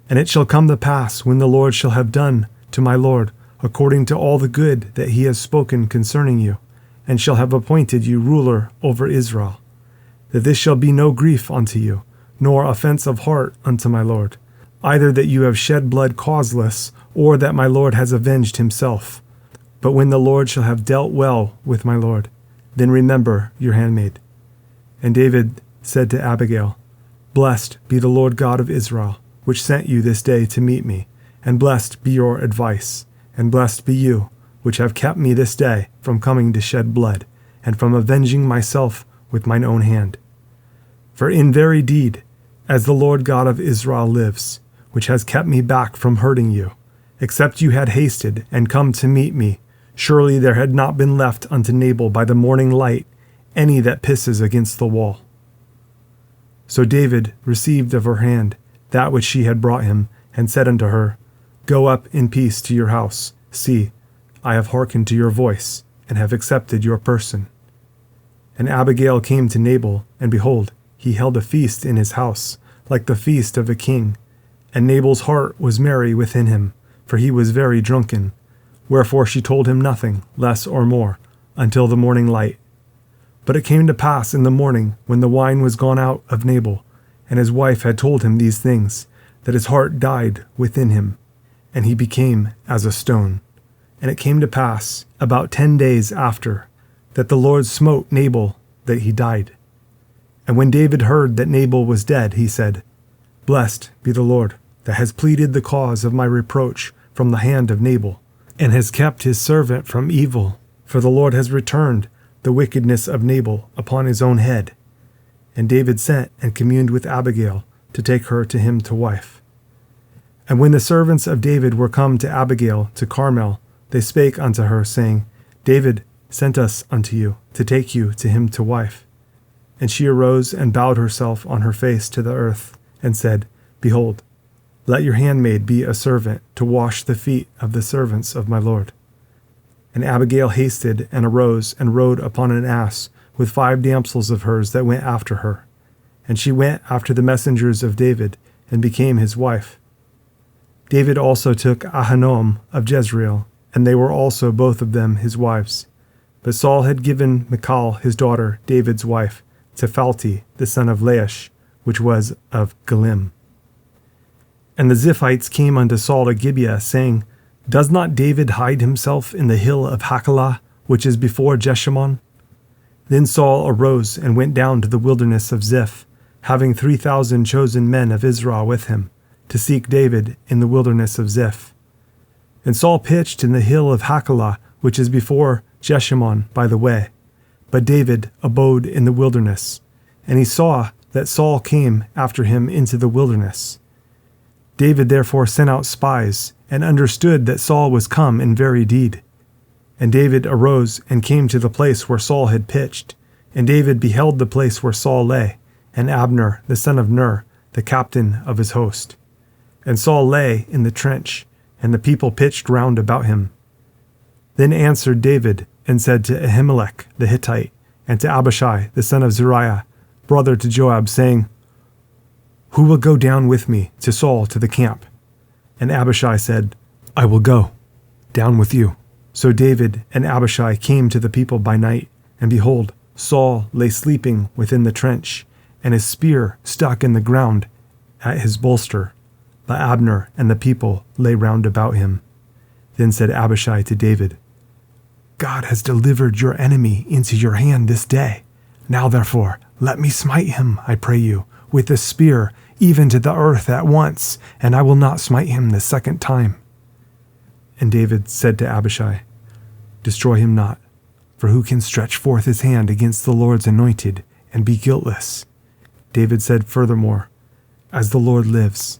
Speaker 1: And it shall come to pass, when the Lord shall have done to my Lord, according to all the good that he has spoken concerning you, and shall have appointed you ruler over Israel, that this shall be no grief unto you, nor offense of heart unto my Lord, either that you have shed blood causeless, or that my Lord has avenged himself. But when the Lord shall have dealt well with my Lord, then remember your handmaid. And David said to Abigail, Blessed be the Lord God of Israel, which sent you this day to meet me, and blessed be your advice, and blessed be you, which have kept me this day from coming to shed blood, and from avenging myself with mine own hand. For in very deed, as the Lord God of Israel lives, which has kept me back from hurting you, except you had hasted and come to meet me, surely there had not been left unto Nabal by the morning light any that pisses against the wall. So David received of her hand that which she had brought him, and said unto her, Go up in peace to your house. See, I have hearkened to your voice, and have accepted your person. And Abigail came to Nabal, and behold, he held a feast in his house, like the feast of a king. And Nabal's heart was merry within him, for he was very drunken. Wherefore she told him nothing, less or more, until the morning light. But it came to pass in the morning, when the wine was gone out of Nabal, and his wife had told him these things, that his heart died within him, and he became as a stone. And it came to pass, about 10 days after, that the Lord smote Nabal, that he died. And when David heard that Nabal was dead, he said, Blessed be the Lord, that has pleaded the cause of my reproach from the hand of Nabal, and has kept his servant from evil, for the Lord has returned the wickedness of Nabal upon his own head. And David sent and communed with Abigail to take her to him to wife. And when the servants of David were come to Abigail to Carmel, they spake unto her, saying, David sent us unto you to take you to him to wife. And she arose and bowed herself on her face to the earth, and said, Behold, let your handmaid be a servant to wash the feet of the servants of my Lord. And Abigail hasted and arose and rode upon an ass with 5 damsels of hers that went after her. And she went after the messengers of David, and became his wife. David also took Ahinoam of Jezreel, and they were also both of them his wives. But Saul had given Michal his daughter, David's wife, to Phalti, the son of Laish, which was of Galim. And the Ziphites came unto Saul to Gibeah, saying, Does not David hide himself in the hill of Hachilah, which is before Jeshimon? Then Saul arose and went down to the wilderness of Ziph, having 3,000 chosen men of Israel with him, to seek David in the wilderness of Ziph. And Saul pitched in the hill of Hachilah, which is before Jeshimon by the way. But David abode in the wilderness, and he saw that Saul came after him into the wilderness. David therefore sent out spies, and understood that Saul was come in very deed. And David arose and came to the place where Saul had pitched. And David beheld the place where Saul lay, and Abner the son of Ner, the captain of his host. And Saul lay in the trench, and the people pitched round about him. Then answered David, and said to Ahimelech the Hittite, and to Abishai the son of Zeruiah, brother to Joab, saying, Who will go down with me to Saul to the camp? And Abishai said, I will go down with you. So David and Abishai came to the people by night, and behold, Saul lay sleeping within the trench, and his spear stuck in the ground at his bolster. But Abner and the people lay round about him. Then said Abishai to David, God has delivered your enemy into your hand this day. Now therefore, let me smite him, I pray you, with the spear, even to the earth at once, and I will not smite him the second time. And David said to Abishai, Destroy him not, for who can stretch forth his hand against the Lord's anointed, and be guiltless. David said furthermore, As the Lord lives,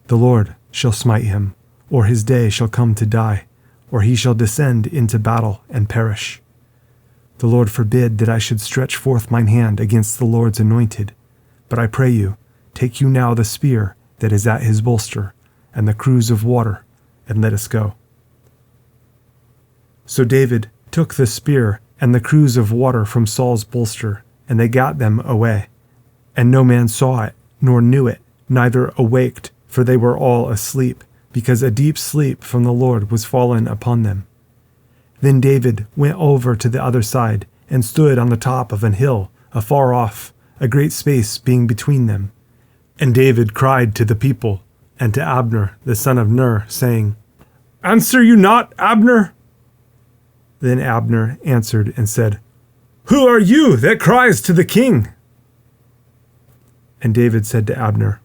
Speaker 1: the Lord shall smite him, or his day shall come to die, or he shall descend into battle and perish. The Lord forbid that I should stretch forth mine hand against the Lord's anointed. But I pray you, take you now the spear that is at his bolster, and the cruse of water, and let us go. So David took the spear and the cruse of water from Saul's bolster, and they got them away. And no man saw it, nor knew it, neither awaked, for they were all asleep, because a deep sleep from the Lord was fallen upon them. Then David went over to the other side, and stood on the top of an hill, afar off, a great space being between them. And David cried to the people, and to Abner the son of Ner, saying, Answer you not, Abner? Then Abner answered and said, Who are you that cries to the king? And David said to Abner,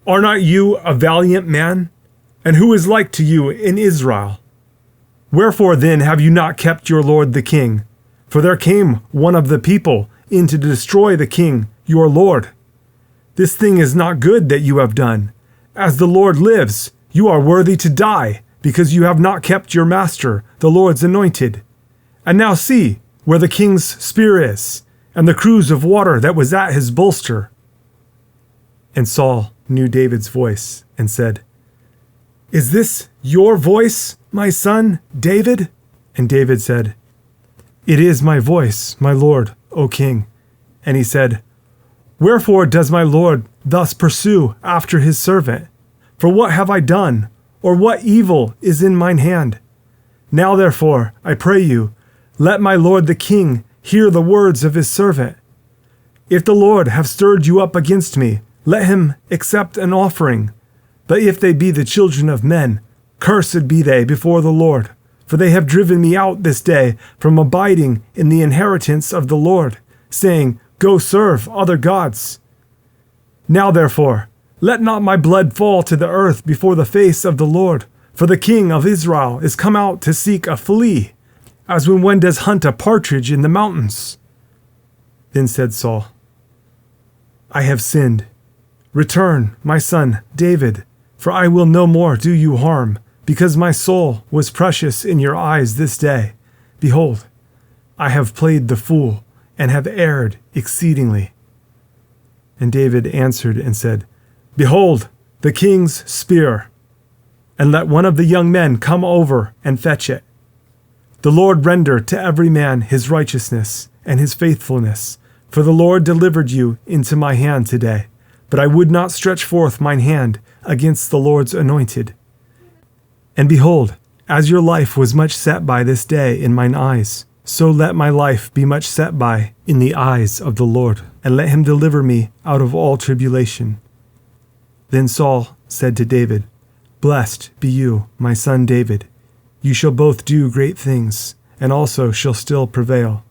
Speaker 1: Are not you a valiant man? And who is like to you in Israel? Wherefore then have you not kept your lord the king? For there came one of the people in to destroy the king, your lord. This thing is not good that you have done. As the Lord lives, you are worthy to die, because you have not kept your master, the Lord's anointed. And now see where the king's spear is, and the cruse of water that was at his bolster. And Saul knew David's voice, and said, Is this your voice, my son, David? And David said, It is my voice, my lord, O king. And he said, Wherefore does my lord thus pursue after his servant? For what have I done, or what evil is in mine hand? Now therefore, I pray you, let my lord the king hear the words of his servant. If the Lord have stirred you up against me, let him accept an offering. But if they be the children of men, cursed be they before the Lord. For they have driven me out this day from abiding in the inheritance of the Lord, saying, Go serve other gods. Now therefore, let not my blood fall to the earth before the face of the Lord, for the king of Israel is come out to seek a flea, as when one does hunt a partridge in the mountains. Then said Saul, I have sinned. Return, my son David, for I will no more do you harm, because my soul was precious in your eyes this day. Behold, I have played the fool, and have erred exceedingly. And David answered and said, Behold, the king's spear, and let one of the young men come over and fetch it. The Lord render to every man his righteousness and his faithfulness, for the Lord delivered you into my hand today. But I would not stretch forth mine hand against the Lord's anointed. And behold, as your life was much set by this day in mine eyes, so let my life be much set by in the eyes of the Lord, and let him deliver me out of all tribulation. Then Saul said to David, Blessed be you, my son David. You shall both do great things, and also shall still prevail.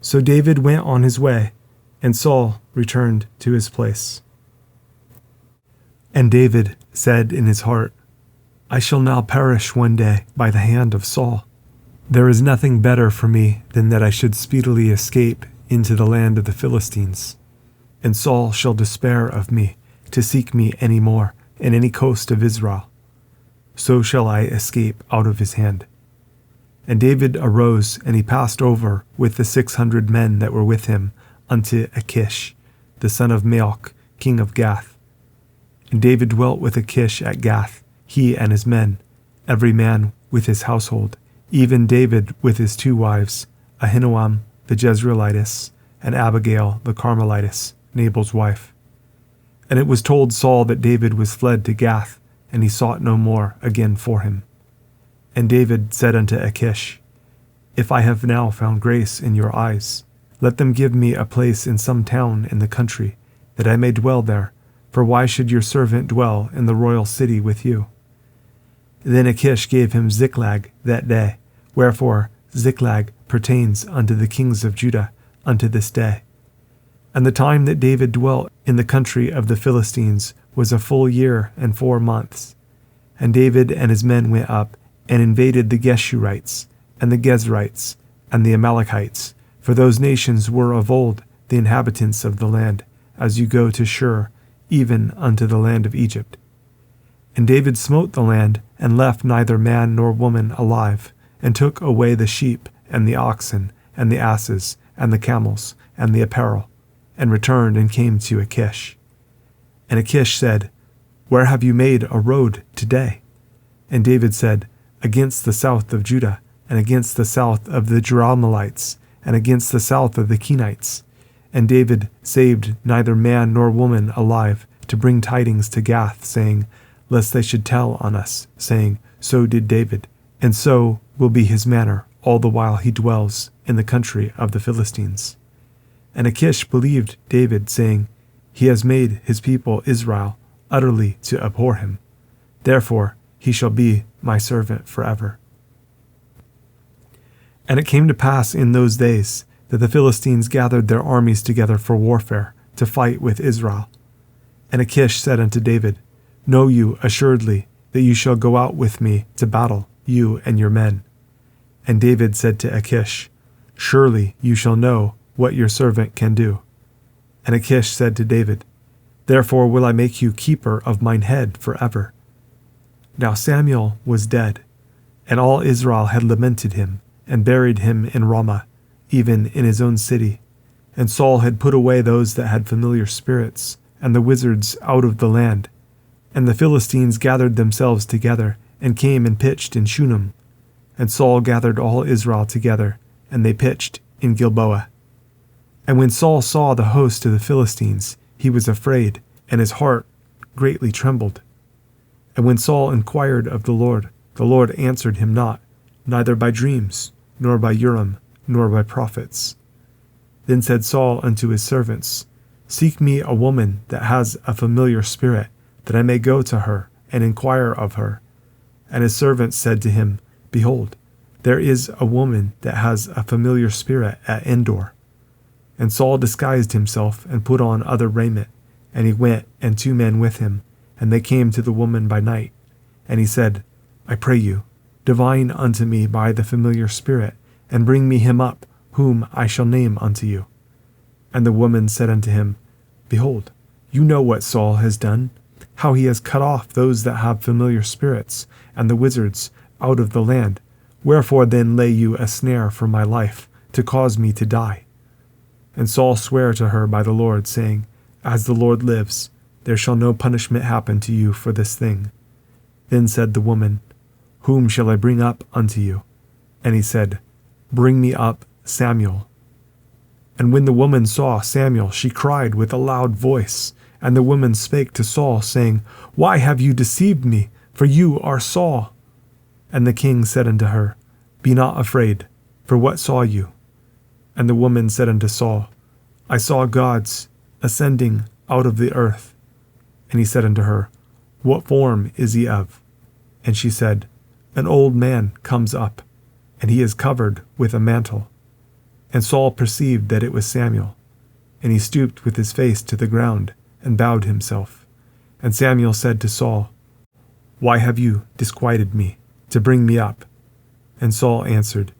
Speaker 1: So David went on his way, and Saul returned to his place. And David said in his heart, I shall now perish one day by the hand of Saul. There is nothing better for me than that I should speedily escape into the land of the Philistines. And Saul shall despair of me, to seek me any more in any coast of Israel. So shall I escape out of his hand. And David arose, and he passed over with the 600 men that were with him unto Achish, the son of Maoch, king of Gath. And David dwelt with Achish at Gath, he and his men, every man with his household, even David with his 2 wives, Ahinoam the Jezreelitess, and Abigail the Carmelitess, Nabal's wife. And it was told Saul that David was fled to Gath, and he sought no more again for him. And David said unto Achish, If I have now found grace in your eyes, let them give me a place in some town in the country, that I may dwell there, for why should your servant dwell in the royal city with you? Then Achish gave him Ziklag that day, wherefore Ziklag pertains unto the kings of Judah unto this day. And the time that David dwelt in the country of the Philistines was a full year and 4 months. And David and his men went up and invaded the Geshurites, and the Gezrites, and the Amalekites, for those nations were of old the inhabitants of the land, as you go to Shur, even unto the land of Egypt. And David smote the land, and left neither man nor woman alive, and took away the sheep, and the oxen, and the asses, and the camels, and the apparel, and returned and came to Achish. And Achish said, Where have you made a road today? And David said, Against the south of Judah, and against the south of the Jerahmeelites, and against the south of the Kenites. And David saved neither man nor woman alive, to bring tidings to Gath, saying, Lest they should tell on us, saying, So did David, and so will be his manner all the while he dwells in the country of the Philistines. And Achish believed David, saying, He has made his people Israel utterly to abhor him. Therefore he shall be my servant forever. And it came to pass in those days that the Philistines gathered their armies together for warfare, to fight with Israel. And Achish said unto David, Know you assuredly that you shall go out with me to battle, you and your men. And David said to Achish, Surely you shall know what your servant can do. And Achish said to David, Therefore will I make you keeper of mine head forever. Now Samuel was dead, and all Israel had lamented him, and buried him in Ramah, even in his own city. And Saul had put away those that had familiar spirits, and the wizards out of the land. And the Philistines gathered themselves together, and came and pitched in Shunem. And Saul gathered all Israel together, and they pitched in Gilboa. And when Saul saw the host of the Philistines, he was afraid, and his heart greatly trembled. And when Saul inquired of the Lord answered him not, neither by dreams, nor by Urim, nor by prophets. Then said Saul unto his servants, Seek me a woman that has a familiar spirit, that I may go to her, and inquire of her. And his servants said to him, Behold, there is a woman that has a familiar spirit at Endor. And Saul disguised himself, and put on other raiment, and he went, and 2 men with him, and they came to the woman by night. And he said, I pray you, divine unto me by the familiar spirit, and bring me him up, whom I shall name unto you. And the woman said unto him, Behold, you know what Saul has done, how he has cut off those that have familiar spirits, and the wizards, out of the land. Wherefore then lay you a snare for my life, to cause me to die? And Saul sware to her by the Lord, saying, As the Lord lives, there shall no punishment happen to you for this thing. Then said the woman, Whom shall I bring up unto you? And he said, Bring me up Samuel. And when the woman saw Samuel, she cried with a loud voice. And the woman spake to Saul, saying, Why have you deceived me? For you are Saul. And the king said unto her, Be not afraid, for what saw you? And the woman said unto Saul, I saw gods ascending out of the earth. And he said unto her, What form is he of? And she said, An old man comes up, and he is covered with a mantle. And Saul perceived that it was Samuel, and he stooped with his face to the ground, and bowed himself. And Samuel said to Saul, Why have you disquieted me, to bring me up? And Saul answered,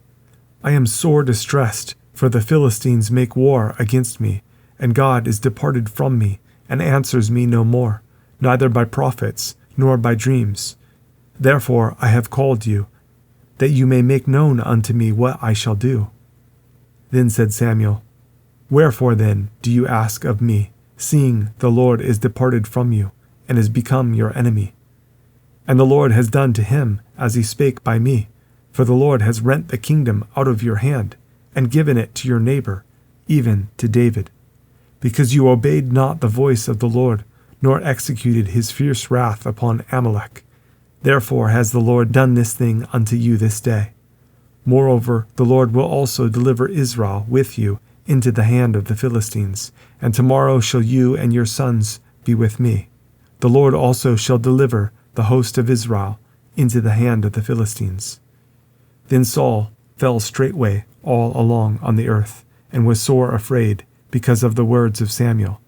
Speaker 1: I am sore distressed, for the Philistines make war against me, and God is departed from me, and answers me no more, neither by prophets, nor by dreams. Therefore I have called you, that you may make known unto me what I shall do. Then said Samuel, Wherefore then do you ask of me, seeing the Lord is departed from you, and is become your enemy? And the Lord has done to him as he spake by me, for the Lord has rent the kingdom out of your hand, and given it to your neighbor, even to David, because you obeyed not the voice of the Lord, nor executed his fierce wrath upon Amalek. Therefore has the Lord done this thing unto you this day. Moreover, the Lord will also deliver Israel with you into the hand of the Philistines, and tomorrow shall you and your sons be with me. The Lord also shall deliver the host of Israel into the hand of the Philistines. Then Saul fell straightway all along on the earth, and was sore afraid because of the words of Samuel.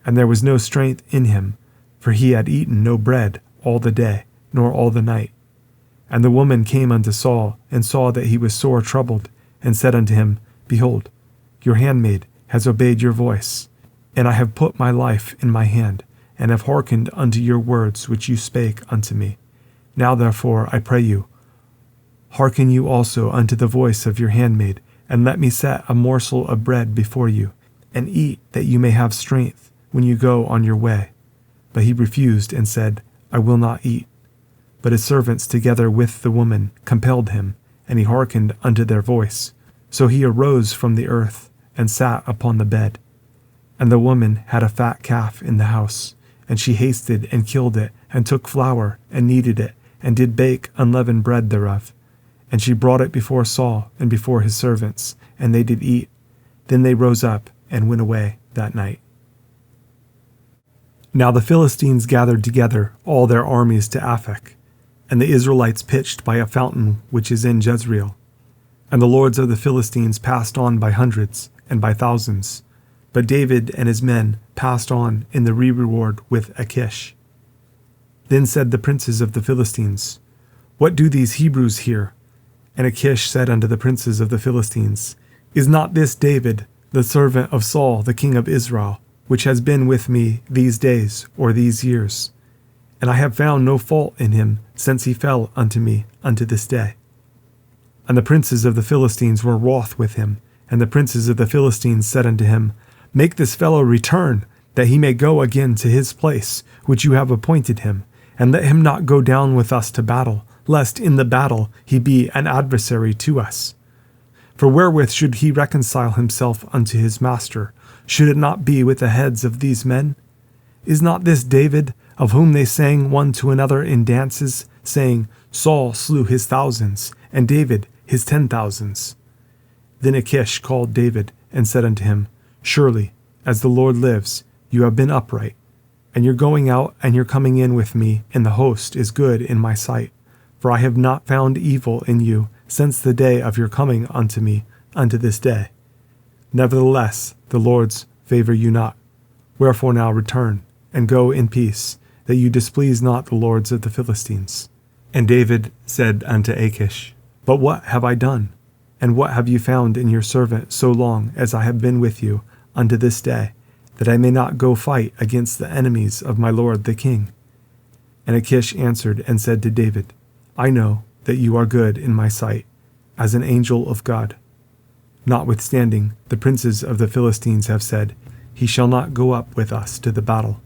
Speaker 1: And there was no strength in him, for he had eaten no bread all the day, nor all the night. And the woman came unto Saul, and saw that he was sore troubled, and said unto him, Behold, your handmaid has obeyed your voice, and I have put my life in my hand, and have hearkened unto your words which you spake unto me. Now therefore, I pray you, hearken you also unto the voice of your handmaid, and let me set a morsel of bread before you, and eat, that you may have strength when you go on your way. But he refused and said, I will not eat. But his servants together with the woman compelled him, and he hearkened unto their voice. So he arose from the earth, and sat upon the bed. And the woman had a fat calf in the house, and she hasted and killed it, and took flour, and kneaded it, and did bake unleavened bread thereof. And she brought it before Saul and before his servants, and they did eat. Then they rose up and went away that night. Now the Philistines gathered together all their armies to Aphek, and the Israelites pitched by a fountain which is in Jezreel. And the lords of the Philistines passed on by hundreds and by thousands. But David and his men passed on in the reward with Achish. Then said the princes of the Philistines, What do these Hebrews here? And Achish said unto the princes of the Philistines, Is not this David, the servant of Saul the king of Israel, which has been with me these days or these years? And I have found no fault in him since he fell unto me unto this day. And the princes of the Philistines were wroth with him, and the princes of the Philistines said unto him, Make this fellow return, that he may go again to his place, which you have appointed him, and let him not go down with us to battle, lest in the battle he be an adversary to us. For wherewith should he reconcile himself unto his master? Should it not be with the heads of these men? Is not this David, of whom they sang one to another in dances, saying, Saul slew his thousands, and David his 10,000s? Then Achish called David, and said unto him, Surely, as the Lord lives, you have been upright, and your going out and your coming in with me in the host is good in my sight. For I have not found evil in you since the day of your coming unto me unto this day. Nevertheless, the Lord's favor you not. Wherefore now return, and go in peace, that you displease not the lords of the Philistines. And David said unto Achish, But what have I done? And what have you found in your servant so long as I have been with you unto this day, that I may not go fight against the enemies of my lord the king? And Achish answered and said to David, I know that you are good in my sight, as an angel of God. Notwithstanding, the princes of the Philistines have said, He shall not go up with us to the battle.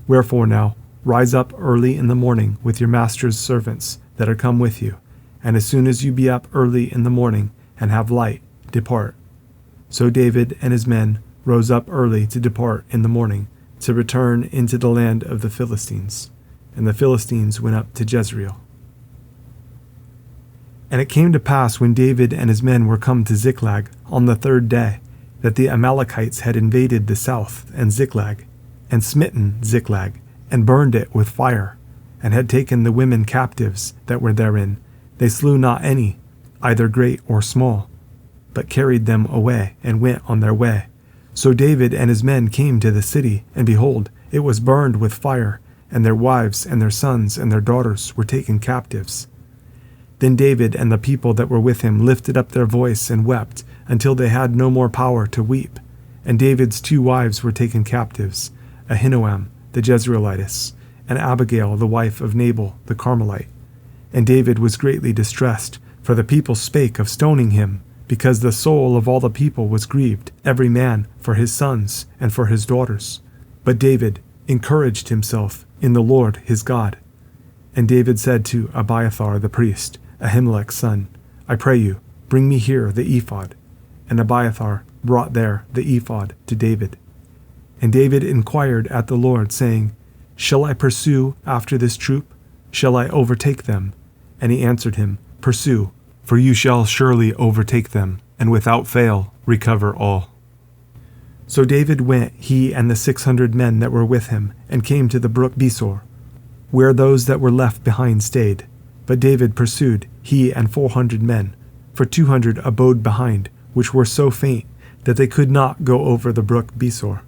Speaker 1: Wherefore now, rise up early in the morning with your master's servants that are come with you, and as soon as you be up early in the morning and have light, depart. So David and his men rose up early to depart in the morning, to return into the land of the Philistines. And the Philistines went up to Jezreel. And it came to pass when David and his men were come to Ziklag on the third day, that the Amalekites had invaded the south and Ziklag, and smitten Ziklag, and burned it with fire, and had taken the women captives that were therein. They slew not any, either great or small, but carried them away, and went on their way. So David and his men came to the city, and behold, it was burned with fire, and their wives and their sons and their daughters were taken captives. Then David and the people that were with him lifted up their voice and wept, until they had no more power to weep. And David's 2 wives were taken captives, Ahinoam the Jezreelitess, and Abigail the wife of Nabal the Carmelite. And David was greatly distressed, for the people spake of stoning him, because the soul of all the people was grieved, every man for his sons and for his daughters. But David encouraged himself in the Lord his God. And David said to Abiathar the priest, Ahimelech's son, I pray you, bring me here the ephod. And Abiathar brought there the ephod to David. And David inquired at the Lord, saying, Shall I pursue after this troop? Shall I overtake them? And he answered him, Pursue, for you shall surely overtake them, and without fail recover all. So David went, he and the 600 men that were with him, and came to the brook Besor, where those that were left behind stayed. But David pursued, he and 400 men, for 200 abode behind, which were so faint that they could not go over the brook Besor.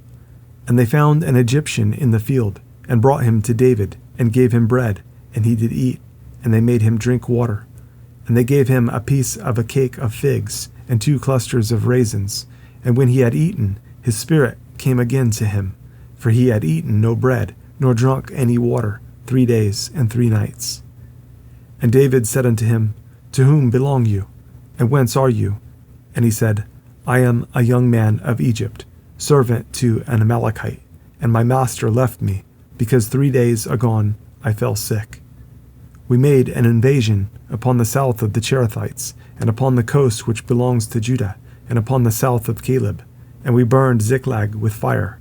Speaker 1: And they found an Egyptian in the field, and brought him to David, and gave him bread, and he did eat, and they made him drink water. And they gave him a piece of a cake of figs, and 2 clusters of raisins. And when he had eaten, his spirit came again to him, for he had eaten no bread, nor drunk any water, 3 days and 3 nights. And David said unto him, To whom belong you? And whence are you? And he said, I am a young man of Egypt, servant to an Amalekite, and my master left me, because 3 days agone I fell sick. We made an invasion upon the south of the Cherethites, and upon the coast which belongs to Judah, and upon the south of Caleb, and we burned Ziklag with fire.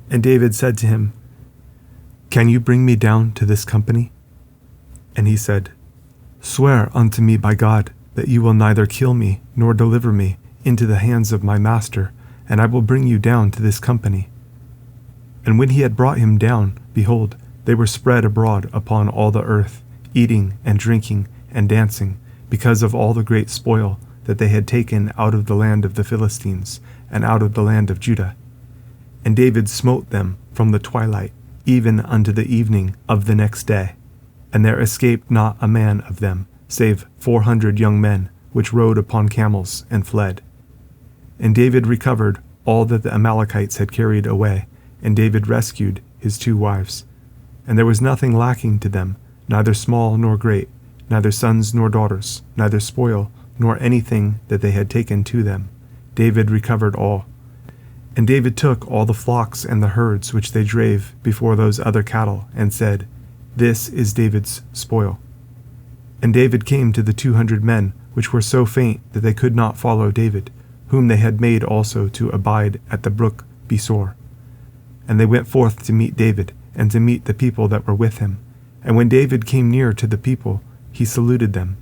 Speaker 1: And David said to him, Can you bring me down to this company? And he said, Swear unto me by God that you will neither kill me nor deliver me into the hands of my master, and I will bring you down to this company. And when he had brought him down, behold, they were spread abroad upon all the earth, eating and drinking and dancing, because of all the great spoil that they had taken out of the land of the Philistines and out of the land of Judah. And David smote them from the twilight even unto the evening of the next day, and there escaped not a man of them, save 400 young men, which rode upon camels and fled. And David recovered all that the Amalekites had carried away, and David rescued his 2 wives. And there was nothing lacking to them, neither small nor great, neither sons nor daughters, neither spoil, nor anything that they had taken to them. David recovered all. And David took all the flocks and the herds which they drave before those other cattle, and said, This is David's spoil. And David came to the 200 men, which were so faint that they could not follow David, whom they had made also to abide at the brook Besor. And they went forth to meet David, and to meet the people that were with him. And when David came near to the people, he saluted them.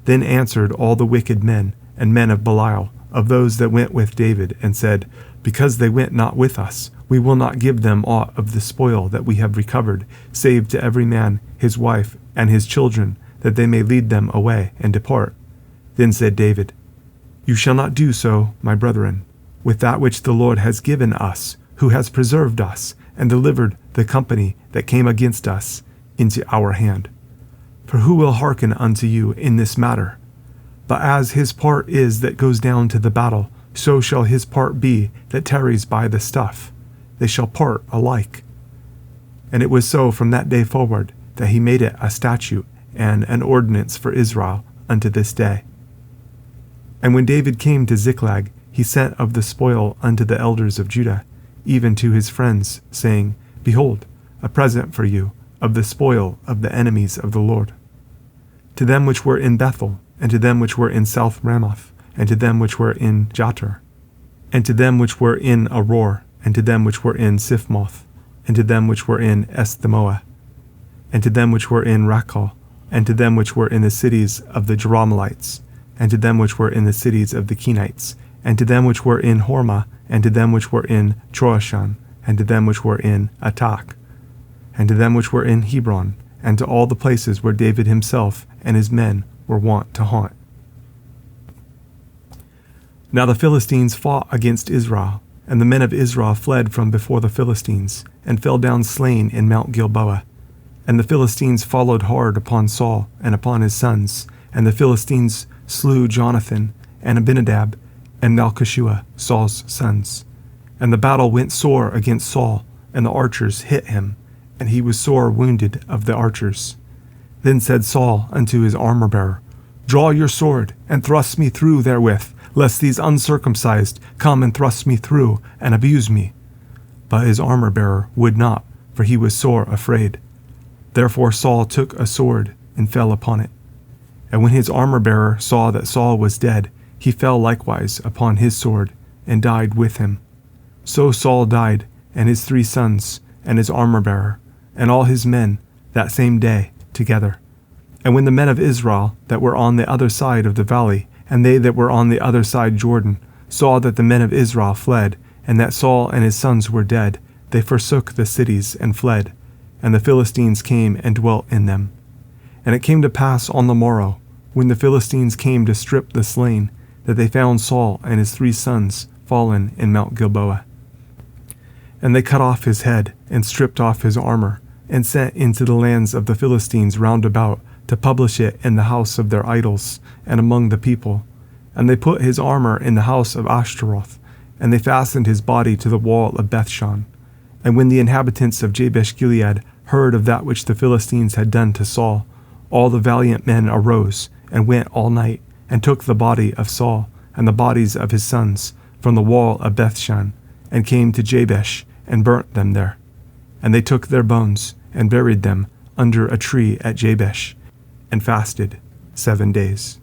Speaker 1: Then answered all the wicked men and men of Belial, of those that went with David, and said, Because they went not with us, we will not give them aught of the spoil that we have recovered, save to every man his wife and his children, that they may lead them away and depart. Then said David, You shall not do so, my brethren, with that which the Lord has given us, who has preserved us, and delivered the company that came against us into our hand. For who will hearken unto you in this matter? But as his part is that goes down to the battle, so shall his part be that tarries by the stuff. They shall part alike. And it was so from that day forward, that he made it a statute and an ordinance for Israel unto this day. And when David came to Ziklag, he sent of the spoil unto the elders of Judah, even to his friends, saying, Behold, a present for you of the spoil of the enemies of the Lord. To them which were in Bethel, and to them which were in South Ramoth, and to them which were in Jattir, and to them which were in Aroer, and to them which were in Siphmoth, and to them which were in Esthemoa, and to them which were in Racal, and to them which were in the cities of the Jerahmeelites, and to them which were in the cities of the Kenites, and to them which were in Hormah, and to them which were in Troashan, and to them which were in Atak, and to them which were in Hebron, and to all the places where David himself and his men were wont to haunt. Now the Philistines fought against Israel, and the men of Israel fled from before the Philistines, and fell down slain in Mount Gilboa. And the Philistines followed hard upon Saul and upon his sons, and the Philistines slew Jonathan and Abinadab and Malchishua, Saul's sons. And the battle went sore against Saul, and the archers hit him, and he was sore wounded of the archers. Then said Saul unto his armor-bearer, Draw your sword, and thrust me through therewith, lest these uncircumcised come and thrust me through, and abuse me. But his armor-bearer would not, for he was sore afraid. Therefore Saul took a sword, and fell upon it. And when his armor-bearer saw that Saul was dead, he fell likewise upon his sword, and died with him. So Saul died, and his 3 sons, and his armor-bearer, and all his men, that same day together. And when the men of Israel that were on the other side of the valley, and they that were on the other side Jordan, saw that the men of Israel fled, and that Saul and his sons were dead, they forsook the cities and fled, and the Philistines came and dwelt in them. And it came to pass on the morrow, when the Philistines came to strip the slain, that they found Saul and his 3 sons fallen in Mount Gilboa. And they cut off his head, and stripped off his armor, and sent into the lands of the Philistines round about, to publish it in the house of their idols, and among the people. And they put his armor in the house of Ashtaroth, And they fastened his body to the wall of Bethshan. And when the inhabitants of Jabesh-Gilead heard of that which the Philistines had done to Saul, all the valiant men arose, and went all night, and took the body of Saul, and the bodies of his sons, from the wall of Bethshan, and came to Jabesh, and burnt them there. And they took their bones, and buried them under a tree at Jabesh, and fasted 7 days.